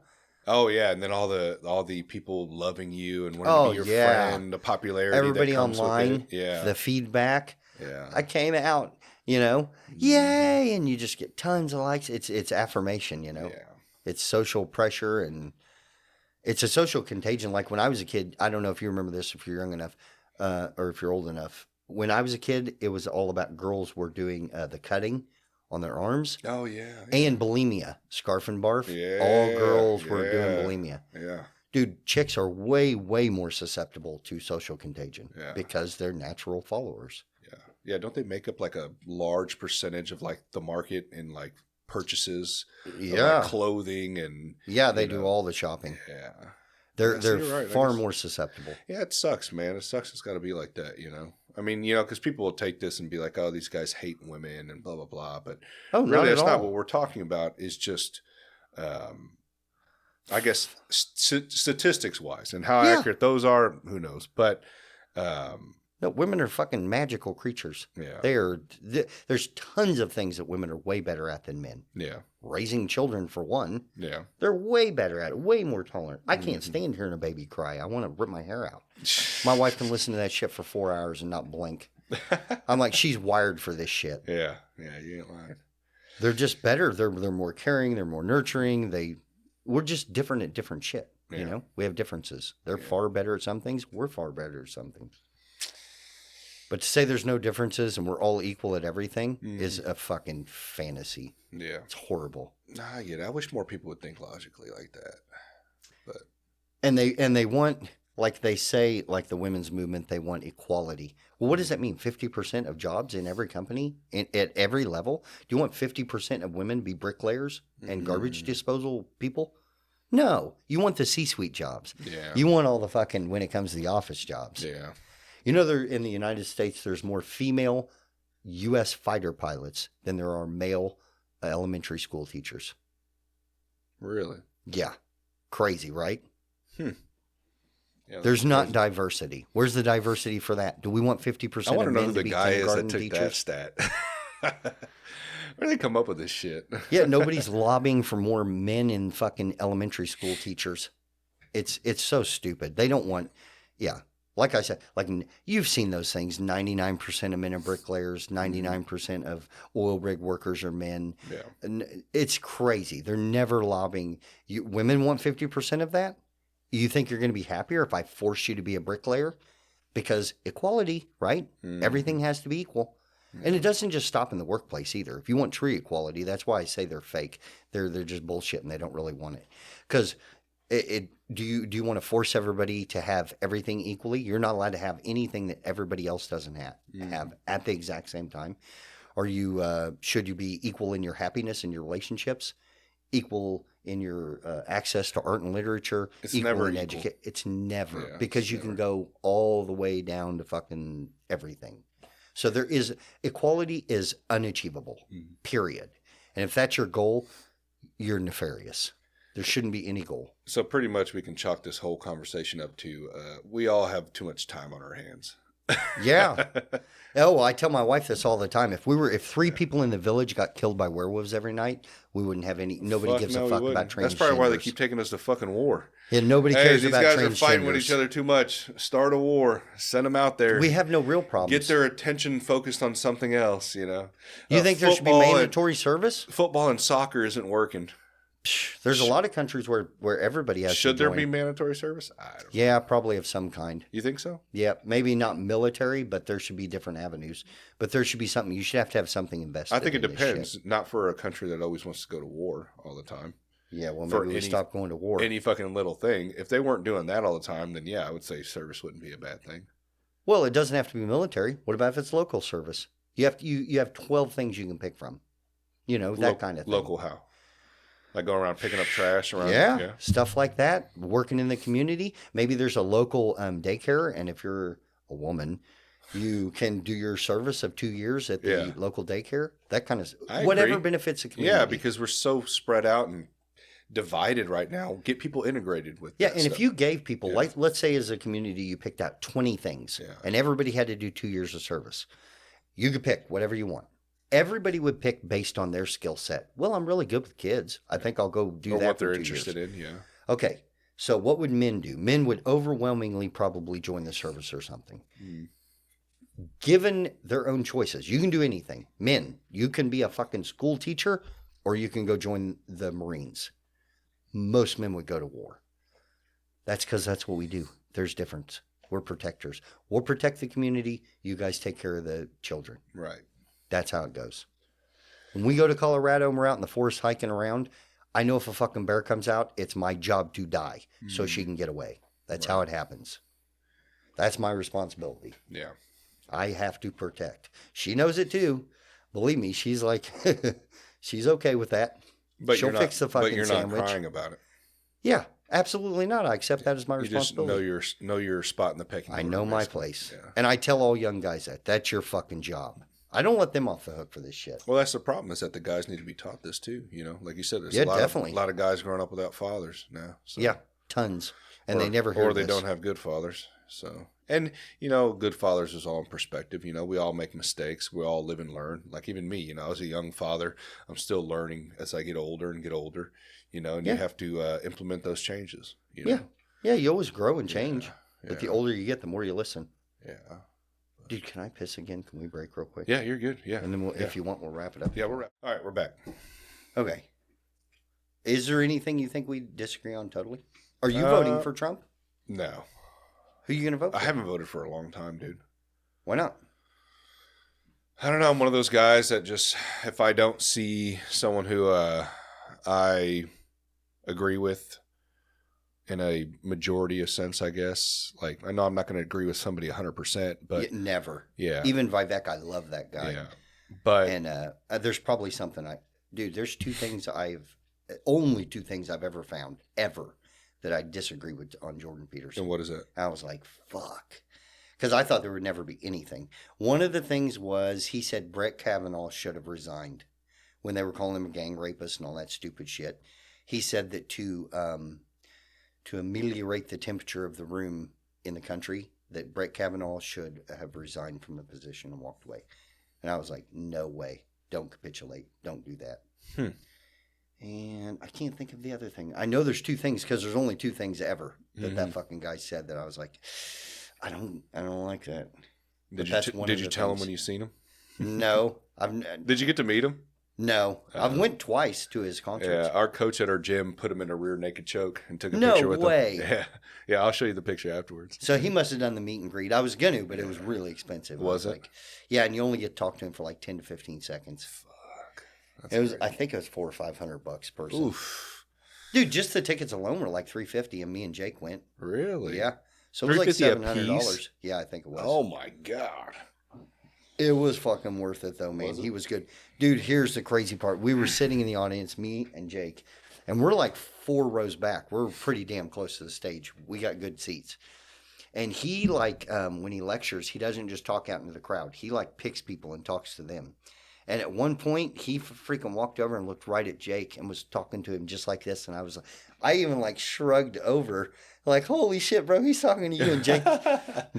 Oh yeah, and then all the people loving you and wanting to be your friend, the popularity, everybody that comes online, with it. the feedback. Yeah, I came out, you know, yay, and you just get tons of likes. It's affirmation, you know. Yeah. It's social pressure, and it's a social contagion. Like when I was a kid, I don't know if you remember this, if you're young enough, or if you're old enough. When I was a kid, it was all about girls were doing the cutting on their arms. Oh yeah. And bulimia, scarf and barf. Yeah. All girls were doing bulimia. Yeah. Dude, chicks are way, way more susceptible to social contagion because they're natural followers. Yeah. Yeah. Don't they make up like a large percentage of like the market in like purchases? Yeah. Of, like, clothing and. Yeah, they do all the shopping. Yeah. They're right. far more susceptible. Yeah, it sucks, man. It sucks. It's got to be like that, you know? I mean, you know, because people will take this and be like, oh, these guys hate women and blah, blah, blah. But really, that's not what we're talking about. Is just, I guess, statistics wise and how accurate those are, who knows? But, no, women are fucking magical creatures. Yeah. There's tons of things that women are way better at than men. Yeah. Raising children, for one. Yeah. They're way better at it, way more tolerant. I can't stand hearing a baby cry. I want to rip my hair out. My wife can listen to that shit for 4 hours and not blink. I'm like, she's wired for this shit. Yeah. Yeah, you ain't lying. They're just better. They're more caring. They're more nurturing. We're just different at different shit. You know, we have differences. They're far better at some things. We're far better at some things. But to say there's no differences and we're all equal at everything is a fucking fantasy. Yeah. It's horrible. Nah, yeah. I wish more people would think logically like that. But and they want, like they say, like the women's movement, they want equality. Well, what does that mean? 50% of jobs in every company at every level? Do you want 50% of women to be bricklayers and garbage disposal people? No. You want the C-suite jobs. Yeah. You want all the fucking, when it comes to the office jobs. Yeah. You know, in the United States, there's more female U.S. fighter pilots than there are male elementary school teachers. Really? Yeah. Crazy, right? Yeah, there's not diversity. Where's the diversity for that? Do we want 50% I want of to know men who to the be guy is that kindergarten took teachers? that stat. Where do they come up with this shit? Yeah, nobody's lobbying for more men in fucking elementary school teachers. It's so stupid. They don't want, like I said, like you've seen those things. 99% of men are bricklayers. 99% of oil rig workers are men. Yeah. And it's crazy. They're never lobbying. Women want 50% of that? You think you're going to be happier if I force you to be a bricklayer? Because equality, right? Everything has to be equal. And it doesn't just stop in the workplace either. If you want true equality, that's why I say they're fake. They're just bullshit and they don't really want it. Because do you want to force everybody to have everything equally? You're not allowed to have anything that everybody else doesn't have at the exact same time. Should you be equal in your happiness and your relationships? Equal in your access to art and literature? It's equal never in equal. education? It's never. Yeah, because you can go all the way down to fucking everything. So equality is unachievable, period. And if that's your goal, you're nefarious. There shouldn't be any goal. So pretty much we can chalk this whole conversation up to we all have too much time on our hands. Yeah. Oh, I tell my wife this all the time. If 3 people in the village got killed by werewolves every night, we wouldn't have any. Nobody gives a fuck about transgenders. That's probably why they keep taking us to fucking war. Yeah, nobody cares about transgenders. These guys are fighting with each other too much. Start a war. Send them out there. We have no real problems. Get their attention focused on something else. You know. You think there should be mandatory service? Football and soccer isn't working. There's a lot of countries where everybody has. Should there be mandatory service? I don't know. Yeah, probably of some kind. You think so? Yeah, maybe not military, but there should be different avenues. But there should be something. You should have to have something invested. I think it depends. Not for a country that always wants to go to war all the time. Yeah, well, maybe we stop going to war. Any fucking little thing. If they weren't doing that all the time, then yeah, I would say service wouldn't be a bad thing. Well, it doesn't have to be military. What about if it's local service? You have 12 things you can pick from. You know, that kind of thing. Local how? Like going around picking up trash around? Yeah, stuff like that. Working in the community. Maybe there's a local daycare, and if you're a woman, You can do your service of 2 years at the local daycare. That kind of I whatever agree. benefits the community. Yeah, because we're so spread out and divided right now. Get people integrated with Yeah, that and stuff. if you gave people, like, let's say as a community, you picked out 20 things, and everybody had to do 2 years of service. You could pick whatever you want. Everybody would pick based on their skill set. Well, I'm really good with kids. I think I'll go do or that what for they're 2 interested years. in. Yeah. Okay, so what would men do? Men would overwhelmingly probably join the service or something. Given their own choices, you can do anything. Men, you can be a fucking school teacher, or you can go join the Marines. Most men would go to war. That's because that's what we do. There's difference. We're protectors. We'll protect the community. You guys take care of the children. Right. That's how it goes. When we go to Colorado and we're out in the forest hiking around, I know if a fucking bear comes out, it's my job to die so she can get away. That's how it happens. That's my responsibility. Yeah. I have to protect. She knows it too. Believe me, she's like, she's okay with that. But she'll fix the fucking sandwich. But you're not crying about it. Yeah, absolutely not. I accept that as my responsibility. You just know your spot in the pecking order. I know my place. Yeah. And I tell all young guys that. That's your fucking job. I don't let them off the hook for this shit. Well, that's the problem, is that the guys need to be taught this too. You know, like you said, there's definitely. A lot of guys growing up without fathers now. So. Yeah, tons. And they never hear Or they this. don't have good fathers. So, and, you know, good fathers is all in perspective. You know, we all make mistakes. We all live and learn. Like even me, you know, as a young father, I'm still learning as I get older, you know, and you have to implement those changes. You know? Yeah, you always grow and change. But the older you get, the more you listen. Yeah. Dude, can I piss again? Can we break real quick? Yeah, you're good. Yeah. And then if you want, we'll wrap it up. Yeah, all right, we're back. Okay. Is there anything you think we disagree on totally? Are you voting for Trump? No. Who are you going to vote for? I haven't voted for a long time, dude. Why not? I don't know. I'm one of those guys that just, if I don't see someone who I agree with in a majority of sense, I guess. Like, I know I'm not going to agree with somebody 100%, but. Never. Yeah. Even Vivek, I love that guy. Yeah. But. And there's probably something there's only two things I've ever found, that I disagree with on Jordan Peterson. And what is it? I was like, fuck. Because I thought there would never be anything. One of the things was he said Brett Kavanaugh should have resigned when they were calling him a gang rapist and all that stupid shit. He said that to ameliorate the temperature of the room in the country, that Brett Kavanaugh should have resigned from the position and walked away. And I was like, no way. Don't capitulate. Don't do that. And I can't think of the other thing. I know there's two things because there's only two things ever that fucking guy said that I was like, I don't like that. Did you tell him when you seen him? No. Did you get to meet him? No. I went twice to his concerts. Yeah, our coach at our gym put him in a rear naked choke and took a picture with him. No way. Yeah. Yeah, I'll show you the picture afterwards. So he must have done the meet and greet. I was going to, but it was really expensive. Was it? Like, yeah, and you only get to talk to him for like 10 to 15 seconds. Fuck. I think it was $400 or $500 per person. Oof. Dude, just the tickets alone were like $350, and me and Jake went. Really? Yeah. So it was like $350 a $700. piece? Yeah, I think it was. Oh my God. It was fucking worth it though, man. He was good. Dude, here's the crazy part. We were sitting in the audience, me and Jake, and we're like 4 rows back. We're pretty damn close to the stage. We got good seats. And he when he lectures, he doesn't just talk out into the crowd. He picks people and talks to them. And at one point, he freaking walked over and looked right at Jake and was talking to him just like this. And I even shrugged over, like, holy shit, bro, he's talking to you. And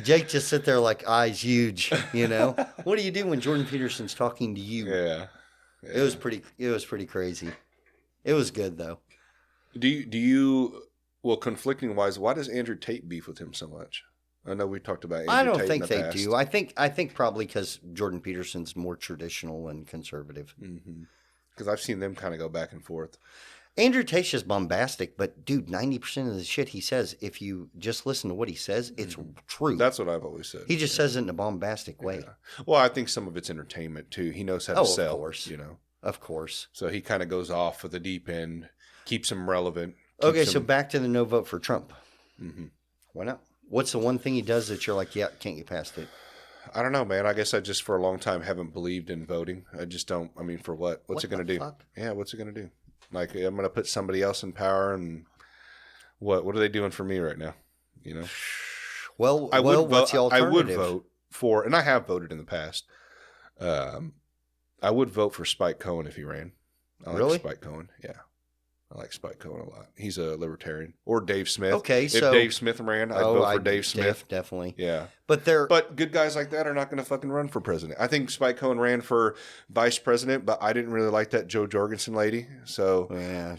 Jake just sit there like eyes huge, you know. What do you do when Jordan Peterson's talking to you? Yeah. It was pretty crazy. It was good though. Do you conflicting wise, why does Andrew Tate beef with him so much? I know we talked about Andrew I don't Tate think in the they past. do. I think probably because Jordan Peterson's more traditional and conservative. Because I've seen them kind of go back and forth. Andrew Tate's just bombastic, but dude, 90% of the shit he says, if you just listen to what he says, it's true. That's what I've always said. He just says it in a bombastic way. Yeah. Well, I think some of it's entertainment too. He knows how to sell. Of course. You know. Of course. So he kind of goes off for the deep end, keeps him relevant. Okay, so back to the no vote for Trump. Mm-hmm. Why not? What's the one thing he does that you're like, yeah, can't get past it? I don't know, man. I guess I just for a long time haven't believed in voting. I just don't. I mean, for what? What's it going to do? Fuck? Yeah, what's it going to do? Like, I'm going to put somebody else in power, and what are they doing for me right now? You know. Well, I would what's the vote. I alternative? would vote for, and I have voted in the past. I would vote for Spike Cohen if he ran. I like Really? Spike Cohen. Yeah. I like Spike Cohen a lot. He's a libertarian. Or Dave Smith. Okay, if so Dave Smith ran, I'd vote for Dave Smith. Definitely. Yeah. But good guys like that are not going to fucking run for president. I think Spike Cohen ran for vice president, but I didn't really like that Jo Jorgensen lady. So,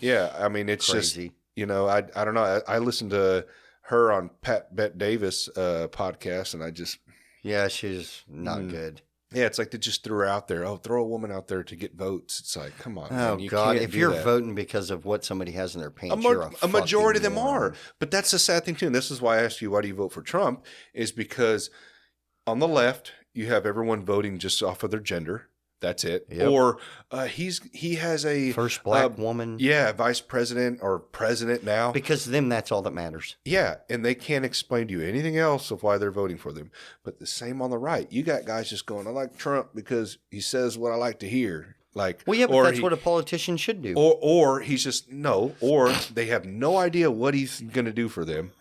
yeah, I mean, it's crazy. just, you know, I don't know. I listened to her on Pat Bet Davis podcast, and I just... Yeah, she's not good. Yeah, it's like they just threw her out there. Oh, throw a woman out there to get votes. It's like, come on, man. Oh, God. If you're voting because of what somebody has in their pants, you're a majority of them moron. are. But that's the sad thing, too. And this is why I asked you, why do you vote for Trump? Is because on the left, you have everyone voting just off of their gender. That's it. Yep. Or he has a... First black woman. Yeah, vice president or president now. Because to them, that's all that matters. Yeah, and they can't explain to you anything else of why they're voting for them. But the same on the right. You got guys just going, I like Trump because he says what I like to hear. Like, well, yeah, but that's what a politician should do. Or he's just, no, or they have no idea what he's going to do for them.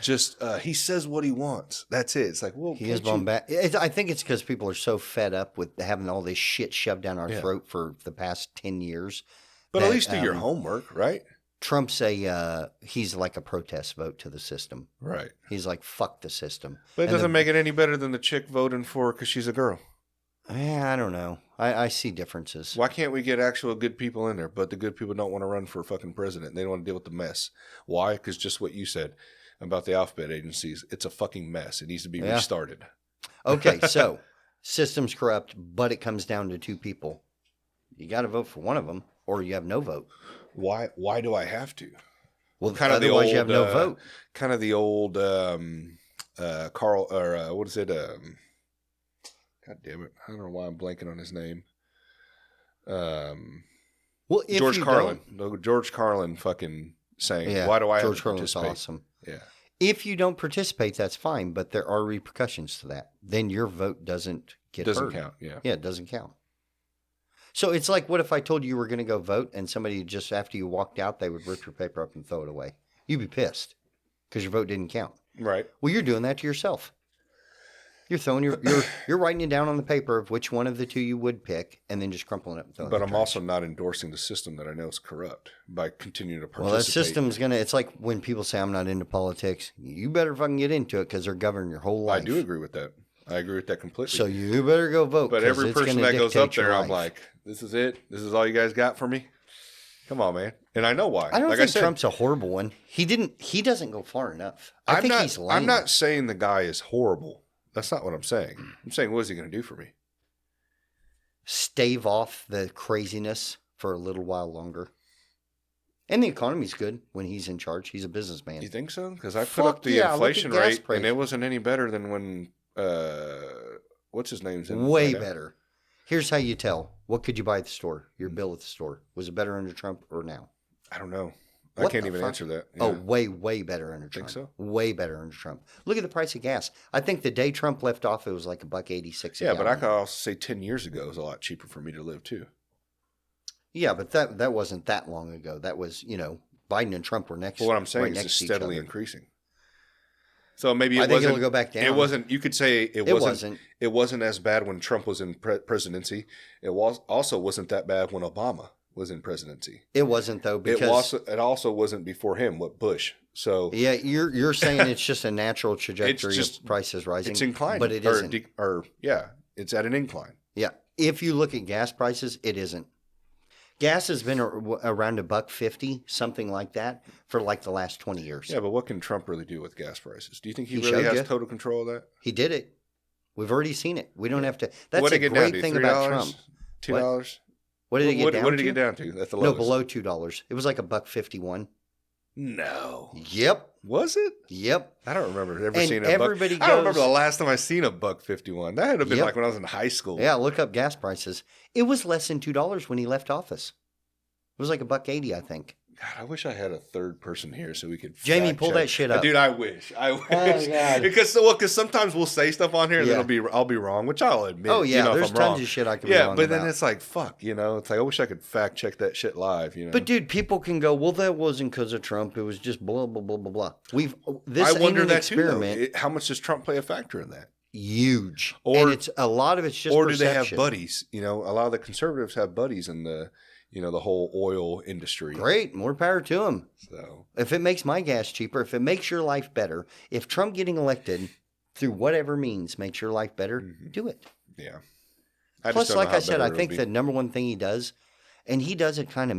Just, he says what he wants. That's it. It's like, well, he is bombastic. I think it's because people are so fed up with having all this shit shoved down our throat for the past 10 years. But at least do your homework, right? Trump's he's like a protest vote to the system. Right. He's like, fuck the system. But it doesn't make it any better than the chick voting for because she's a girl. Yeah, I don't know. I see differences. Why can't we get actual good people in there? But the good people don't want to run for fucking president. They don't want to deal with the mess. Why? Because just what you said about the alphabet agencies. It's a fucking mess. It needs to be restarted. Okay, so system's corrupt, but it comes down to two people. You got to vote for one of them, or you have no vote. Why do I have to? Well, kind of otherwise you have no vote. Kind of the old Carl, or what is it? God damn it. I don't know why I'm blanking on his name. Well, if George you Carlin. No, George Carlin fucking saying, why do I have to participate? George Carlin's awesome. Yeah. If you don't participate, that's fine, but there are repercussions to that. Then your vote doesn't get heard. Doesn't count, yeah. Yeah, it doesn't count. So it's like, what if I told you were going to go vote and somebody just after you walked out, they would rip your paper up and throw it away? You'd be pissed because your vote didn't count. Right. Well, you're doing that to yourself. You're throwing you're writing it down on the paper of which one of the two you would pick, and then just crumpling it and throwing it. But I'm also not endorsing the system that I know is corrupt by continuing to participate. Well, that system's it's like when people say I'm not into politics, you better fucking get into it because they're governing your whole life. I do agree with that. I agree with that completely. So you better go vote. But every person that goes up there, I'm like, this is it. This is all you guys got for me. Come on, man. And I know why. I don't think Trump's a horrible one. He doesn't go far enough. I think he's lame. I'm not saying the guy is horrible. That's not what I'm saying. I'm saying, what is he going to do for me? Stave off the craziness for a little while longer. And the economy's good when he's in charge. He's a businessman. You think so? Because I put up the inflation rate, and it wasn't any better than when, what's his name's in? Way better. Here's how you tell. What could you buy at the store? Your bill at the store. Was it better under Trump or now? I don't know. I can't even answer that. Yeah. Oh, way better under Trump. Think so? Way better under Trump. Look at the price of gas. I think the day Trump left off, it was like $1.86. Yeah, but I could also say 10 years ago it was a lot cheaper for me to live too. Yeah, but that wasn't that long ago. That was, Biden and Trump were next. Well, what I'm saying is it's steadily increasing. So maybe I think it'll go back down. It wasn't. You could say it wasn't. It wasn't as bad when Trump was in presidency. It wasn't that bad when Obama was in presidency. It wasn't though because it also wasn't before him with Bush. So yeah, you're saying it's just a natural trajectory of prices rising. It's inclining, but it isn't. It's at an incline. Yeah, if you look at gas prices, it isn't. Gas has been around $1.50, something like that, for like the last 20 years. Yeah, but what can Trump really do with gas prices? Do you think he really has total control of that? He did it. We've already seen it. We don't have to. That's a great thing about Trump. $2? What did it get down to? What did it get down to? At the lowest? No, below $2. It was like $1.51. No. Yep. Was it? Yep. I don't remember ever seeing I don't remember the last time I seen $1.51. That had to been like when I was in high school. Yeah, look up gas prices. It was less than $2 when he left office. It was like $1.80, I think. God, I wish I had a third person here so we could. Jamie, pull that shit up, dude. I wish. Oh, God. because sometimes we'll say stuff on here and then I'll be wrong, which I'll admit. Oh yeah, there's if I'm wrong. tons of shit I can be wrong but about. then it's like fuck, it's like I wish I could fact check that shit live, But dude, people can go, well, that wasn't because of Trump. It was just blah blah blah blah blah. I wonder that experiment. too. How much does Trump play a factor in that? huge. Or- and it's a lot of it's just Or do perception. they have buddies? You know, a lot of the conservatives have buddies in the, you know, the whole oil industry. Great, more power to them. So If it makes my gas cheaper, if it makes your life better, if Trump getting elected through whatever means makes your life better, do it. yeah. Plus, like I said, I think the number one thing he does, and he does it kind of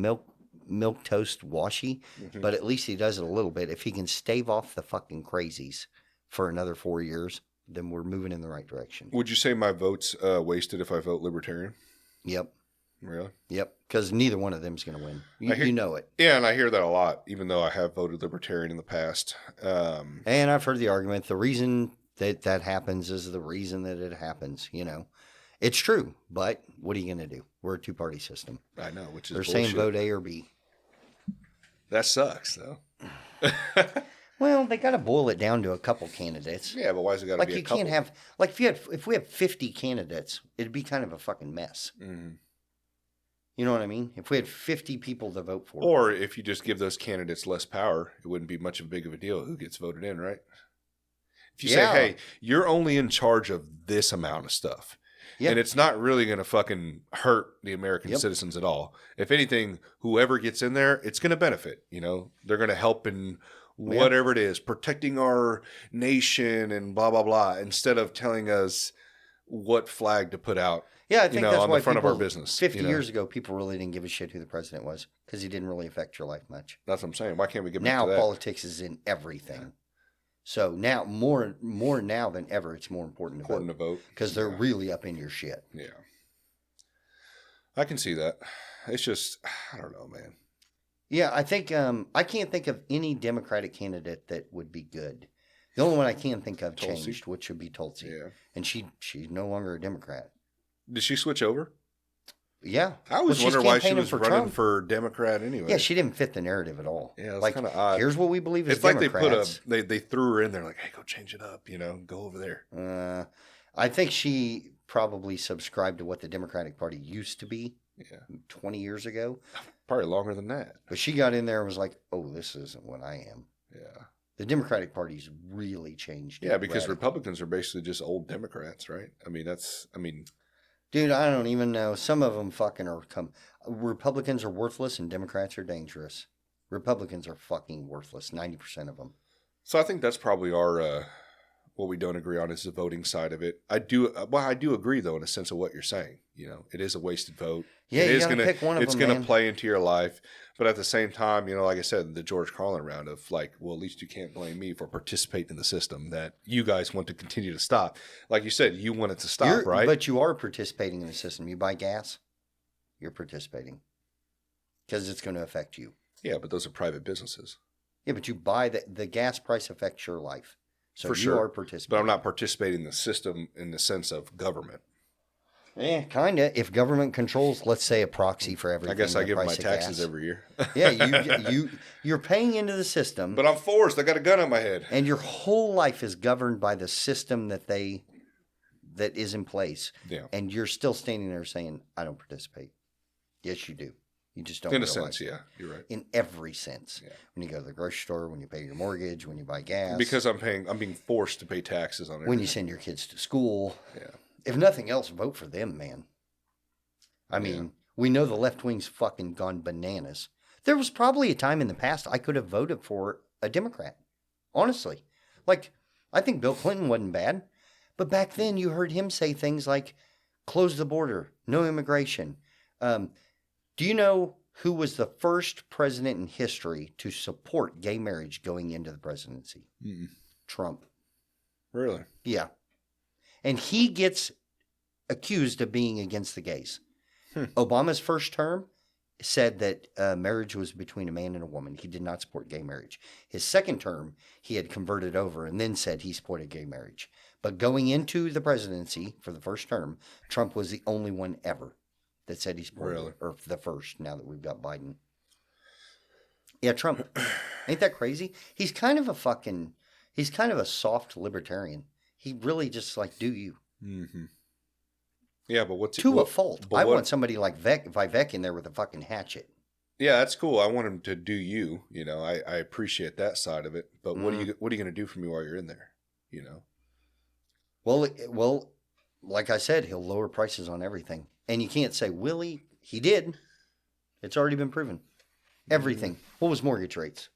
milk toast washy, but at least he does it a little bit. If he can stave off the fucking crazies for another 4 years, then we're moving in the right direction. Would you say my vote's wasted if I vote Libertarian? Yep. Really? Yep. Because neither one of them's going to win. You know it. Yeah, and I hear that a lot, even though I have voted Libertarian in the past. And I've heard the argument, the reason that happens is the reason that it happens, you know. It's true, but what are you going to do? We're a two-party system. I know, which is They're bullshit. saying vote A or B. That sucks, though. Well, they got to boil it down to a couple candidates. Yeah, but why's it got to Like be a you couple? can't have like if we have 50 candidates, it'd be kind of a fucking mess. Mhm. You know what I mean? If we had 50 people to vote for. Or if you just give those candidates less power, it wouldn't be much of a big of a deal who gets voted in, right? If you Yeah. say, hey, you're only in charge of this amount of stuff. Yeah. And it's not really going to fucking hurt the American Yep. citizens at all. If anything, whoever gets in there, it's going to benefit. You know, they're going to help in whatever it is, protecting our nation and blah, blah, blah, instead of telling us what flag to put out. Yeah, I think that's on why the front of our people- business. 50 you know? years ago, people really didn't give a shit who the president was because he didn't really affect your life much. That's what I'm saying. Why can't we get back Now to that? politics is in everything. So now more now than ever, it's more important Important to to vote vote. because they're really up in your shit. Yeah. I can see that. It's just, I don't know, man. Yeah, I think I can't think of any Democratic candidate that would be good. The only one I can think of Tulsi. changed, which would be Tulsi, Yeah. and she's no longer a Democrat. Did she switch over? Yeah, I always she's wonder why she campaigning was for running Trump. for Democrat anyway. Yeah, she didn't fit the narrative at all. Yeah, that's like kinda odd. here's what we believe as It's like Democrats. they threw her in there like, hey, go change it up, you know, go over there. I think she probably subscribed to what the Democratic Party used to be Yeah. 20 years ago. Probably longer than that. But she got in there and was like, oh, this isn't what I am. Yeah. The Democratic Party's really changed. Yeah, because radically. Republicans are basically just old Democrats, right? Dude, I don't even know. Some of them fucking are Republicans are worthless and Democrats are dangerous. Republicans are fucking worthless, 90% of them. So I think that's probably our, what we don't agree on is the voting side of it. I do agree though, in a sense of what you're saying. You know, it is a wasted vote. Yeah, It you is gotta pick one of It's them, going to man. play into your life. But at the same time, you know, like I said, the George Carlin round of like, well, at least you can't blame me for participating in the system that you guys want to continue to stop. Like you said, you want it to stop, right? But you are participating in the system. You buy gas, you're participating because it's going to affect you. Yeah, but those are private businesses. Yeah, but you buy the gas price affects your life. So For you sure. are participating. But I'm not participating in the system in the sense of government. Yeah, kind of. If government controls, let's say, a proxy for I everything. guess I the give my price of taxes gas. every year. Yeah, you're paying into the system, But I'm forced. I got a gun on my head. and your whole life is governed by the system that is in place. Yeah. And you're still standing there saying, "I don't participate." Yes, you do. You just don't. In a realize sense, it. yeah. You're right. In every sense. Yeah. When you go to the grocery store, when you pay your mortgage, when you buy gas, Because I'm being forced to pay taxes on it. when you send your kids to school. Yeah. If nothing else, vote for them, man. I mean, we know the left wing's fucking gone bananas. There was probably a time in the past I could have voted for a Democrat. Honestly. Like, I think Bill Clinton wasn't bad. But back then you heard him say things like, close the border, no immigration. Do you know who was the first president in history to support gay marriage going into the presidency? Mm-mm. Trump. Really? Yeah. And he gets accused of being against the gays. Obama's first term said that marriage was between a man and a woman. He did not support gay marriage. His second term, he had converted over and then said he supported gay marriage. But going into the presidency for the first term, Trump was the only one ever that said he supported Really? it, or the first, now that we've got Biden. Yeah, Trump. Ain't that crazy? He's kind of a soft libertarian. He really just like, do you? Mm-hmm. Yeah, but what's To a fault. but I what- want somebody like Vivek in there with a fucking hatchet. Yeah, that's cool. I want him to do you. You know, I appreciate that side of it. But what are Mm. you going to do for me while you're in there? You know. Well, like I said, he'll lower prices on everything. And you can't say, will he? He did. It's already been proven. Everything. What was mortgage rates?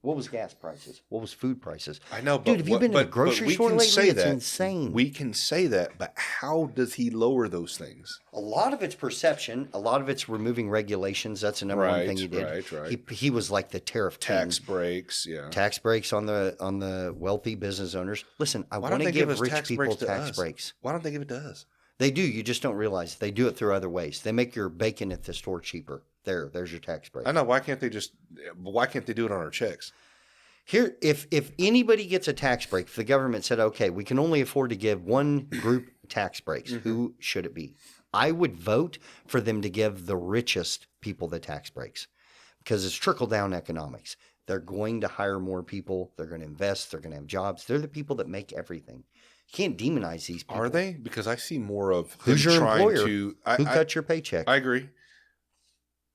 What was gas prices? What was food prices? I know, but dude, have you been to the grocery store lately? It's insane. We can say that, but how does he lower those things? A lot of it's perception. A lot of it's removing regulations. That's the number one thing he did. Right. He was like the tariff tax king. breaks. Yeah, tax breaks on the wealthy business owners. Listen, I want to give rich people tax breaks. Why don't they give it to us? They do. You just don't realize they do it through other ways. They make your bacon at the store cheaper. There's your tax break. I know. Why can't they do it on our checks? Here, if anybody gets a tax break, if the government said, okay, we can only afford to give one group tax breaks, who should it be? I would vote for them to give the richest people the tax breaks because it's trickle-down economics. They're going to hire more people. They're going to invest. They're going to have jobs. They're the people that make everything. You can't demonize these people. Are they? Because I see more of who's your employer? Who cut your paycheck? I agree.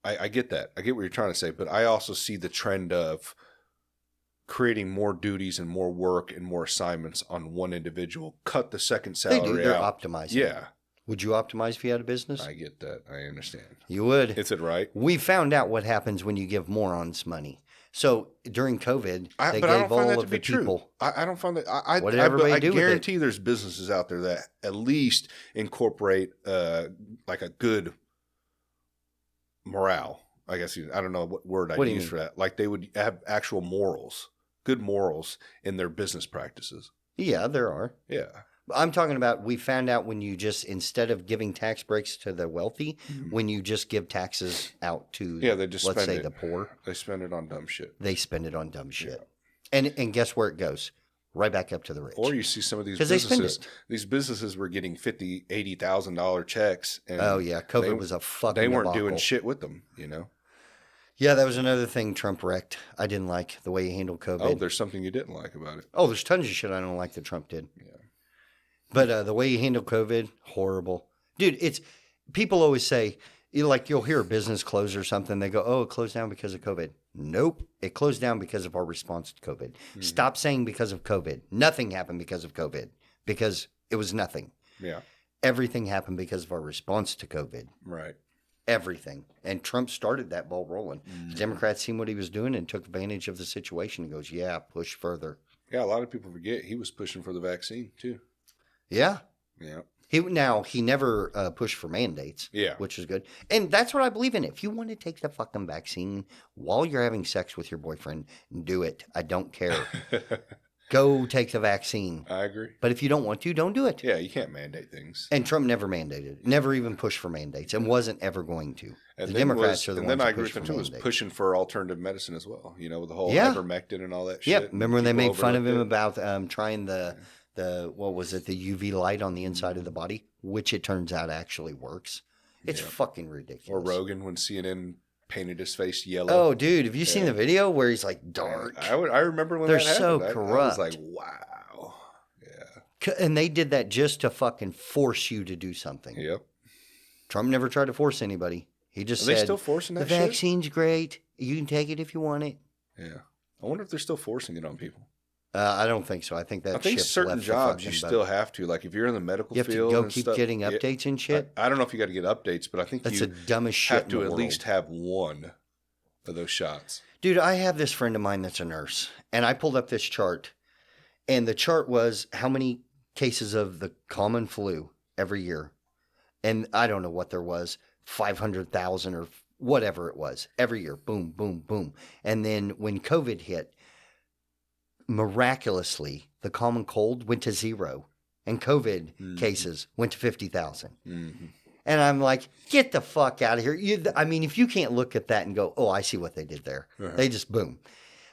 I get that. I get what you're trying to say, but I also see the trend of creating more duties and more work and more assignments on one individual. Cut the second salary They do. They're out. optimizing. Yeah. Would you optimize if you had a business? I get that. I understand. You would. Is it right? We found out what happens when you give morons money. So during COVID, they gave all of the people. I don't find that. I guarantee there's businesses out there that at least incorporate like a good morale. I guess I don't know what word I'd use for that. Like they would have actual morals, good morals in their business practices. Yeah, there are. Yeah. I'm talking about we found out when you just, instead of giving tax breaks to the wealthy, when you just give taxes out to, let's say, the poor. They spend it on dumb shit. They spend it on dumb shit. Yeah. And guess where it goes? Right back up to the rich. Or you see some of these businesses. These businesses were getting $50,000, $80,000 checks. And oh, yeah. COVID was a fucking They weren't debacle. doing shit with them, you know? Yeah, that was another thing Trump wrecked. I didn't like the way he handled COVID. Oh, there's something you didn't like about it. Oh, there's tons of shit I don't like that Trump did. Yeah. But the way he handled COVID, horrible. Dude, it's people always say, you'll hear a business close or something. They go, oh, it closed down because of COVID. Nope. It closed down because of our response to COVID. Mm-hmm. Stop saying because of COVID. Nothing happened because of COVID because it was nothing. Yeah. Everything happened because of our response to COVID. Right. Everything. And Trump started that ball rolling. Mm-hmm. The Democrats seen what he was doing and took advantage of the situation and goes, yeah, push further. Yeah, a lot of people forget he was pushing for the vaccine too. Yeah. Yeah. He never pushed for mandates. Yeah. Which is good. And that's what I believe in. If you want to take the fucking vaccine while you're having sex with your boyfriend, do it. I don't care. Go take the vaccine. I agree. But if you don't want to, don't do it. Yeah, you can't mandate things. And Trump never mandated. Never even pushed for mandates and wasn't ever going to. The Democrats are the ones that push for mandates. And then I agree with him too, was pushing for alternative medicine as well. You know, with the whole ivermectin and all that shit. Yep. Remember when they made fun of him about trying the what was it, the UV light on the inside of the body, which it turns out actually works. It's fucking ridiculous. Or Rogan when CNN painted his face yellow. Oh, dude, have you seen the video where he's like dark? I remember when they're that happened. So corrupt. I was like, wow. Yeah. And they did that just to fucking force you to do something. Yep. Trump never tried to force anybody. He just said, they still forcing that the vaccine's great. You can take it if you want it. Yeah. I wonder if they're still forcing it on people. I don't think so. I think certain jobs you still have to. Like if you're in the medical field, you have to go keep getting updates and shit. I don't know if you got to get updates, but I think that's the dumbest shit. Have to at least have one of those shots. Dude, I have this friend of mine that's a nurse, and I pulled up this chart, and the chart was how many cases of the common flu every year, and I don't know what there was, 500,000 or whatever it was every year. Boom, boom, boom, and then when COVID hit. Miraculously, the common cold went to 0 and COVID cases went to 50,000. Mm-hmm. And I'm like, get the fuck out of here. If you can't look at that and go, oh, I see what they did there. Uh-huh. They just boom.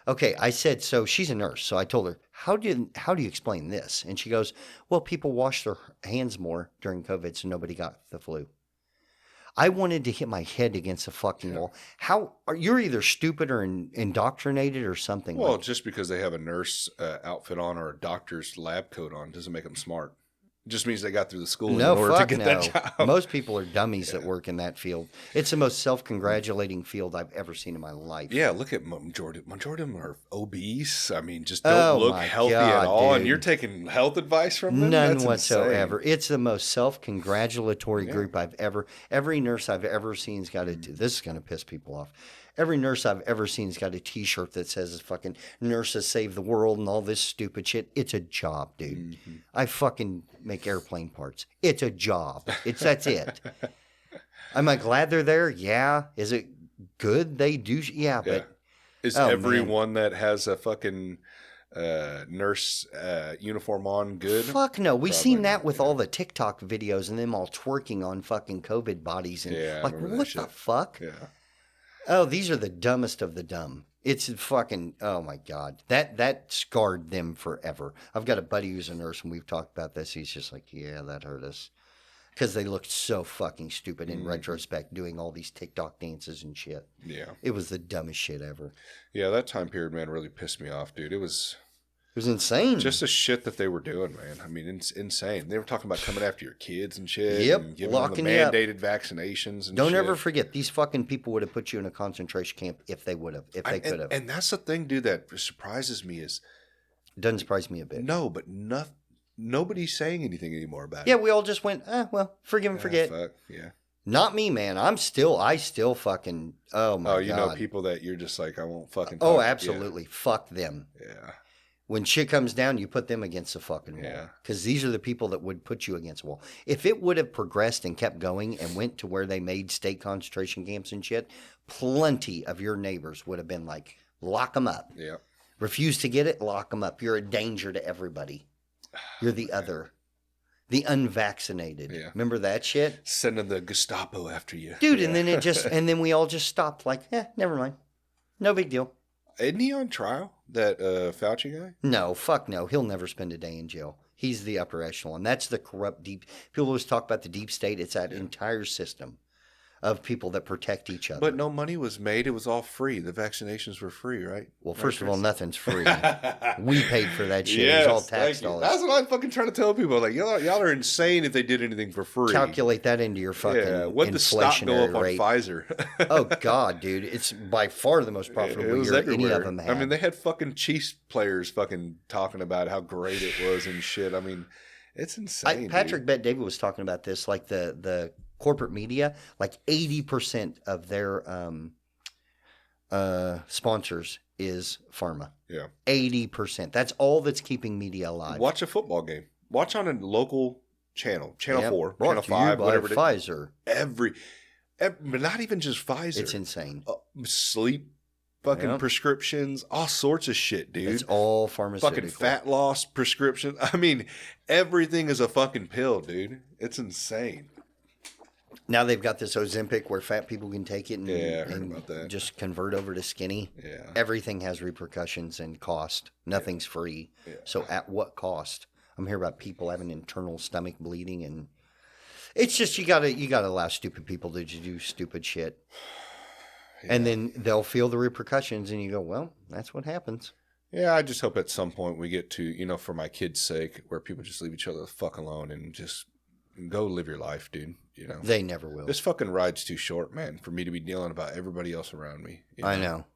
Okay, I said, so she's a nurse. So I told her, how do you explain this? And she goes, well, people wash their hands more during COVID, so nobody got the flu. I wanted to hit my head against a fucking wall. You're either stupid or indoctrinated or something. Well, just because they have a nurse outfit on or a doctor's lab coat on doesn't make them smart. It just means they got through the schooling No, in order to fuck get no. that job. Most people are dummies that work in that field. It's the most self-congratulating field I've ever seen in my life. Yeah, look at majority of them are obese. I mean, just Oh don't look my healthy God, at all. dude. And you're taking health advice from them? None That's whatsoever. insane. It's the most self-congratulatory group I've ever. Every nurse I've ever seen's got a. This is going to piss people off. Every nurse I've ever seen's got a T-shirt that says "fucking nurses save the world" and all this stupid shit. It's a job, dude. Mm-hmm. I fucking make airplane parts. It's a job. That's it. Am I glad they're there? Yeah. Is it good? They do. Yeah, but Is everyone that has a fucking nurse uniform on good? fuck no. We Probably seen that not, with yeah. all the TikTok videos and them all twerking on fucking COVID bodies and Yeah, I like remember that what shit. the fuck? Yeah. Oh, these are the dumbest of the dumb. It's fucking oh my God. That scarred them forever. I've got a buddy who's a nurse and we've talked about this. He's just like, yeah, that hurt us. Because they looked so fucking stupid in retrospect doing all these TikTok dances and shit. Yeah. It was the dumbest shit ever. Yeah, that time period, man, really pissed me off, dude. It was insane. just the shit that they were doing, man. I mean, it's insane. They were talking about coming after your kids and shit. Yep, And giving locking them you the up. mandated vaccinations and Don't shit. ever forget, these fucking people would have put you in a concentration camp if they would have, if they could have. And that's the thing, dude, that surprises me is Doesn't surprise me a bit. no, but nobody's saying anything anymore about Yeah, it. we all just went, well, forgive and forget. Fuck, yeah. Not me, man. I still fucking, oh my Oh, God. you know people that you're just like, I won't fucking Oh, talk. absolutely. Fuck them. Yeah. When shit comes down, you put them against the fucking wall. Yeah. Because these are the people that would put you against a wall. If it would have progressed and kept going and went to where they made state concentration camps and shit, plenty of your neighbors would have been like, lock them up. Yeah. Refuse to get it, lock them up. You're a danger to everybody. You're the other. The unvaccinated. Yeah. Remember that shit? Sending the Gestapo after you. Dude, Yeah. and then and then we all just stopped like, never mind. No big deal. Isn't he on trial, that Fauci guy? No, fuck no. He'll never spend a day in jail. He's the upper echelon. That's the corrupt deep. People always talk about the deep state. It's that entire system of people that protect each other. But no money was made. It was all free. The vaccinations were free, right? Well, first of all, Chris? nothing's free. We paid for that shit. Yes, It was all thank tax you. dollars. That's what I'm fucking trying to tell people. Like, y'all are insane if they did anything for free. Calculate that into your fucking Yeah, what the stock go inflationary up on rate. Pfizer? Oh God, dude, it's by far the most profitable It was year any everywhere. of them had. I mean, they had fucking Chiefs players fucking talking about how great it was and shit. I mean, it's insane. Patrick Bet David was talking about this, like the corporate media, like 80% of their sponsors is pharma. Yeah. 80%. That's all that's keeping media alive. Watch a football game. Watch on a local channel, Channel Yep. 4, Brought Channel to you 5, by whatever it is. Pfizer. But not even just Pfizer. It's insane. Sleep, fucking Yep. prescriptions, all sorts of shit, dude. It's all pharmaceutical. Fucking fat loss prescription. I mean, everything is a fucking pill, dude. It's insane. Now they've got this Ozempic where fat people can take it and, Yeah, I heard about that. just convert over to skinny. Yeah. Everything has repercussions and cost. Nothing's free. Yeah. So at what cost? I'm hearing about people having internal stomach bleeding, and it's just you gotta allow stupid people to do stupid shit. And then they'll feel the repercussions, and you go, well, that's what happens. Yeah, I just hope at some point we get to, for my kids' sake, where people just leave each other the fuck alone and just go live your life, dude. They never will. This fucking ride's too short, man, for me to be dealing about everybody else around me. I know.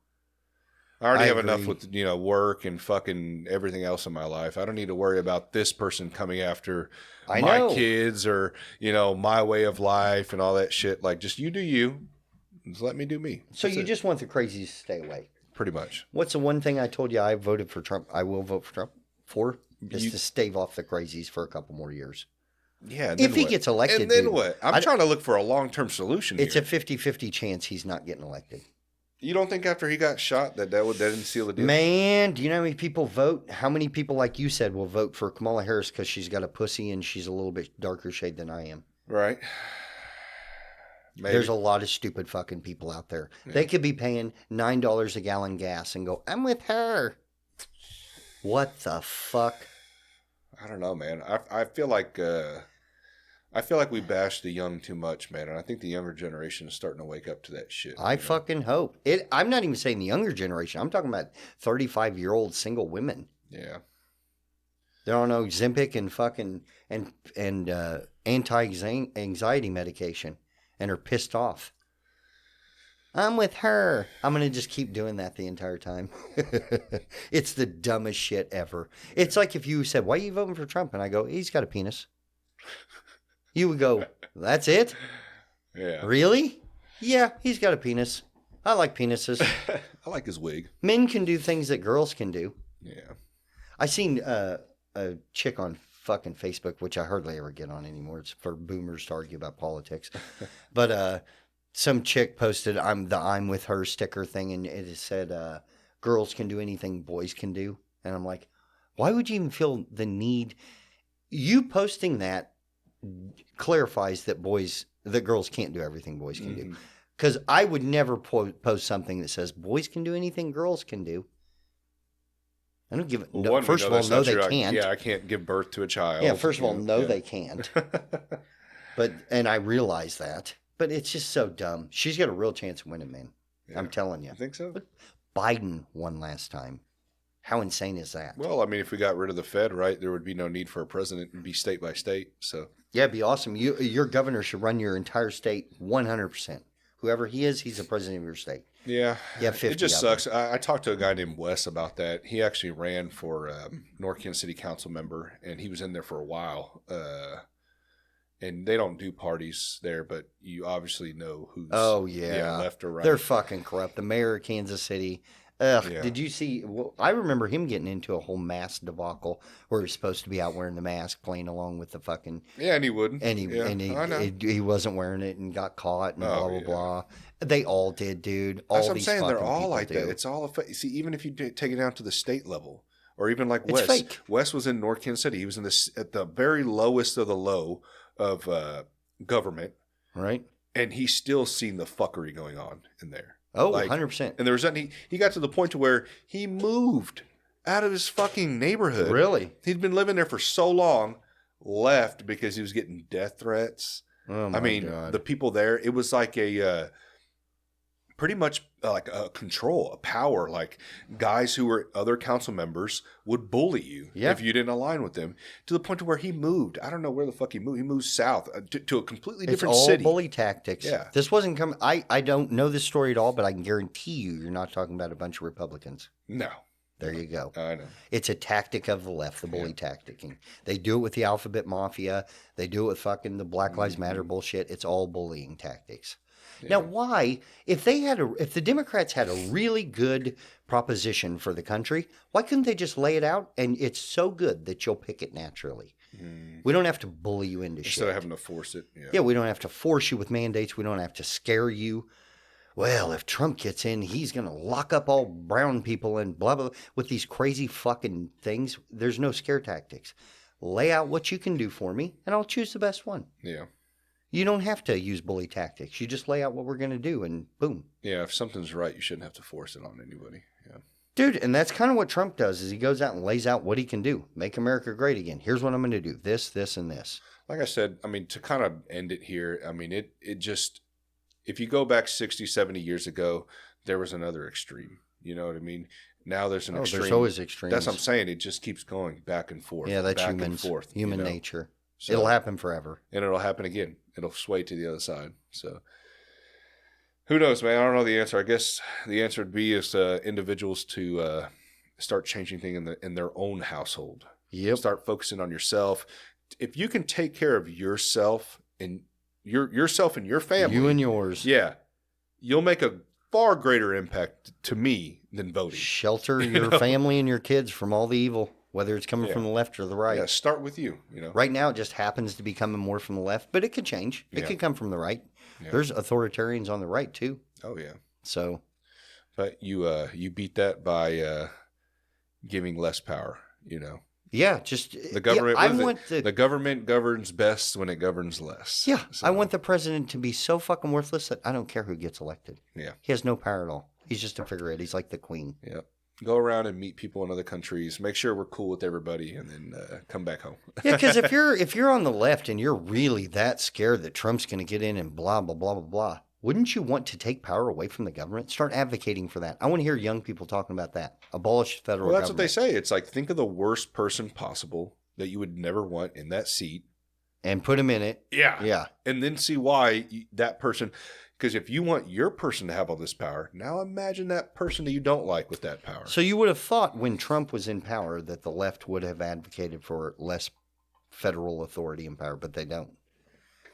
I already I have enough agree. with, work and fucking everything else in my life. I don't need to worry about this person coming after I my know. kids or, my way of life and all that shit. Like, just you do you. Just let me do me. So That's you it. just want the crazies to stay away. Pretty much. What's the one thing I told you I voted for Trump? I will vote for Trump for is You- to stave off the crazies for a couple more years. Yeah. and If then he what? gets elected, And then dude, what? I- I'm trying to look for a long-term solution It's here. a 50-50 chance he's not getting elected. You don't think after he got shot that didn't seal the deal? Man, do you know how many people vote? How many people, like you said, will vote for Kamala Harris because she's got a pussy and she's a little bit darker shade than I am? Right. Maybe. There's a lot of stupid fucking people out there. Yeah. They could be paying $9 a gallon gas and go, I'm with her. What the fuck? I don't know, man. I feel like we bash the young too much, man, and I think the younger generation is starting to wake up to that shit. I fucking hope. I'm not even saying the younger generation. I'm talking about 35-year-old single women. Yeah. They're on Ozempic and fucking and anti-anxiety medication, and are pissed off. I'm with her. I'm going to just keep doing that the entire time. It's the dumbest shit ever. It's like if you said, why are you voting for Trump? And I go, he's got a penis. You would go, that's it? Yeah. Really? Yeah, he's got a penis. I like penises. I like his wig. Men can do things that girls can do. Yeah. I seen a chick on fucking Facebook, which I hardly ever get on anymore. It's for boomers to argue about politics. But some chick posted I'm with her sticker thing, and it said girls can do anything boys can do. And I'm like, why would you even feel the need? You posting that clarifies that girls can't do everything boys can do. Because I would never post something that says boys can do anything girls can do. I don't give it. Well, No, first of all, no, they can't. I can't give birth to a child. Yeah, first of all, no, they can't. And I realize that. But it's just so dumb. She's got a real chance of winning, man. Yeah. I'm telling you. I think so. But Biden won last time. How insane is that? Well, I mean, if we got rid of the Fed, right, there would be no need for a president and be state by state. So yeah, it'd be awesome. Your governor should run your entire state 100%. Whoever he is, he's the president of your state. Yeah. Yeah, 50. It just sucks. I talked to a guy named Wes about that. He actually ran for North Kansas City Council member, and he was in there for a while. And they don't do parties there, but you obviously know who's left or right. They're fucking corrupt. The mayor of Kansas City. Ugh, Yeah. Did you see? Well, I remember him getting into a whole mask debacle where he was supposed to be out wearing the mask, playing along with the fucking. Yeah, and he wouldn't. And he wasn't wearing it and got caught and blah, blah, blah. They all did, dude. That's what I'm saying. They're all like that. It's all see, even if you take it down to the state level, or even like Wes. Fake. Wes was in North Kansas City. He was in at the very lowest of the low of government, right? And he's still seen the fuckery going on in there. Oh, 100%. And there was he got to the point to where he moved out of his fucking neighborhood. Really? He'd been living there for so long, left because he was getting death threats. Oh my God. The people there, it was like a pretty much like a control, a power. Like guys who were other council members would bully you if you didn't align with them, to the point to where he moved. I don't know where the fuck he moved. He moved south to a completely different city. It's all bully tactics. Yeah. This wasn't coming. I don't know this story at all, but I can guarantee you're not talking about a bunch of Republicans. No. There you go. I know. It's a tactic of the left, the bully tacticking. They do it with the alphabet mafia. They do it with fucking the Black Lives Matter bullshit. It's all bullying tactics. Yeah. Now, why, if the Democrats had a really good proposition for the country, why couldn't they just lay it out? And it's so good that you'll pick it naturally. We don't have to bully you into shit. Instead of having to force it. Yeah, we don't have to force you with mandates. We don't have to scare you. Well, if Trump gets in, he's going to lock up all brown people and blah, blah, blah. With these crazy fucking things, there's no scare tactics. Lay out what you can do for me, and I'll choose the best one. Yeah. You don't have to use bully tactics. You just lay out what we're going to do, and boom. Yeah, if something's right, you shouldn't have to force it on anybody. Yeah. Dude, and that's kind of what Trump does, is he goes out and lays out what he can do. Make America great again. Here's what I'm going to do. This, this, and this. Like I said, I mean, to kind of end it here, I mean, it just, if you go back 60, 70 years ago, there was another extreme. You know what I mean? Now there's an extreme. There's always extremes. That's what I'm saying. It just keeps going back and forth. Yeah, that's human nature. So, it'll happen forever. And it'll happen again. It'll sway to the other side. So who knows, man? I don't know the answer. I guess the answer would be is individuals to start changing things in their own household. Yep. Start focusing on yourself. If you can take care of yourself and yourself and your family. You and yours. Yeah. You'll make a far greater impact to me than voting. Shelter your family and your kids from all the evil. Whether it's coming from the left or the right. Yeah, start with you. Right now, it just happens to be coming more from the left, but it could change. It could come from the right. Yeah. There's authoritarians on the right, too. Oh, yeah. So. But you beat that by giving less power, Yeah, just. The government, the government governs best when it governs less. Yeah, so. I want the president to be so fucking worthless that I don't care who gets elected. Yeah. He has no power at all. He's just a figurehead. He's like the queen. Yeah. Go around and meet people in other countries. Make sure we're cool with everybody, and then come back home. Yeah, because if you're on the left and you're really that scared that Trump's going to get in and blah blah blah blah blah, Wouldn't you want to take power away from the government? Start advocating for that. I want to hear young people talking about that. Abolish federal Well, that's government. what they say. It's like, think of the worst person possible that you would never want in that seat. And put them in it. Yeah. Yeah. And then see why that person, because if you want your person to have all this power, now imagine that person that you don't like with that power. So you would have thought when Trump was in power that the left would have advocated for less federal authority and power, but they don't.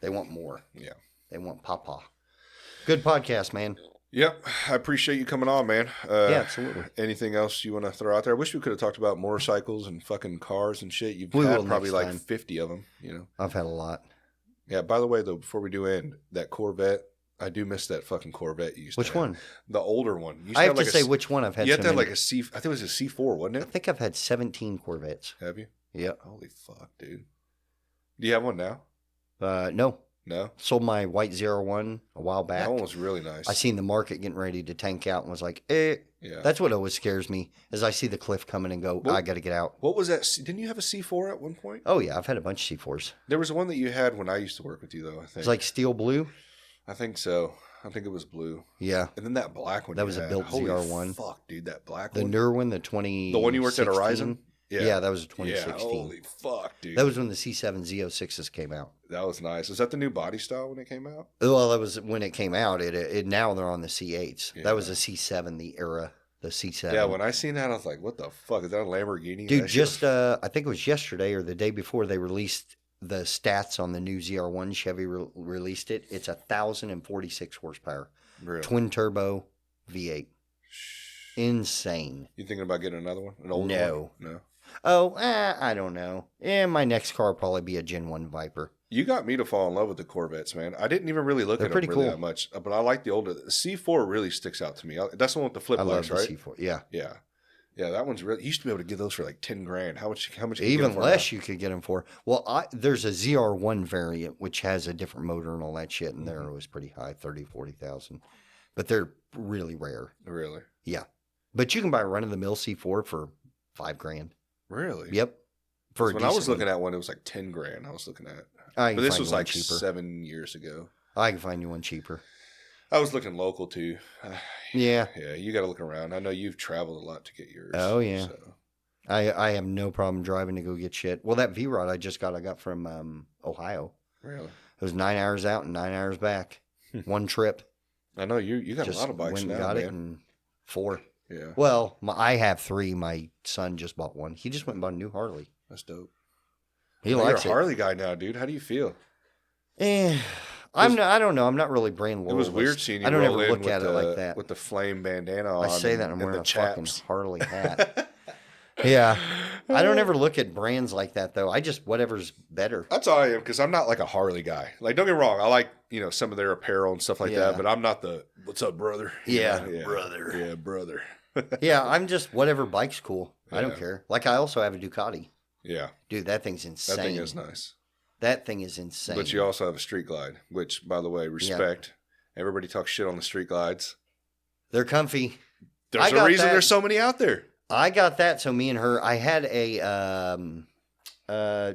They want more. Yeah. They want papa. Good podcast, man. Yep. I appreciate you coming on, man. Yeah, absolutely. Anything else you want to throw out there? I wish we could have talked about motorcycles and fucking cars and shit. You've We had will probably next like time. 50 of them, you know? I've had a lot. Yeah. By the way, though, before we do end, that Corvette, I do miss that fucking Corvette you used Which to have. one? The older one. You used I have to like say which one I've had. You had so to have many. like a C, I think it was a C4, wasn't I it? think I've had 17 Corvettes. Have you? Yeah. Holy fuck, dude. Do you have one now? No. No? Sold my white 01 a while back. That one was really nice. I seen the market getting ready to tank out and was like, eh. Yeah. That's what always scares me, is I see the cliff coming and go, Well- I got to get out. What was that? Didn't you have a C4 at one point? Oh, yeah. I've had a bunch of C4s. There was one that you had when I used to work with you, though, I think. It's like steel blue. I think so. I think it was blue. Yeah. And then that black one. That you was a had. built Holy ZR1. Fuck, dude, that black The one. newer one, the 20. The one you worked at Horizon? Yeah, that was a Yeah, 2016. holy fuck, dude. That was when the C7 Z06s came out. That was nice. Was that the new body style when it came out? Well, that was when it came out. It now they're on the C8s. Yeah. That was a C7, the era, the C7. Yeah, when I seen that, I was like, what the fuck? Is that a Lamborghini? Dude, That shit just was- I think it was yesterday or the day before they released the stats on the new ZR1. Chevy released it. It's 1,046 horsepower, Really? twin turbo V8. Insane. You thinking about getting another one? An old No. one? No. Oh, I don't know. My next car will probably be a Gen 1 Viper. You got me to fall in love with the Corvettes, man. I didn't even really look They're at them pretty really cool. that much, but I like the older. The C4 really sticks out to me. That's the one with the flip I love lights, the right? C4. Yeah. Yeah. Yeah, that one's really. You used to be able to get those for like 10 grand. How much? Can you get Even them for less now? you could get them for. Well, there's a ZR1 variant, which has a different motor and all that shit, and there it was pretty high, 30, 40,000. But they're really rare. Really? Yeah. But you can buy a run-of-the-mill C4 for $5,000. Really? Yep. For When I was looking at one, it was like 10 grand. I was looking at. But this was like cheaper. 7 years ago. I can find you one cheaper. I was looking local too. Yeah. Yeah, you got to look around. I know you've traveled a lot to get yours. Oh, yeah. So. I have no problem driving to go get shit. Well, that V-Rod I got from Ohio. Really? It was 9 hours out and 9 hours back. One trip. I know you got Just a lot of bikes went and now, got man. it in 4. Yeah, Well, I have 3. My son just bought one. He just went and bought a new Harley. that's dope. He You're likes a Harley guy now, dude. How do you feel? it. I don't know. I'm not really brand It loyalist. was weird seeing you I don't roll ever in look with at it like that. with the flame bandana on. I say that I'm and wearing the a fucking chaps. Harley hat. Yeah. I don't ever look at brands like that, though. I just, whatever's better. That's all I am, because I'm not like a Harley guy. Like, don't get me wrong, I like some of their apparel and stuff like Yeah. that, but I'm not the "What's up, brother?" Yeah, brother. Yeah, brother. Yeah, I'm just, whatever bike's cool. I don't Yeah. care. Like, I also have a Ducati. Yeah, Dude, that thing's insane. that thing is nice. That thing is insane. But you also have a Street Glide, which, by the way, respect. Everybody talks shit on the Street Glides. They're comfy. There's I a got reason that. there's so many out there. I got that, so me and her, I had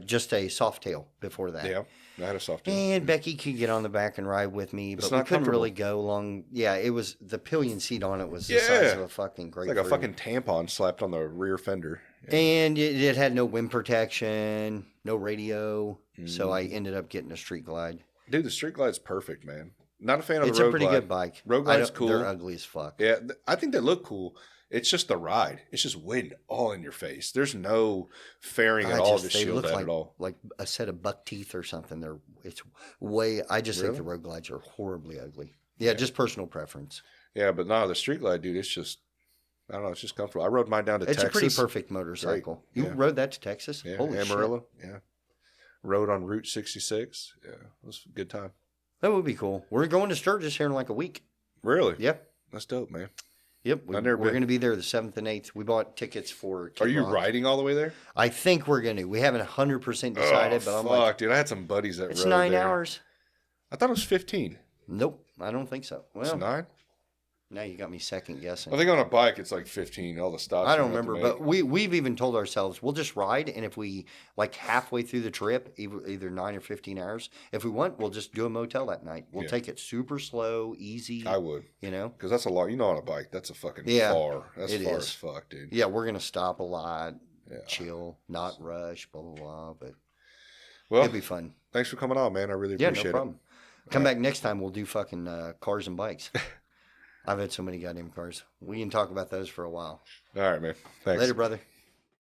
just a soft tail before that. Yeah, I had a soft tail. And Becky could get on the back and ride with me, It's but we not couldn't comfortable. really go long. Yeah, it was, the pillion seat on it was the Yeah. size of a fucking It's grapefruit. like a fucking tampon slapped on the rear fender. Yeah. And it had no wind protection, no radio, so Mm. I ended up getting a Street Glide. Dude, the Street Glide's perfect, man. Not a fan of It's the Road a pretty Glide. good bike. Road I Glide's don't- cool. They're ugly as fuck. Yeah, I think they look cool. It's just the ride. It's just wind all in your face. There's no fairing at all to they shield look that like, at all. like a set of buck teeth or something. It's way. I just think Really? the Road Glides are horribly ugly. Yeah, just personal preference. Yeah, but no, the Street Glide, dude, it's just, I don't know, it's just comfortable. I rode mine down to It's Texas. a pretty perfect motorcycle. You Yeah. rode that to Texas? Yeah, Holy shit. Amarillo. Yeah. Rode on Route 66. Yeah, it was a good time. That would be cool. We're going to Sturgis here in like a week. Really? Yep. That's dope, man. Yep. I've never We're been. going to be there the 7th and 8th. We bought tickets for Kid Are you Rock. riding all the way there? I think we're going to. We haven't 100% decided, but I'm fuck, like, dude. I had some buddies that it's rode 9 there. hours. I thought it was 15. Nope, I don't think so. It's Well, 9? Now you got me second guessing. I think on a bike it's like 15. All the stops. I don't remember, but we've even told ourselves we'll just ride, and if we like halfway through the trip, either 9 or 15 hours, if we want, we'll just do a motel that night. We'll take it super slow, easy. I would, because that's a lot. On a bike, that's a fucking far. That's far as fuck, dude. Yeah, we're gonna stop a lot, chill, not rush, blah blah blah. But it'll be fun. Thanks for coming on, man. I really appreciate no problem. it. Come back next time. We'll do fucking cars and bikes. I've had so many goddamn cars. We can talk about those for a while. All right, man. Thanks. Later, brother.